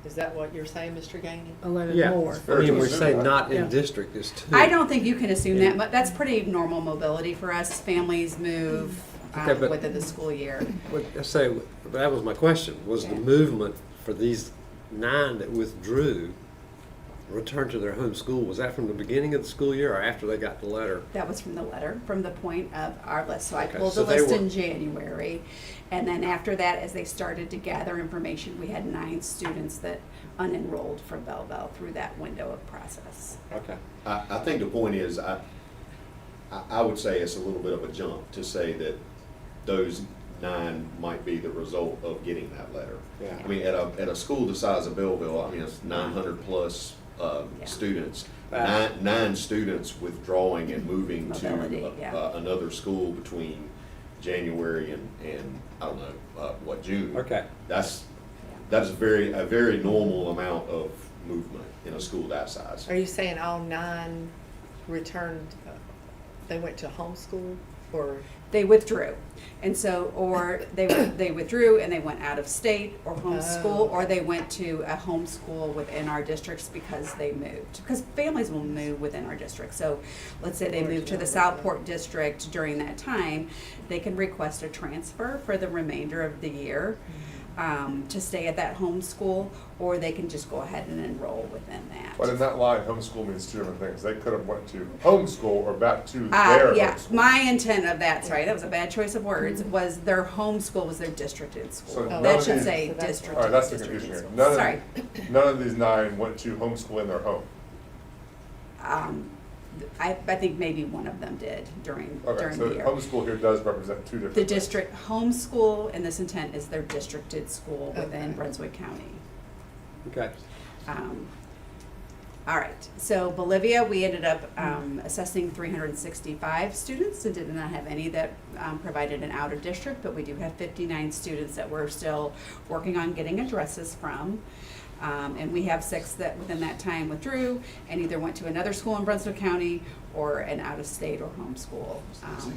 Is that what you're saying, Mr. Gainey? 11 Yeah, more. I mean, we say Yeah. not in Yeah. district, it's two. I don't think you can assume that, but that's pretty normal mobility for us. Families move Okay, but- within the school year. Let's say, that was my question, was the Yeah. movement for these 9 that withdrew, returned to their home school, was that from the beginning of the school year or after they got the letter? That was from the letter, from the point of our list. So I Okay, pulled so the they list were- in January. And then after that, as they started to gather information, we had 9 students that unenrolled from Belleville through that window of process. Okay. I think the point is, I would say it's a little bit of a jump to say that those 9 might be the result of getting that letter. Yeah. I mean, at a school the size of Belleville, I mean, it's 900 plus Yeah. students. Wow. Nine students withdrawing and moving Mobility, to yeah. another school between January and I don't know, June. Okay. That's a very normal amount of movement in a school that size. Are you saying all 9 returned, they went to homeschool, or? They withdrew. And so, or they withdrew and they went out of state or homeschool, or they went to a homeschool within our districts because they moved. Because families will move within our district. So let's say they moved to the Southport district during that time, they can request a transfer for the remainder of the year to stay at that homeschool, or they can just go ahead and enroll within that. But in that line, homeschool means 2 different things. They could have went to homeschool or back to their Yeah, homeschool. my intent of that, sorry, that was a bad choice of words, was their homeschool was their districted school. So none That of should these- say So that's- districted. All right, that's the districted confusion school. here. Sorry. None of these 9 went to homeschool in their home. I think maybe one of them did during Okay, so the year. homeschool here does represent 2 different The things. district homeschool in this intent is their districted school within Okay. Brunswick County. Okay. All right, so Bolivia, we ended up assessing 365 students and did not have any that provided an out of district, but we do have 59 students that we're still working on getting addresses from. And we have 6 that within that time withdrew and either went to another school in Brunswick County or an out-of-state or homeschool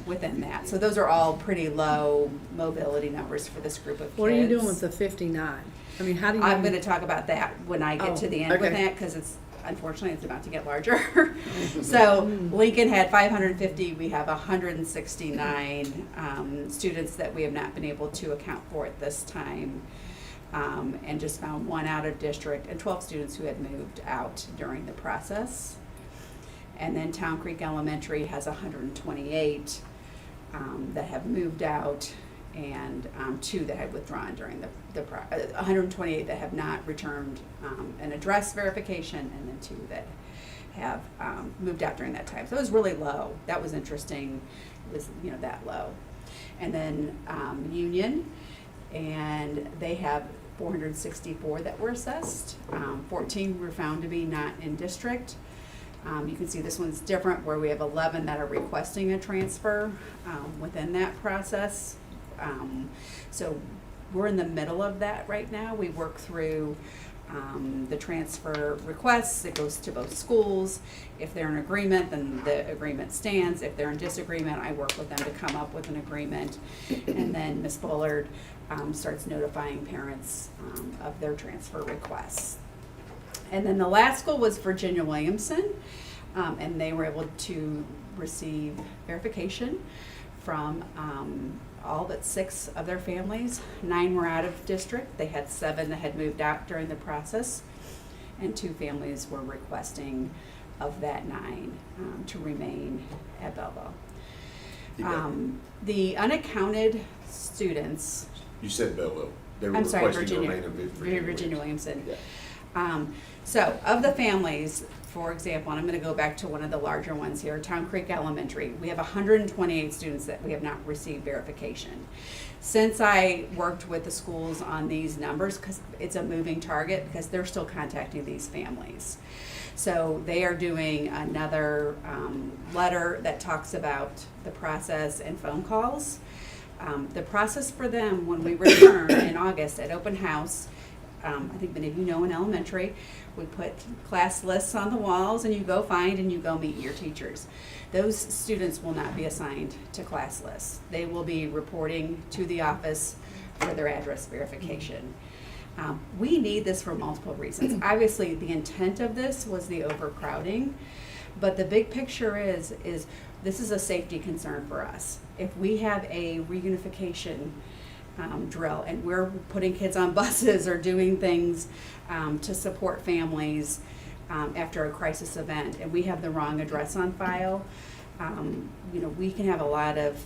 within that. So those are all pretty low mobility numbers for this group of kids. What are you doing with the 59? I mean, how do you? I'm gonna talk about that when I get to the end with okay. that, because unfortunately, it's about to get larger. So Lincoln had 550, we have 169 students that we have not been able to account for at this time. And just found 1 out of district and 12 students who had moved out during the process. And then Town Creek Elementary has 128 that have moved out and 2 that had withdrawn during the 128 that have not returned an address verification, and then 2 that have moved out during that time. So it was really low. That was interesting. It was, that low. And then Union, and they have 464 that were assessed. 14 were found to be not in district. You can see this one's different, where we have 11 that are requesting a transfer within that process. So we're in the middle of that right now. We work through the transfer requests. It goes to both schools. If they're in agreement, then the agreement stands. If they're in disagreement, I work with them to come up with an agreement. And then Ms. Bullard starts notifying parents of their transfer requests. And then the last school was Virginia Williamson, and they were able to receive verification from all but 6 of their families. 9 were out of district. They had 7 that had moved out during the process, and 2 families were requesting of that 9 to remain at Belleville. The unaccounted students. You said Belleville. They were I'm sorry, requesting to Virginia. remain in Virginia Williamson. Yeah. So of the families, for example, and I'm going to go back to one of the larger ones here, Town Creek Elementary, we have 128 students that we have not received verification. Since I worked with the schools on these numbers, because it's a moving target, because they're still contacting these families. So they are doing another letter that talks about the process and phone calls. The process for them, when we return in August at open house, I think many of you know in elementary, we put class lists on the walls and you go find and you go meet your teachers. Those students will not be assigned to class lists. They will be reporting to the office for their address verification. We need this for multiple reasons. Obviously, the intent of this was the overcrowding, but the big picture is this is a safety concern for us. If we have a reunification drill and we're putting kids on buses or doing things to support families after a crisis event, and we have the wrong address on file, we can have a lot of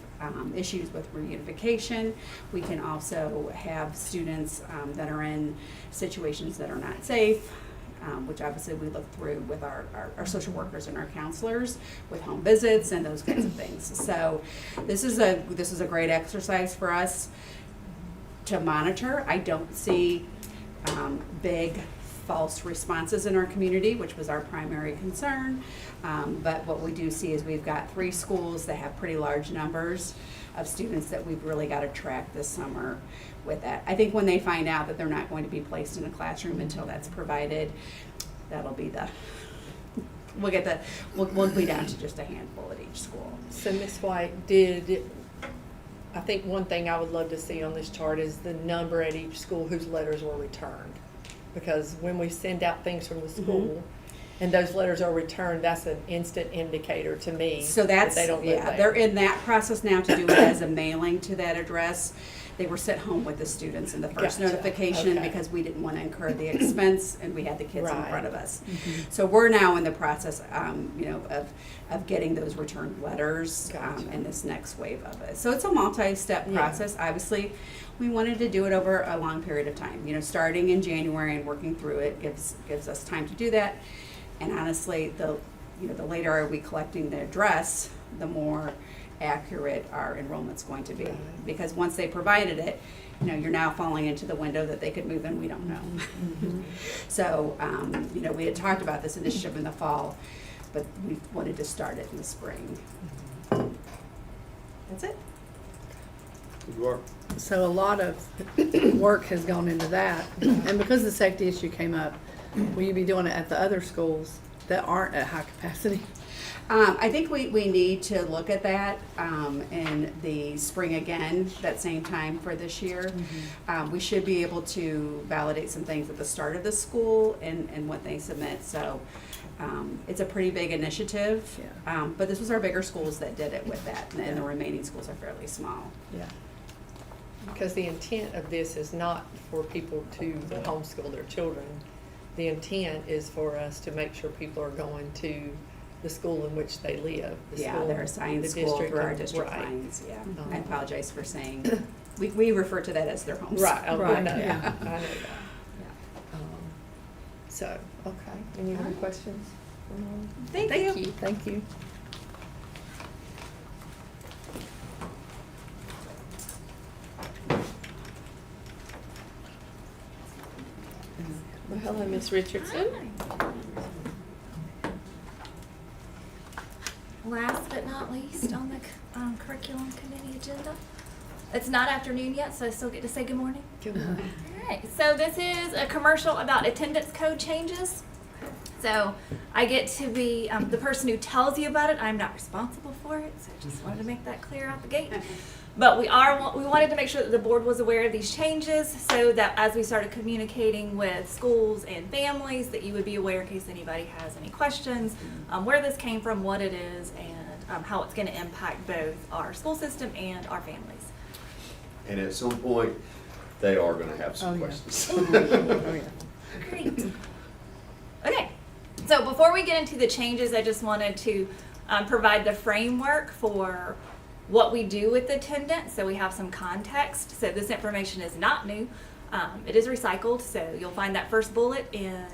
issues with reunification. We can also have students that are in situations that are not safe, which obviously we look through with our social workers and our counselors with home visits and those kinds of things. So this is a great exercise for us to monitor. I don't see big false responses in our community, which was our primary concern. But what we do see is we've got 3 schools that have pretty large numbers of students that we've really got to track this summer with that. I think when they find out that they're not going to be placed in a classroom until that's provided, that'll be we'll be down to just a handful at each school. So Ms. White, I think one thing I would love to see on this chart is the number at each school whose letters were returned. Because when we send out things from the school and those letters are returned, that's an instant indicator to me So that they don't live there. they're in that process now to do it as a mailing to that address. They were sent home with the students in the first Gotcha. notification Okay. because we didn't want to incur the expense and we had the kids in Right. front of us. So we're now in the process, of getting those returned letters Gotcha. in this next wave of it. So it's a multi-step Yeah. process. Obviously, we wanted to do it over a long period of time. Starting in January and working through it gives us time to do that. And honestly, the later we collecting the address, the more accurate our enrollment's going to be. Because once they provided it, you're now falling into the window that they could move in, we don't know. So, we had talked about this initiative in the fall, but we wanted to start it in the spring. That's it. Good work. So a lot of work has gone into that, and because the safety issue came up, will you be doing it at the other schools that aren't at high capacity? I think we need to look at that in the spring again, that same time for this year. We should be able to validate some things at the start of the school and what they submit. So it's a pretty big initiative, Yeah. but this was our bigger schools that did it with that, and the remaining schools are fairly small. Yeah. Because the intent of this is not for people to homeschool their children. The intent is for us to make sure people are going to the school in which they live. The Yeah, school, they're assigned the school district, through our district right. lines, yeah. Uh-huh. I apologize for saying, we refer to that as their home Right, school. oh, I Right, know, yeah. I know that. So, okay, any other questions? Thank you. Thank you. Well, hello, Ms. Richardson. Last but not least on the curriculum committee agenda. It's not afternoon yet, so I still get to say good morning. Good morning. All right, so this is a commercial about attendance code changes. So I get to be the person who tells you about it. I'm not responsible for it, so I just wanted to make that clear out the gate. But we wanted to make sure that the board was aware of these changes so that as we started communicating with schools and families, that you would be aware in case anybody has any questions, where this came from, what it is, and how it's going to impact both our school system and our families. And at some point, they are gonna have some Oh, yeah. questions. Oh, yeah. Great. Okay, so before we get into the changes, I just wanted to provide the framework for what we do with attendance, so we have some context. So this information is not new. It is recycled, so you'll find that first bullet in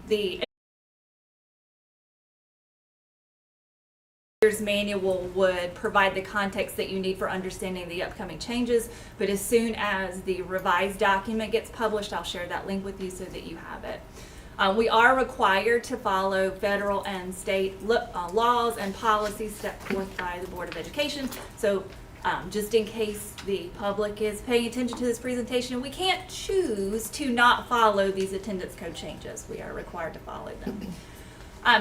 the manual would provide the context that you need for understanding the upcoming changes, but as soon as the revised document gets published, I'll share that link with you so that you have it. We are required to follow federal and state laws and policies set forth by the Board of Education. So just in case the public is paying attention to this presentation, we can't choose to not follow these attendance code changes. We are required to follow them.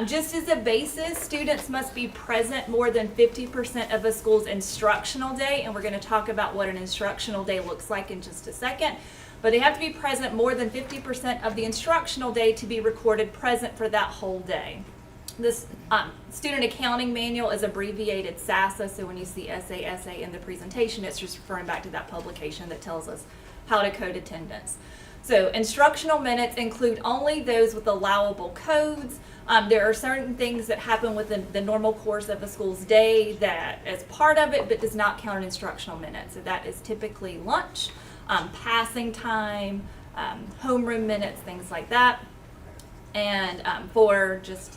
Just as a basis, students must be present more than 50% of a school's instructional day, and we're going to talk about what an instructional day looks like in just a second. but they have to be present more than 50% of the instructional day to be recorded present for that whole day. This student accounting manual is abbreviated SASA, so when you see SASA in the presentation, it's just referring back to that publication that tells us how to code attendance. So instructional minutes include only those with allowable codes. There are certain things that happen within the normal course of a school's day that is part of it, but does not count in instructional minutes. So that is typically lunch, passing time, homeroom minutes, things like that. And for just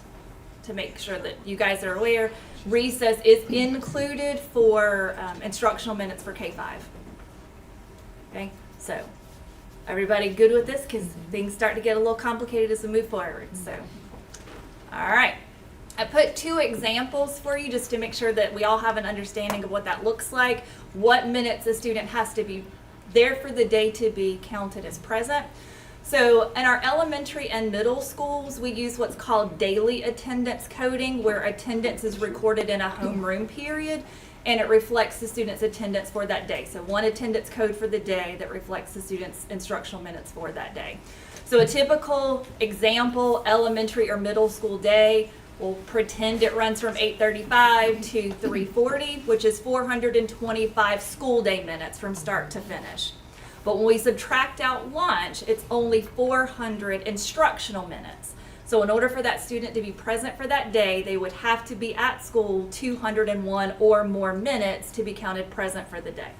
to make sure that you guys are aware, recess is included for instructional minutes for K-5. Okay, so everybody good with this? Because things start to get a little complicated as we move forward. So, all right. I put 2 examples for you just to make sure that we all have an understanding of what that looks like, what minutes a student has to be there for the day to be counted as present. So in our elementary and middle schools, we use what's called daily attendance coding, where attendance is recorded in a homeroom period, and it reflects the student's attendance for that day. So one attendance code for the day that reflects the student's instructional minutes for that day. So a typical example elementary or middle school day, we'll pretend it runs from 8:35 to 3:40, which is 425 school day minutes from start to finish. But when we subtract out lunch, it's only 400 instructional minutes. So in order for that student to be present for that day, they would have to be at school 201 or more minutes to be counted present for the day.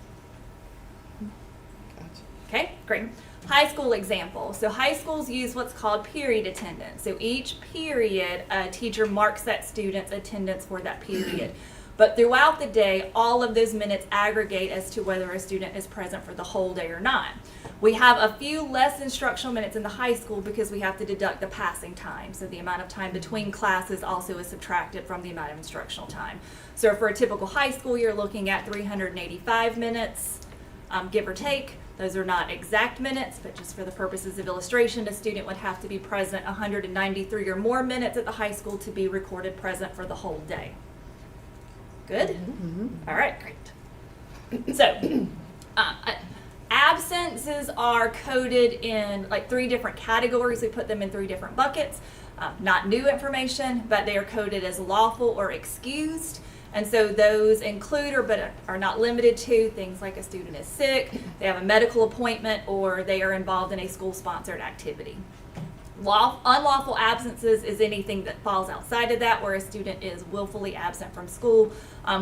Okay, great. High school example. So high schools use what's called period attendance. So each period, a teacher marks that student's attendance for that period. But throughout the day, all of those minutes aggregate as to whether a student is present for the whole day or not. We have a few less instructional minutes in the high school because we have to deduct the passing time. So the amount of time between classes also is subtracted from the amount of instructional time. So for a typical high school, you're looking at 385 minutes, give or take. Those are not exact minutes, but just for the purposes of illustration, a student would have to be present 193 or more minutes at the high school to be recorded present for the whole day. Good? Mm-hmm. All right, great. So, absences are coded in like 3 different categories. We put them in 3 different buckets. Not new information, but they are coded as lawful or excused. And so those include but are not limited to things like a student is sick, they have a medical appointment, or they are involved in a school-sponsored activity. Unlawful absences is anything that falls outside of that, where a student is willfully absent from school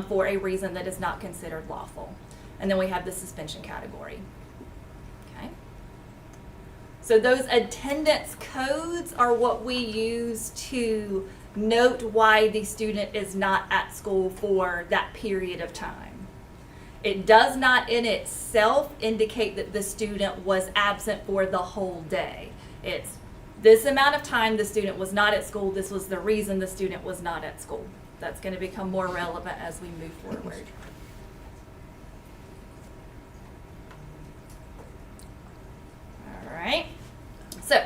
for a reason that is not considered lawful. And then we have the suspension category. Okay. So those attendance codes are what we use to note why the student is not at school for that period of time. It does not in itself indicate that the student was absent for the whole day. It's this amount of time the student was not at school, this was the reason the student was not at school. That's going to become more relevant as we move forward. All right. So,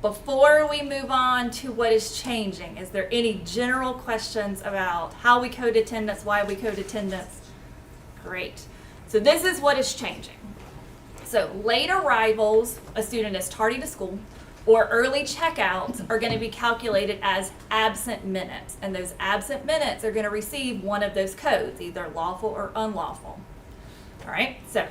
before we move on to what is changing, is there any general questions about how we code attendance, why we code attendance? Great. So this is what is changing. So late arrivals, a student is tardy to school, or early checkouts are going to be calculated as absent minutes. And those absent minutes are going to receive one of those codes, either lawful or unlawful. All right, so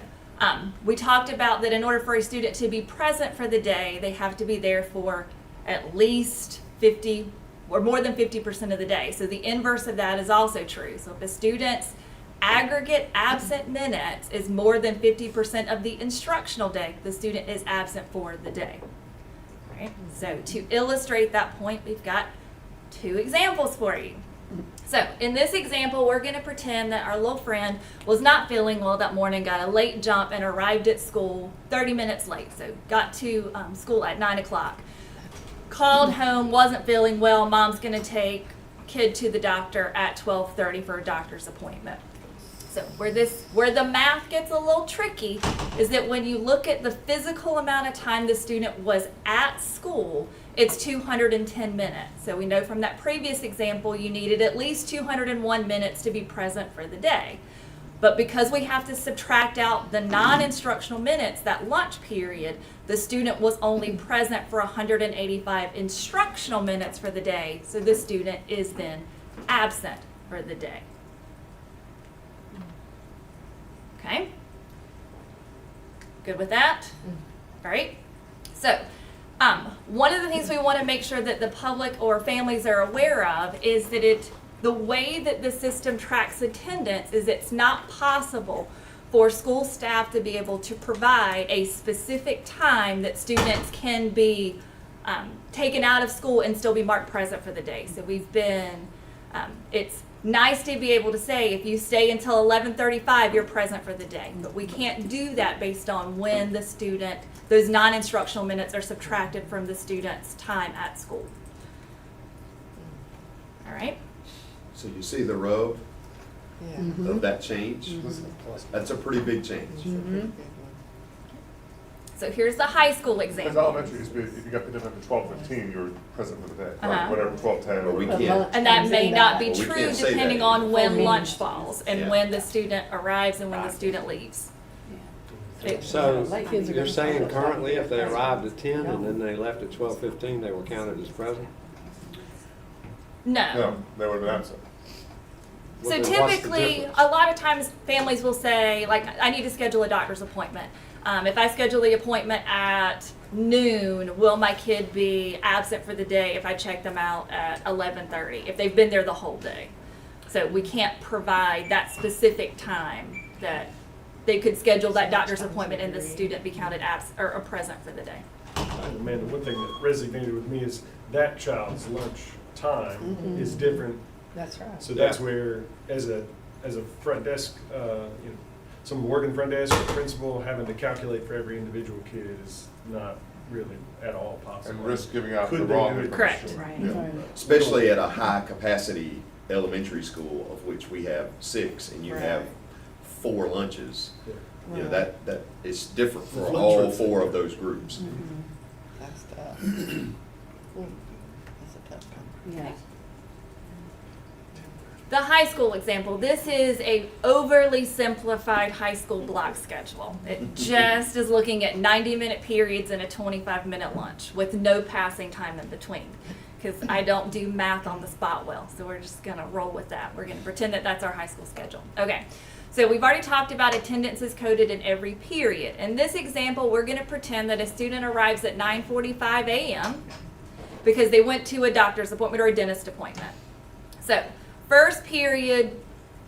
we talked about that in order for a student to be present for the day, they have to be there for at least 50 or more than 50% of the day. So the inverse of that is also true. So if a student's aggregate absent minutes is more than 50% of the instructional day, the student is absent for the day. Right? So to illustrate that point, we've got 2 examples for you. So in this example, we're going to pretend that our little friend was not feeling well that morning, got a late jump, and arrived at school 30 minutes late. So got to school at 9 o'clock. Called home, wasn't feeling well. Mom's going to take kid to the doctor at 12:30 for a doctor's appointment. So where the math gets a little tricky is that when you look at the physical amount of time the student was at school, it's 210 minutes. So we know from that previous example you needed at least 201 minutes to be present for the day. But because we have to subtract out the non-instructional minutes, that lunch period, the student was only present for 185 instructional minutes for the day, so the student is then absent for the day. Okay? Good with that? All right. So, one of the things we want to make sure that the public or families are aware of is that the way that the system tracks attendance is it's not possible for school staff to be able to provide a specific time that students can be taken out of school and still be marked present for the day. So we've been, it's nice to be able to say if you stay until 11:35, you're present for the day. But we can't do that based on when the student, those non-instructional minutes are subtracted from the student's time at school. All right? So you see the rub of that change? Mm-hmm. That's a pretty big change. So here's the high school Because example. elementary, if you got the difference of 12:15, you're present for the day, Uh-huh. whatever, 12:10. But we whatever. can't, And that may not be Well, we true can't say depending that. on when lunch falls and Yeah. when the student arrives and when the student leaves. It- So you're saying currently if they arrived at 10 and then they left at 12:15, they were counted as present? No, they would have been absent. So Well, then what's the typically, difference? a lot of times families will say, like, I need to schedule a doctor's appointment. If I schedule the appointment at noon, will my kid be absent for the day if I check them out at 11:30, if they've been there the whole day? So we can't provide that specific time that they could schedule that doctor's appointment and the student be counted or present for the day. Amanda, one thing that resonated with me is that child's lunch time is different. That's right. So that's where, as a front desk, someone working front desk or principal, having to calculate for every individual kid is not really at all possible. And risk giving out the Could they wrong do it? information. Correct. Yeah. especially at a high-capacity elementary school, of which we have 6, and you have 4 lunches. You know, that is different for Lunch all room. 4 of those groups. That's tough. That's a tough one. Yeah. The high school example, this is a overly simplified high school block schedule. It just is looking at 90-minute periods and a 25-minute lunch with no passing time in between. Because I don't do math on the spot well, so we're just gonna roll with that. We're gonna pretend that that's our high school schedule. Okay, so we've already talked about attendance is coded in every period. In this example, we're gonna pretend that a student arrives at 9:45 a.m. because they went to a doctor's appointment or a dentist appointment. So, first period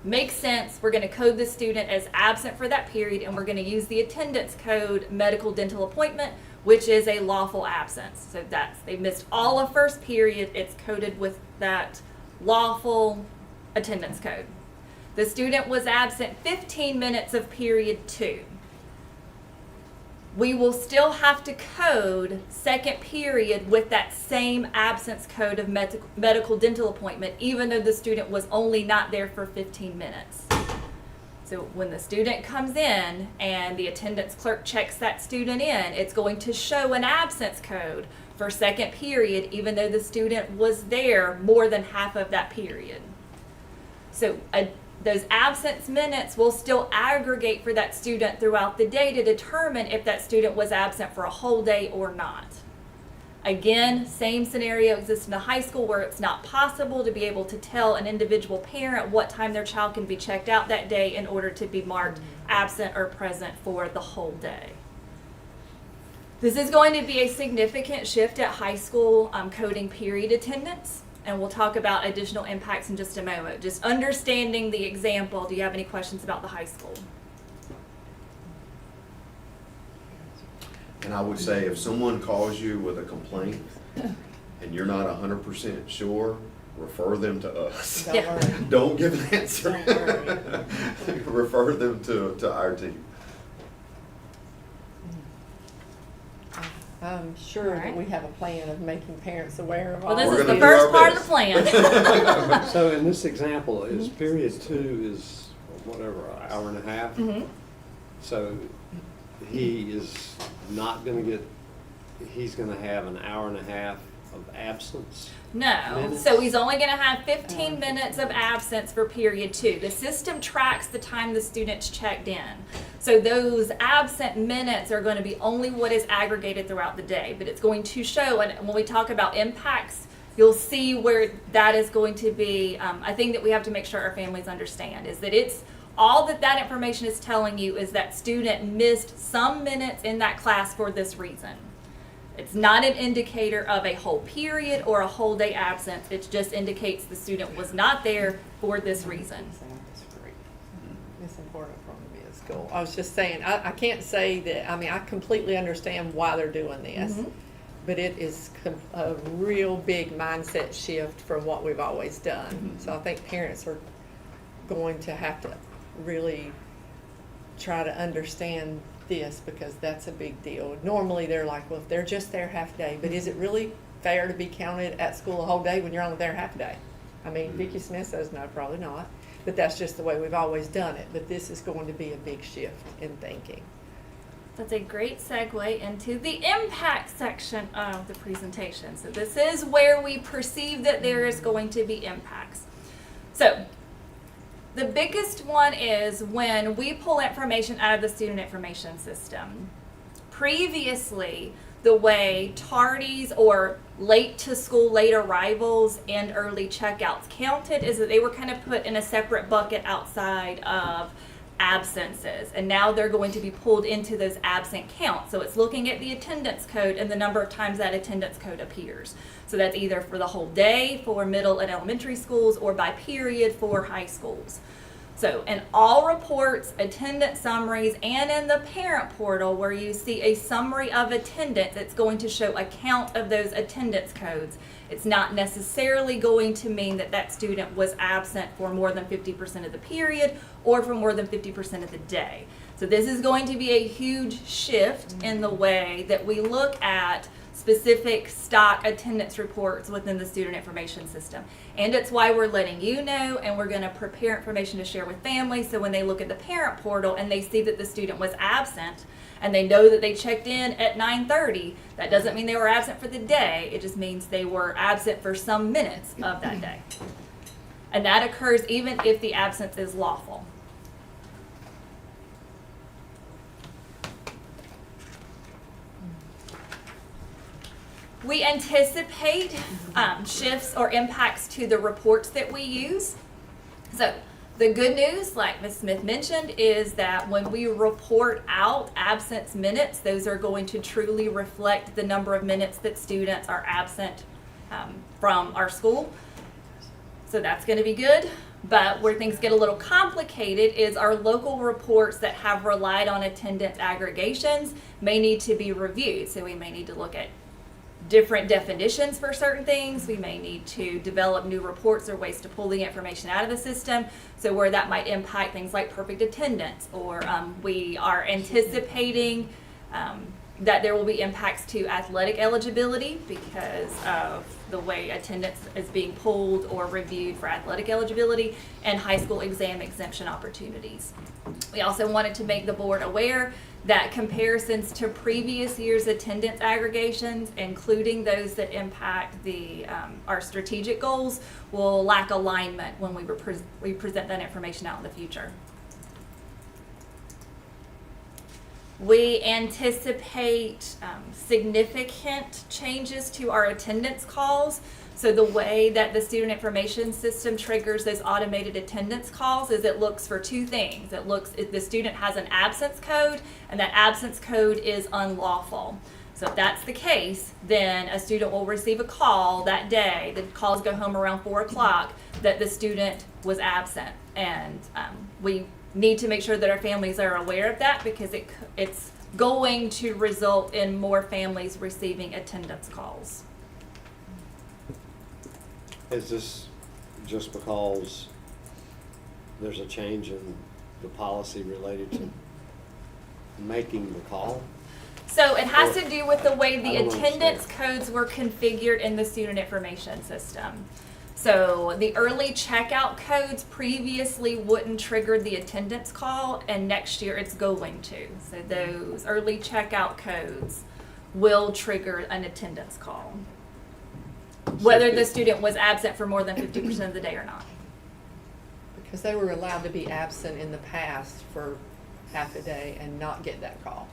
makes sense. We're going to code the student as absent for that period, and we're going to use the attendance code medical dental appointment, which is a lawful absence. So they missed all of first period. It's coded with that lawful attendance code. The student was absent 15 minutes of period 2. We will still have to code second period with that same absence code of medical dental appointment, even though the student was only not there for 15 minutes. So when the student comes in and the attendance clerk checks that student in, it's going to show an absence code for second period, even though the student was there more than half of that period. So those absence minutes will still aggregate for that student throughout the day to determine if that student was absent for a whole day or not. Again, same scenario exists in the high school where it's not possible to be able to tell an individual parent what time their child can be checked out that day in order to be marked absent or present for the whole day. This is going to be a significant shift at high school coding period attendance. And we'll talk about additional impacts in just a moment. Just understanding the example, do you have any questions about the high school? And I would say if someone calls you with a complaint and you're not 100% sure, refer them to us. Yeah. Don't give an answer. Don't Refer them to our team. I'm sure that we have a plan of making parents aware of all Well, this We're is the gonna do our first part of the best. plan. So in this example, is period 2 is whatever, an hour and a half? Mhm. So he is not going to get, he's going to have an hour and a half of absence? No, Minutes? so he's only gonna have 15 minutes of absence for period 2. The system tracks the time the student's checked in. So those absent minutes are gonna be only what is aggregated throughout the day, but it's going to show, and when we talk about impacts, you'll see where that is going to be, I think that we have to make sure our families understand, is that it's, all that that information is telling you is that student missed some minutes in that class for this reason. It's not an indicator of a whole period or a whole day absence. It just indicates the student was not there for this reason. It's important for them to be at school. I was just saying, I can't say that, I mean, I completely understand why they're doing this, but it is a real big mindset shift from what we've always done. So I think parents are going to have to really try to understand this, because that's a big deal. Normally they're like, well, if they're just there half a day, but is it really fair to be counted at school a whole day when you're only there half a day? I mean, Vicki Smith says no, probably not, but that's just the way we've always done it. But this is going to be a big shift in thinking. That's a great segue into the impact section of the presentation. So this is where we perceive that there is going to be impacts. So the biggest one is when we pull information out of the student information system. Previously, the way tardies or late to school, late arrivals, and early checkouts counted is that they were kind of put in a separate bucket outside of absences, and now they're going to be pulled into those absent counts. So it's looking at the attendance code and the number of times that attendance code appears. So that's either for the whole day for middle and elementary schools or by period for high schools. So in all reports, attendance summaries, and in the parent portal where you see a summary of attendance, it's going to show a count of those attendance codes. It's not necessarily going to mean that that student was absent for more than 50% of the period or for more than 50% of the day. So this is going to be a huge shift in the way that we look at specific stock attendance reports within the student information system. And it's why we're letting you know, and we're going to prepare information to share with families, so when they look at the parent portal and they see that the student was absent and they know that they checked in at 9:30, that doesn't mean they were absent for the day. It just means they were absent for some minutes of that day. And that occurs even if the absence is lawful. We anticipate shifts or impacts to the reports that we use. So the good news, like Ms. Smith mentioned, is that when we report out absence minutes, those are going to truly reflect the number of minutes that students are absent from our school. So that's going to be good. But where things get a little complicated is our local reports that have relied on attendance aggregations may need to be reviewed. So we may need to look at different definitions for certain things. We may need to develop new reports or ways to pull the information out of the system. So where that might impact things like perfect attendance, or we are anticipating that there will be impacts to athletic eligibility because of the way attendance is being pulled or reviewed for athletic eligibility, and high school exam exemption opportunities. We also wanted to make the board aware that comparisons to previous year's attendance aggregations, including those that impact our strategic goals, will lack alignment when we present that information out in the future. We anticipate significant changes to our attendance calls. So the way that the student information system triggers those automated attendance calls is it looks for two things. It looks if the student has an absence code, and that absence code is unlawful. So if that's the case, then a student will receive a call that day. The calls go home around 4 o'clock that the student was absent. And we need to make sure that our families are aware of that, because it's going to result in more families receiving attendance calls. Is this just because there's a change in the policy related to making the call? So it has to do with the way the I don't attendance understand. codes were configured in the student information system. So the early checkout codes previously wouldn't trigger the attendance call, and next year it's going to. So those early checkout codes will trigger an attendance call. whether the student was absent for more than 50% of the day or not. Because they were allowed to be absent in the past for half a day and not get that call.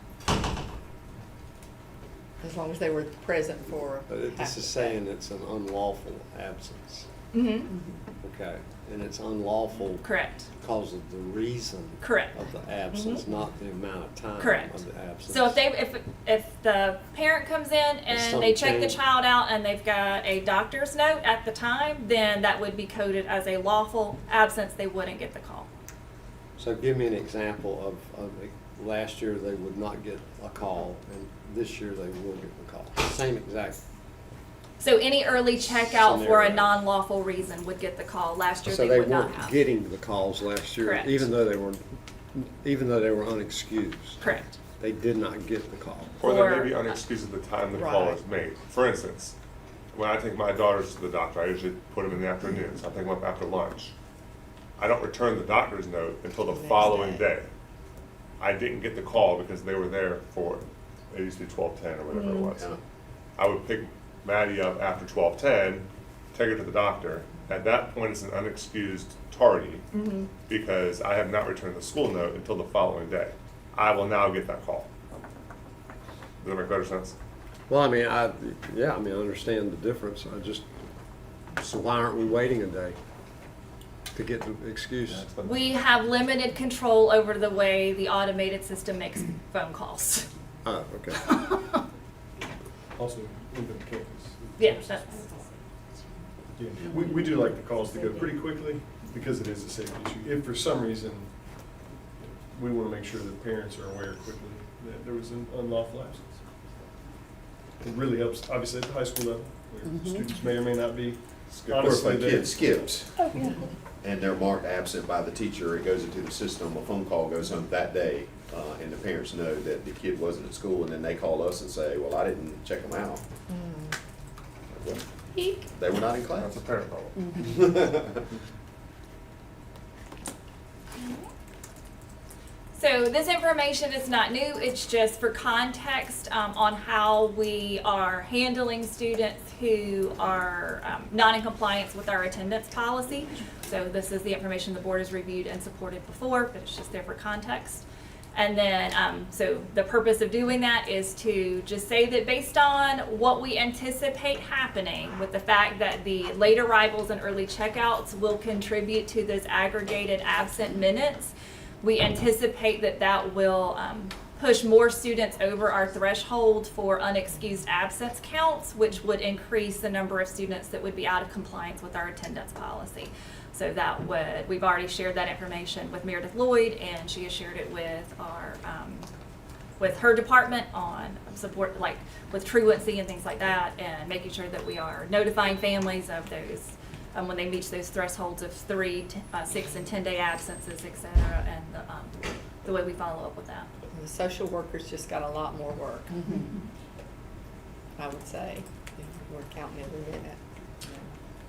As long as they were present for But half this a is day. saying it's an unlawful absence, Mm-hmm. okay? And it's unlawful Correct. because of the reason Correct. of the absence, not the amount of time Correct. of the absence. So if the parent comes in and something they check the changed. child out and they've got a doctor's note at the time, then that would be coded as a lawful absence. They wouldn't get the call. So give me an example of last year they would not get a call, and this year they will get the call. Same exact. So any early checkout for a Scenario. non-lawful reason would get the call. Last year So they they would not weren't have. getting the calls last year, Correct. even though they were unexcused. Correct. They did not get the call. Or they may Or- be unexcused at the time the call Right. is made. For instance, when I take my daughters to the doctor, I usually put them in the afternoons. I pick them up after lunch. I don't return the doctor's note until the The next following day. day. I didn't get the call because they were there for, it used to be 12:10 or whatever it was. Yeah. I would pick Maddie up after 12:10, take her to the doctor. At that point, it's an unexcused tardy because I have not returned the school note until the following day. I will now get that call. Does that make better sense? Well, I mean, I understand the difference. So why aren't we waiting a day to get the excuse? We have limited control over the way the automated system makes phone calls. Oh, okay. Also, leaving campus. Yeah, that's, Yeah, we do like the calls to go pretty quickly because it is a safety issue. If for some reason, we want to make sure that parents are aware quickly that there was an unlawful absence. It really helps, obviously, at the high school level, where students may or may not be. Of course, if Honestly, a they- kid skips and they're marked absent by the teacher, it goes into the system, a phone call goes home that day, and the parents know that the kid wasn't at school, and then they call us and say, well, I didn't check them out. Well, they were not in class. That's a parent problem. so this information is not new. It's just for context on how we are handling students who are not in compliance with our attendance policy. So this is the information the board has reviewed and supported before, but it's just there for context. And then, so the purpose of doing that is to just say that based on what we anticipate happening with the fact that the late arrivals and early checkouts will contribute to those aggregated absent minutes, we anticipate that that will push more students over our threshold for unexcused absence counts, which would increase the number of students that would be out of compliance with our attendance policy. So that would, we've already shared that information with Meredith Lloyd, and she has shared it with our, with her department on support, like with truancy and things like that, and making sure that we are notifying families of those, when they meet those thresholds of 3, 6, and 10-day absences, et cetera, and the way we follow up with that. The social workers just got a lot more work, I would say, if we're counting every minute.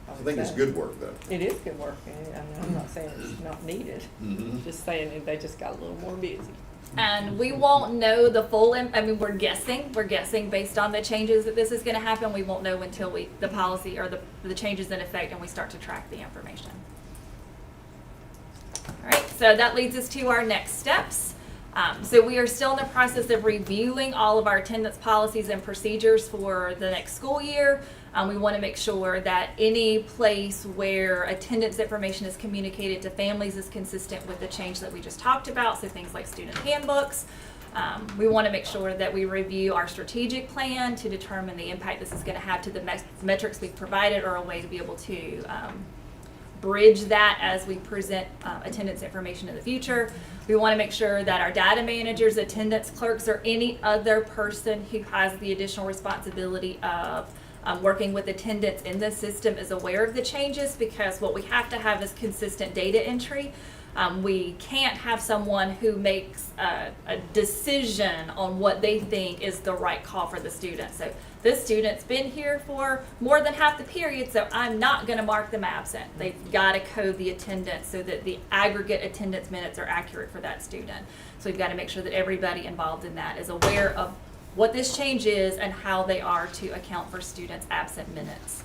I think it's good work, though. It is good work, and I'm not saying it's not needed, just saying that they just got a little more busy. And we won't know the full, I mean, we're guessing based on the changes that this is gonna happen. We won't know until the policy or the changes in effect and we start to track the information. All right, so that leads us to our next steps. So we are still in the process of reviewing all of our attendance policies and procedures for the next school year. We want to make sure that any place where attendance information is communicated to families is consistent with the change that we just talked about, so things like student handbooks. We want to make sure that we review our strategic plan to determine the impact this is going to have to the metrics we've provided, or a way to be able to bridge that as we present attendance information in the future. We want to make sure that our data managers, attendance clerks, or any other person who has the additional responsibility of working with attendance in the system is aware of the changes, because what we have to have is consistent data entry. We can't have someone who makes a decision on what they think is the right call for the student. So this student's been here for more than half the period, so I'm not going to mark them absent. They've got to code the attendance so that the aggregate attendance minutes are accurate for that student. So we've got to make sure that everybody involved in that is aware of what this change is and how they are to account for students' absent minutes.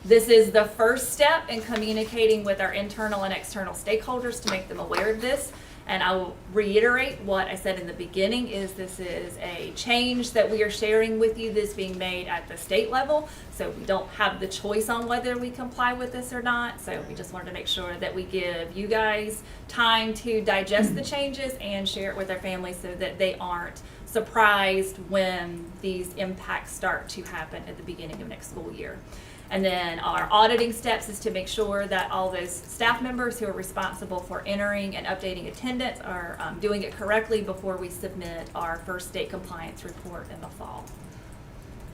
This is the first step in communicating with our internal and external stakeholders to make them aware of this. And I will reiterate what I said in the beginning is this is a change that we are sharing with you, this being made at the state level. So we don't have the choice on whether we comply with this or not. So we just wanted to make sure that we give you guys time to digest the changes and share it with their families so that they aren't surprised when these impacts start to happen at the beginning of next school year. And then our auditing steps is to make sure that all those staff members who are responsible for entering and updating attendance are doing it correctly before we submit our first state compliance report in the fall.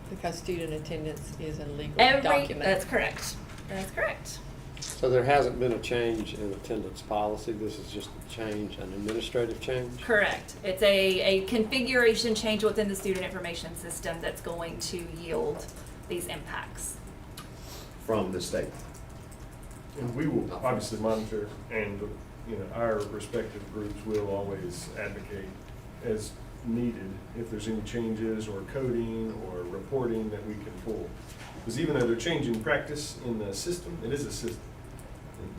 Because student attendance is a legal That's document. correct. That's correct. So there hasn't been a change in attendance policy. This is just a change, an administrative change? Correct. It's a configuration change within the student information system that's going to yield these impacts. From the state. And we will obviously monitor, and, our respective groups will always advocate as needed if there's any changes or coding or reporting that we can pull. Because even though they're changing practice in the system, it is a system. And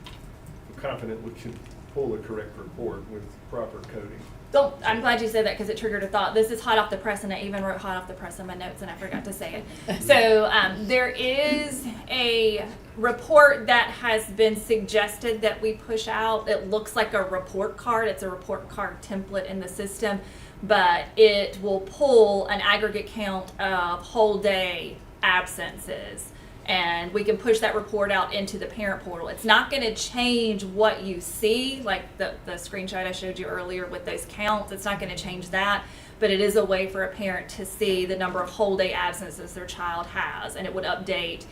we're confident we can pull the correct report with proper coding. I'm glad you said that because it triggered a thought. This is hot off the press, and I even wrote hot off the press in my notes, and I forgot to say it. So there is a report that has been suggested that we push out. It looks like a report card. It's a report card template in the system, but it will pull an aggregate count of whole day absences. And we can push that report out into the parent portal. It's not going to change what you see, like the screenshot I showed you earlier with those counts. It's not going to change that, but it is a way for a parent to see the number of whole day absences their child has, and it would update.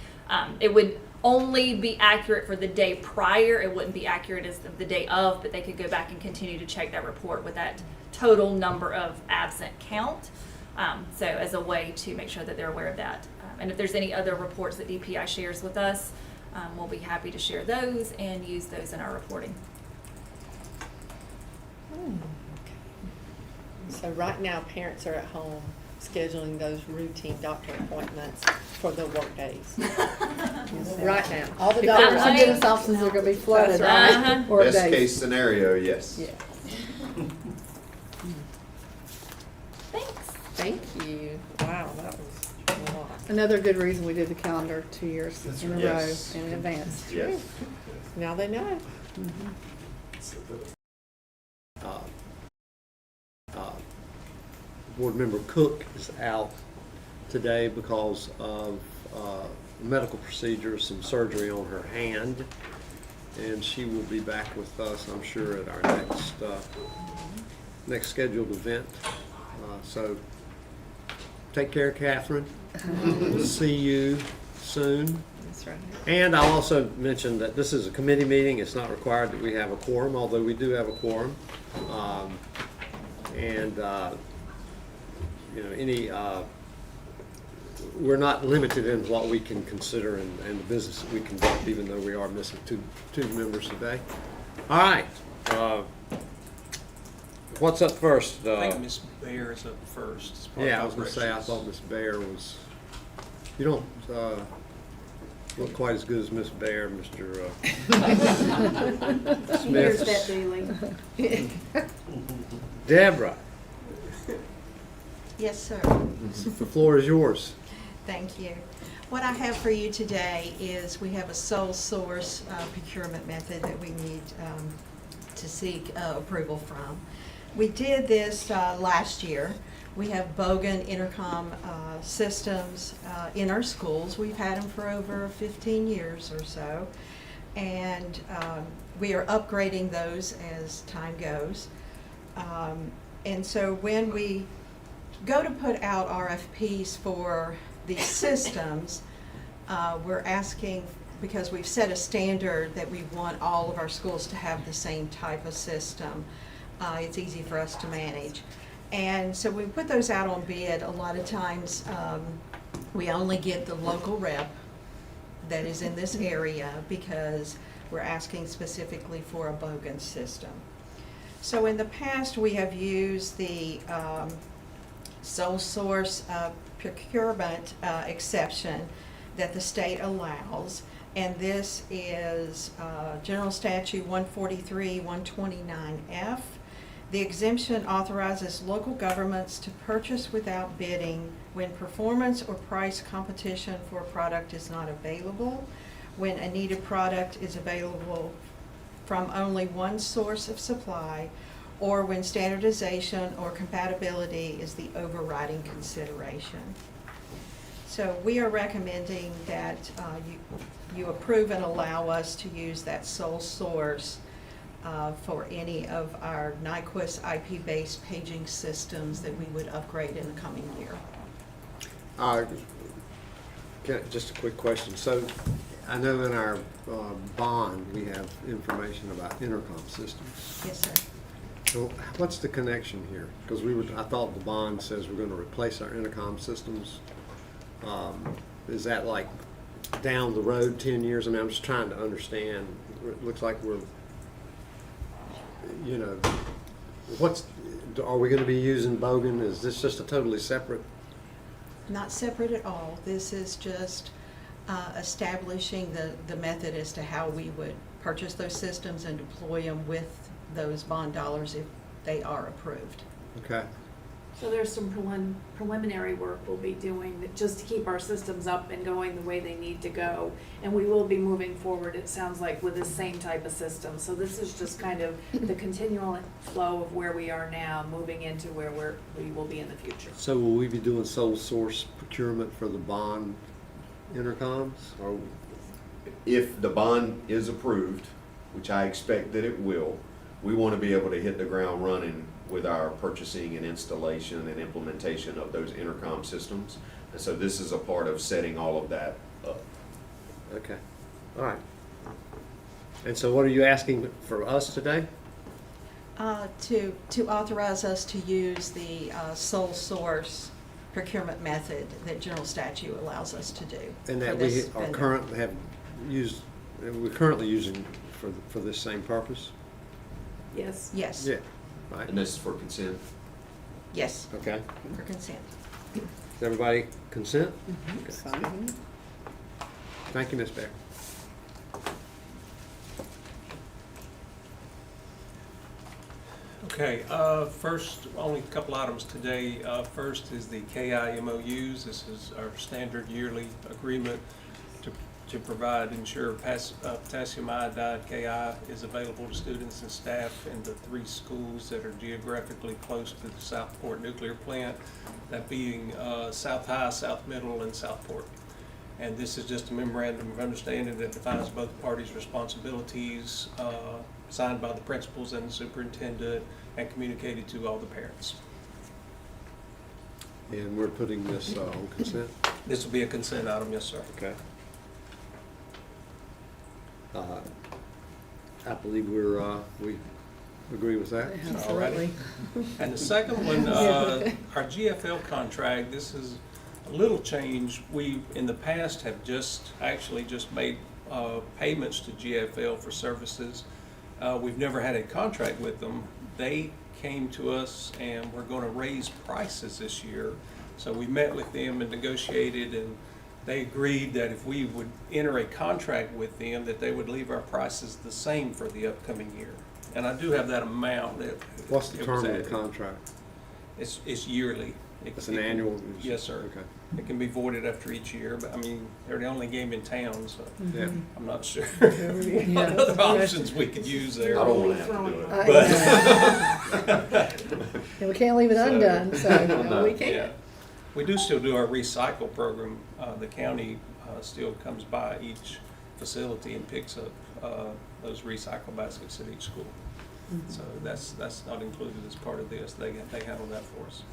It would only be accurate for the day prior. It wouldn't be accurate as the day of, but they could go back and continue to check that report with that total number of absent count. So as a way to make sure that they're aware of that. And if there's any other reports that DPI shares with us, we'll be happy to share those and use those in our reporting. So right now, parents are at home scheduling those routine doctor appointments for the work days. Right now. All the Is that doctors and right? dentist offices are gonna be flooded. That's right. right? Work Best days. case scenario, yes. Yeah. Thanks. Thank you. Wow, that was a lot. Another good reason we did the calendar 2 years That's in a right. row Yes. in advance. Yes. Now they know. Board Member Cook is out today because of medical procedure, some surgery on her hand, and she will be back with us, I'm sure, at our next scheduled event. So take care, Catherine. We'll see you soon. That's right. And I'll also mention that this is a committee meeting. It's not required that we have a quorum, although we do have a quorum. We're not limited in what we can consider and the business that we conduct, even though we are missing two members today. All right. What's up first? I think Ms. Bear is up first. as part of Yeah, I was going to say, I operations. thought Miss Bear was, you don't look quite as good as Miss Bear, Mr. Here's that Smith. dealing. Deborah, Yes, sir. the floor is yours. Thank you. What I have for you today is we have a sole source procurement method that we need to seek approval from. We did this last year. We have Bogan intercom systems in our schools. We've had them for over 15 years or so. And we are upgrading those as time goes. And so when we go to put out RFPs for these systems, we're asking, because we've set a standard that we want all of our schools to have the same type of system. It's easy for us to manage. And so we put those out on bid. A lot of times we only get the local rep that is in this area because we're asking specifically for a Bogan system. So in the past, we have used the sole source procurement exception that the state allows, and this is General Statute 143, 129F. The exemption authorizes local governments to purchase without bidding when performance or price competition for a product is not available, when a needed product is available from only one source of supply, or when standardization or compatibility is the overriding consideration. So we are recommending that you approve and allow us to use that sole source for any of our Nyquist IP-based paging systems that we would upgrade in the coming year. Just a quick question. So I know in our bond, we have information about intercom systems. Yes, sir. So what's the connection here? Because I thought the bond says we're going to replace our intercom systems. Is that like down the road 10 years? I mean, I'm just trying to understand. It looks like we're, you know, are we going to be using Bogan? Is this just a totally separate? Not separate at all. This is just establishing the method as to how we would purchase those systems and deploy them with those bond dollars if they are approved. Okay. So there's some preliminary work we'll be doing just to keep our systems up and going the way they need to go. And we will be moving forward, it sounds like, with the same type of system. So this is just kind of the continual flow of where we are now, moving into where we will be in the future. So will we be doing sole source procurement for the bond intercoms? Or If the bond is approved, which I expect that it will, we want to be able to hit the ground running with our purchasing and installation and implementation of those intercom systems. And so this is a part of setting all of that up. okay. All right. And so what are you asking for us today? To authorize us to use the sole source procurement method that general statute allows us to do. And that for this we are vendor. we're currently using for this same purpose? Yes. Yes. Yeah. Right. And this is for consent? Yes, Okay. for consent. Does everybody consent? Fine. Okay. Thank you, Ms. Beck. Okay, first, only a couple items today. First is the KI MOUs. This is our standard yearly agreement to provide, ensure potassium iodide KI is available to students and staff in the 3 schools that are geographically close to the Southport nuclear plant, that being South High, South Middle, and Southport. And this is just a memorandum of understanding that defines both parties' responsibilities, signed by the principals and the superintendent, and communicated to all the parents. And we're putting this on consent? This will be a consent item, yes, sir. Okay. I believe we agree with that. Absolutely. And the second one, our GFL contract, this is a little change. We, in the past, have actually just made payments to GFL for services. We've never had a contract with them. They came to us and we're going to raise prices this year. So we met with them and negotiated, and they agreed that if we would enter a contract with them, that they would leave our prices the same for the upcoming year. And I do have that amount. What's the term of the contract? It's yearly. It's an annual? Yes, sir. Okay. It can be voided after each year, but I mean, they're the only game in town, so Yeah. I'm not sure Yeah. what other options we could use there. I don't want to have to do it. And we can't leave it undone, so No. we can't. Yeah. We do still do our recycle program. The county still comes by each facility and picks up those recycle baskets at each school. So that's not included as part of this. They handle that for us.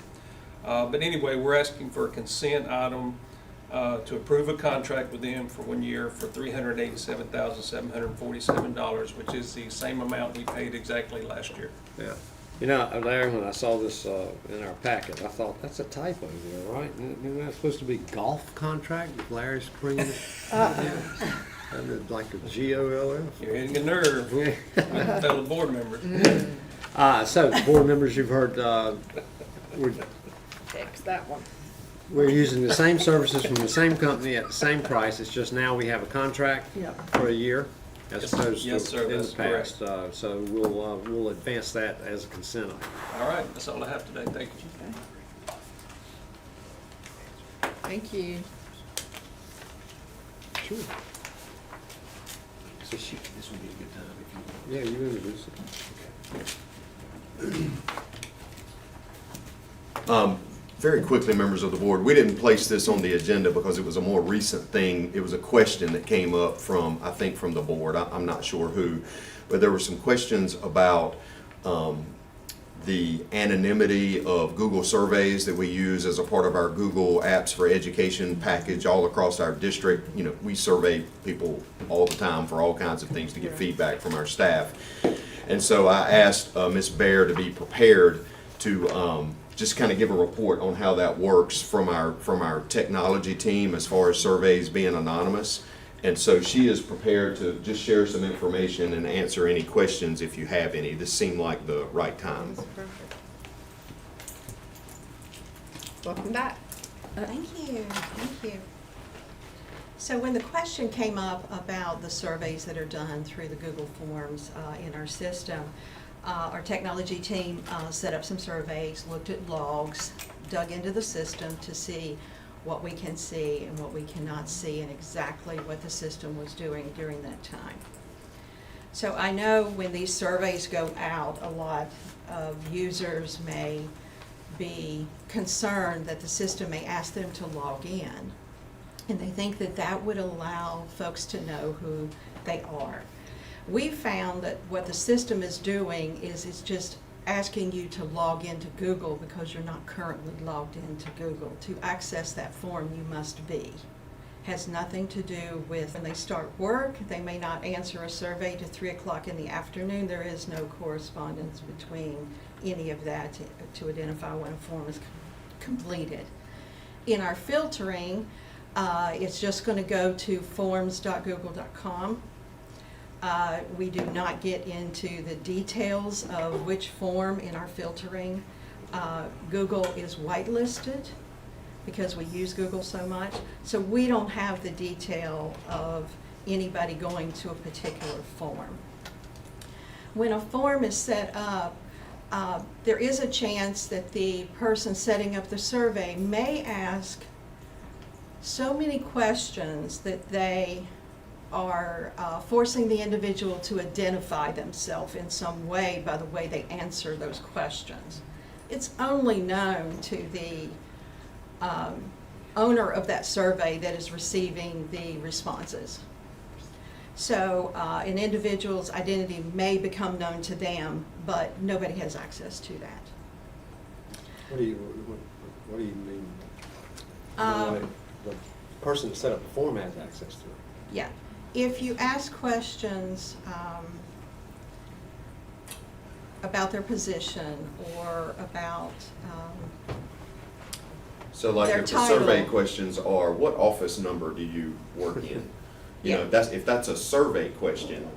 But anyway, we're asking for a consent item to approve a contract with them for 1 year for $387,747, which is the same amount we paid exactly last year. Yeah. You know, Larry, when I saw this in our packet, I thought, that's a typo there, right? Isn't that supposed to be golf contract with Larry Spring? Like a GOLF? You're hitting a nerve, fellow board members. So, board members, you've heard, Fix that one. We're using the same services from the same company at the same price. It's just now we have a contract Yep. for a year as Yes, opposed yes, sir, to in the that's correct. past. So we'll advance that as a consent item. All right, that's all I have today. Thank you. Thank you. Sure. So this would be a good time if you. Yeah, you introduce it. Very quickly, members of the board, we didn't place this on the agenda because it was a more recent thing. It was a question that came up from, I think, from the board. I'm not sure who, but there were some questions about the anonymity of Google surveys that we use as a part of our Google Apps for Education package all across our district. You know, we survey people all the time for all kinds of things to get feedback from our staff. And so I asked Ms. Baer to be prepared to just kind of give a report on how that works from our technology team as far as surveys being anonymous. And so she is prepared to just share some information and answer any questions if you have any. This seemed like the right time. Perfect. Welcome back. Thank you, thank you. So when the question came up about the surveys that are done through the Google Forms in our system, our technology team set up some surveys, looked at logs, dug into the system to see what we can see and what we cannot see and exactly what the system was doing during that time. So I know when these surveys go out, a lot of users may be concerned that the system may ask them to log in. And they think that that would allow folks to know who they are. We found that what the system is doing is it's just asking you to log into Google because you're not currently logged into Google. To access that form, you must be. Has nothing to do with when they start work. They may not answer a survey to 3 o'clock in the afternoon. There is no correspondence between any of that to identify when a form is completed. In our filtering, it's just going to go to forms.google.com. We do not get into the details of which form in our filtering. Google is whitelisted because we use Google so much. So we don't have the detail of anybody going to a particular form. When a form is set up, there is a chance that the person setting up the survey may ask so many questions that they are forcing the individual to identify themselves in some way by the way they answer those questions. It's only known to the owner of that survey that is receiving the responses. So an individual's identity may become known to them, but nobody has access to that. What do you mean? The person that set up the form has access to it. Yeah. If you ask questions about their position or about So like their if the survey title. questions are, what office number do you work in? You know, if that's a survey question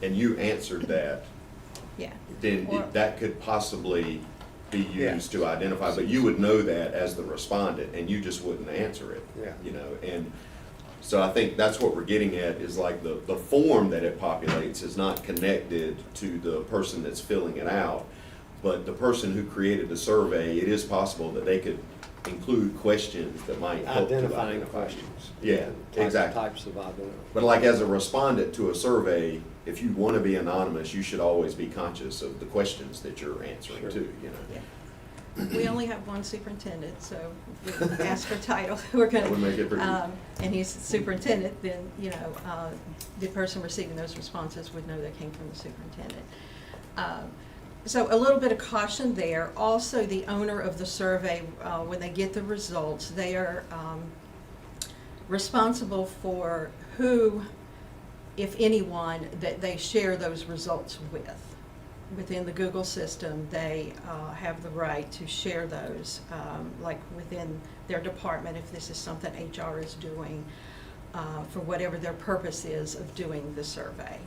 and you answered that, Yeah. then Or- that could possibly be Yeah. used to identify, but you would know that as the respondent and you just wouldn't answer it. Yeah. You know, and so I think that's what we're getting at is like the form that it populates is not connected to the person that's filling it out. But the person who created the survey, it is possible that they could include questions that might help to Identifying identify. questions. Yeah, exactly. Types of identity. But like as a respondent to a survey, if you want to be anonymous, you should always be conscious of the questions that you're answering Sure. too, you know. Yeah. We only have one superintendent, so if we ask for title, we're going to. That would make it pretty- And he's superintendent, then, you know, the person receiving those responses would know they came from the superintendent. So a little bit of caution there. Also, the owner of the survey, when they get the results, they are responsible for who, if anyone, that they share those results with. Within the Google system, they have the right to share those, like within their department, if this is something HR is doing, for whatever their purpose is of doing the survey.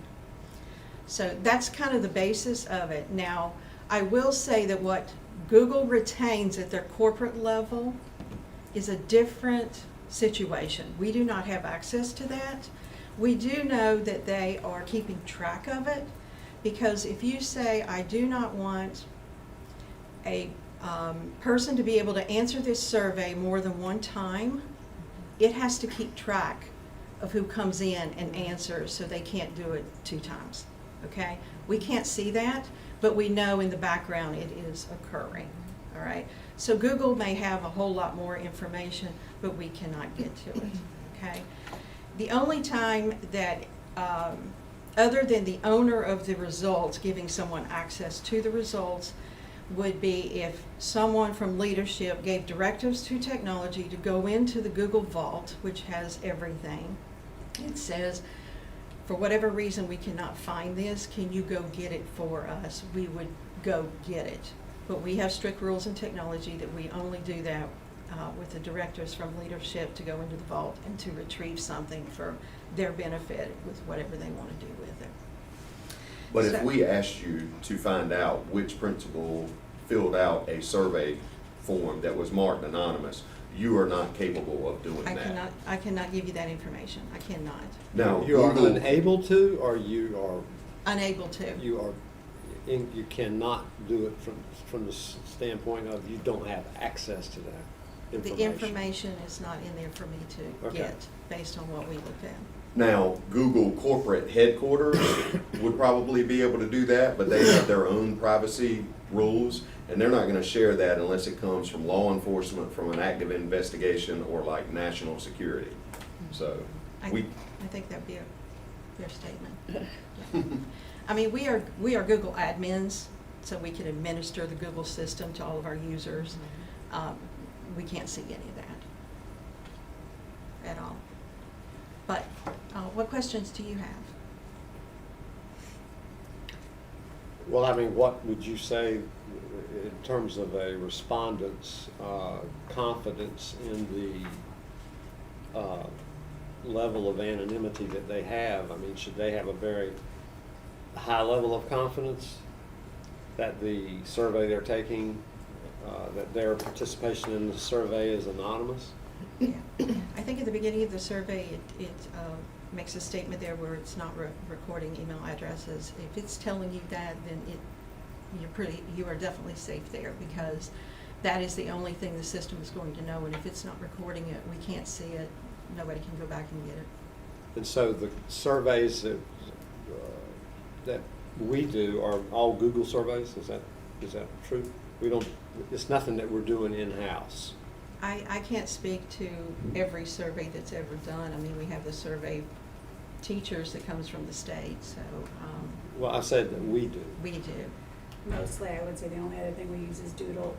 So that's kind of the basis of it. Now, I will say that what Google retains at their corporate level is a different situation. We do not have access to that. We do know that they are keeping track of it, because if you say, I do not want a person to be able to answer this survey more than one time, it has to keep track of who comes in and answers, so they can't do it 2 times, okay? We can't see that, but we know in the background it is occurring, all right? So Google may have a whole lot more information, but we cannot get to it, okay? The only time that, other than the owner of the results giving someone access to the results, would be if someone from leadership gave directives to technology to go into the Google Vault, which has everything. It says, for whatever reason we cannot find this, can you go get it for us? We would go get it. But we have strict rules in technology that we only do that with the directors from leadership to go into the vault and to retrieve something for their benefit with whatever they want to do with it. But if So- we asked you to find out which principal filled out a survey form that was marked anonymous, you are not capable of doing that. I cannot give you that information. I cannot. Now, You are Google- unable to, or you are, Unable to. you cannot do it from the standpoint of you don't have access to that information. The information is not in there for me to Okay. get based on what we looked at. Now, Google corporate headquarters would probably be able to do that, but they have their own privacy rules, and they're not gonna share that unless it comes from law enforcement, from an active investigation, or like national security. So, I we, think that'd be a fair statement. Yeah. I mean, we are Google admins, so we can administer the Google system to all of our users. We can't see any of that at all. But what questions do you have? Well, I mean, what would you say in terms of a respondent's confidence in the level of anonymity that they have? I mean, should they have a very high level of confidence that the survey they're taking, that their participation in the survey is anonymous? Yeah. I think at the beginning of the survey, it makes a statement there where it's not recording email addresses. If it's telling you that, then you are definitely safe there, because that is the only thing the system is going to know. And if it's not recording it, we can't see it. Nobody can go back and get it. And so the surveys that we do are all Google surveys. Is that true? We don't. It's nothing that we're doing in-house. I can't speak to every survey that's ever done. I mean, we have the survey teachers that comes from the state, so. Well, I said that we do. We do. Mostly, I would say the only other thing we use is Doodle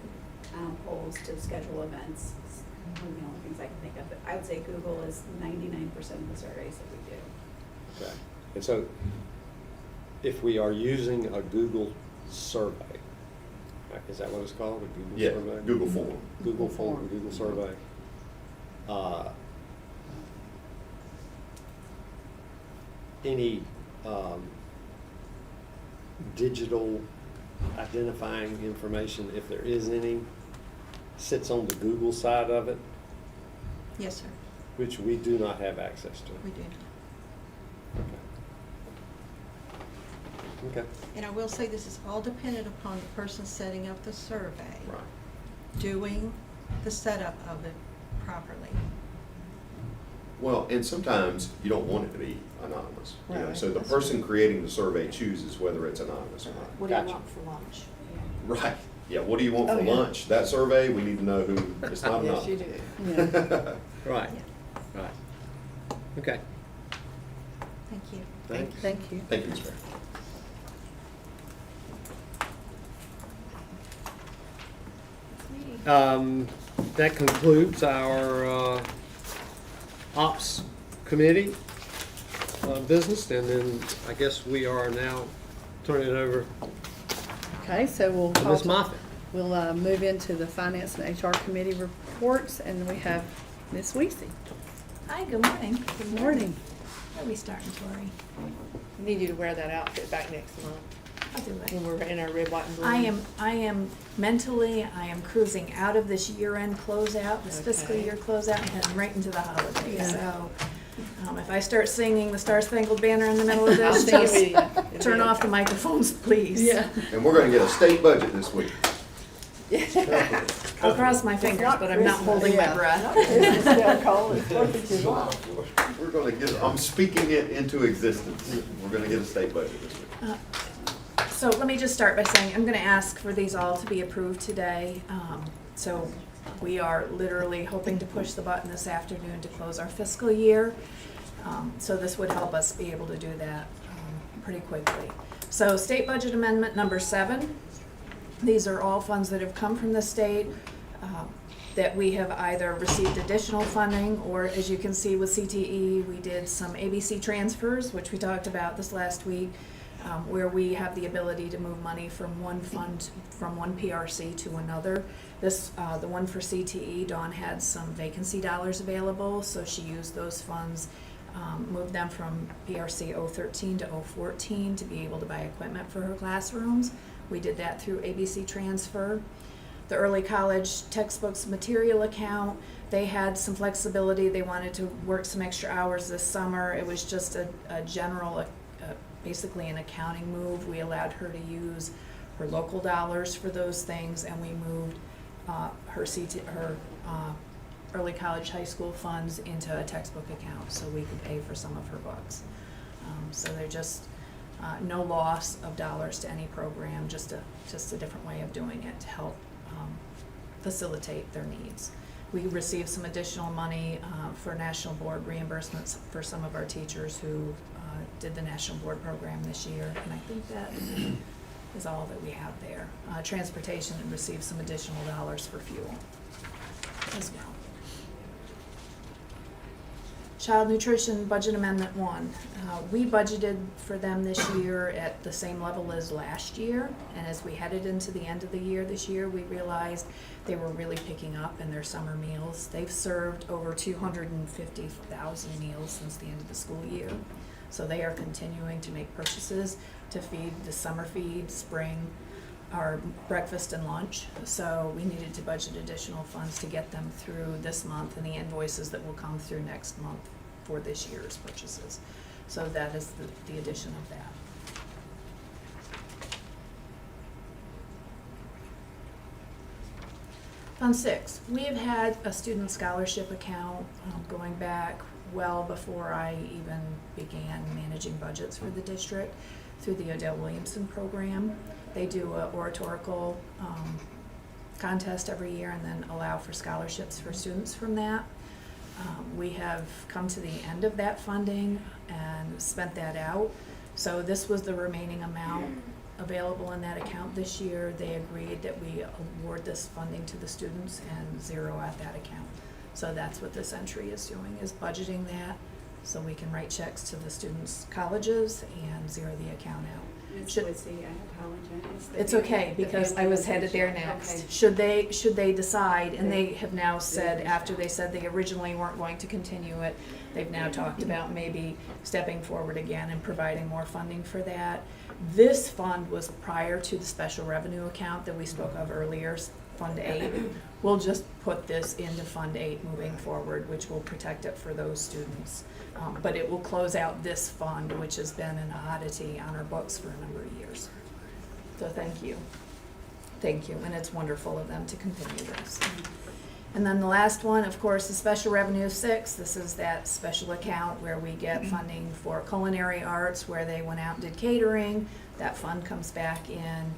polls to schedule events. It's one of the only things I can think of. But I would say Google is 99% of the surveys that we do. Okay. And so if we are using a Google survey, is that what it's called, a Google yeah, survey? Google form. Google form, Google survey. Any digital identifying information, if there is any, sits on the Google side of it, Yes, sir. which we do not have access to. We do. Okay. And I will say this is all dependent upon the person setting up the survey. Right. Doing the setup of it properly. Well, and sometimes you don't want it to be anonymous. You know, Right. so the person creating the survey chooses whether it's anonymous or not. What do you want for lunch? Right. Yeah, what do you want Oh, for yeah. lunch? That survey, we need to know who, it's not Yes, anonymous. you do. Right, right. Okay. Thank you. Thanks. Thank you. Thank you, Ms. Fair. That concludes our Ops Committee business, and then I guess we are now turning it over Okay, so we'll to call. Ms. Moffitt. We'll move into the Finance and HR Committee reports, and we have Ms. Weesey. Hi, good morning. Good morning. How are we starting, Tori? I need you to wear that outfit back next month. I'll do it. When we're in our red, white, and blue. I am mentally, I am cruising out of this year-end closeout, this fiscal Okay. year closeout, and heading right into the holidays. Yeah. So, if I start singing the Star Spangled Banner in the middle of I'll this, sing it just with you. It'll turn be off the okay. microphones, please. Yeah. And we're gonna get a state budget this week. I'll cross my fingers, but I'm not holding my breath. We're gonna get, I'm speaking it into existence. We're gonna get a state budget this week. So let me just start by saying, I'm gonna ask for these all to be approved today. So we are literally hoping to push the button this afternoon to close our fiscal year. So this would help us be able to do that pretty quickly. So state budget amendment number 7. These are all funds that have come from the state that we have either received additional funding, or as you can see with CTE, we did some ABC transfers, which we talked about this last week, where we have the ability to move money from one fund, from one PRC to another. This, the one for CTE, Dawn had some vacancy dollars available, so she used those funds, moved them from PRC 013 to 014 to be able to buy equipment for her classrooms. We did that through ABC transfer. The early college textbooks material account, they had some flexibility. They wanted to work some extra hours this summer. It was just a general, basically an accounting move. We allowed her to use her local dollars for those things, and we moved her early college high school funds into a textbook account so we could pay for some of her books. So they're just no loss of dollars to any program, just a different way of doing it to help facilitate their needs. We received some additional money for national board reimbursements for some of our teachers who did the national board program this year, and I think that is all that we have there. Transportation received some additional dollars for fuel as well. Child Nutrition Budget Amendment 1. We budgeted for them this year at the same level as last year, and as we headed into the end of the year this year, we realized they were really picking up in their summer meals. They've served over 250,000 meals since the end of the school year, so they are continuing to make purchases to feed the summer feed, spring, our breakfast and lunch. So we needed to budget additional funds to get them through this month and the invoices that will come through next month for this year's purchases. So that is the addition of that. Fund 6, we have had a student scholarship account going back well before I even began managing budgets for the district through the Odell Williamson program. They do an oratorical contest every year and then allow for scholarships for students from that. We have come to the end of that funding and spent that out. So this was the remaining amount available in that account this year. They agreed that we award this funding to the students and zero out that account. So that's what this entry is doing, is budgeting that so we can write checks to the students' colleges and zero the account out. It's okay, because I was headed there next. Should they decide, and they have now said, after they said they originally weren't going to continue it, they've now talked about maybe stepping forward again and providing more funding for that. This fund was prior to the special revenue account that we spoke of earlier, Fund 8. We'll just put this into Fund 8 moving forward, which will protect it for those students. But it will close out this fund, which has been an oddity on our books for a number of years. So thank you. Thank you, and it's wonderful of them to continue this. And then the last one, of course, is Special Revenue 6. This is that special account where we get funding for culinary arts, where they went out and did catering. That fund comes back in.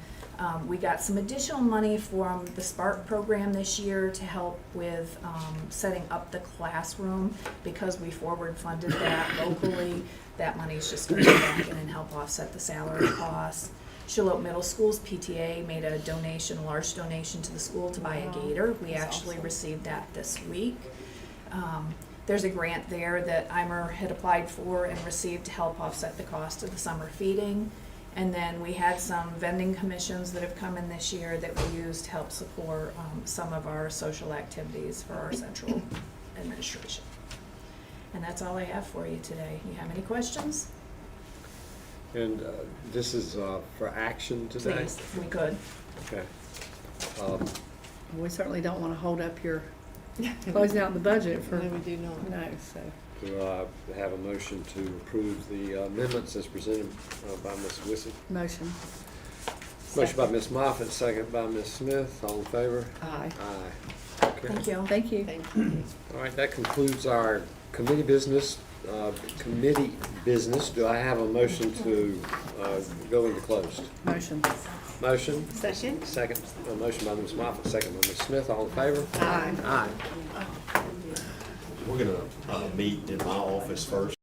We got some additional money from the Spark program this year to help with setting up the classroom, because we forward funded that locally. That money is just going to go back in and help offset the salary costs. Shiloh Middle School's PTA made a donation, a large donation to the school to buy a gator. We actually received that this week. There's a grant there that Eimer had applied for and received to help offset the cost of the summer feeding. And then we had some vending commissions that have come in this year that we used to help support some of our social activities for our central administration. And that's all I have for you today. You have any questions? And this is for action today? Please, if we could. Okay. We certainly don't want to hold up your closing out the budget for. No, we do not. No, so. Do I have a motion to approve the amendments as presented by Ms. Wissy? Motion. Motion by Ms. Moffitt, second by Ms. Smith. All in favor? Aye. Aye. Okay. Thank you. Thank you. Thank you. All right, that concludes our committee business. Do I have a motion to go into closed? Motion. Motion? Second. Second. A motion by Ms. Moffitt, second by Ms. Smith. All in favor? Aye. Aye. We're gonna meet in my office first.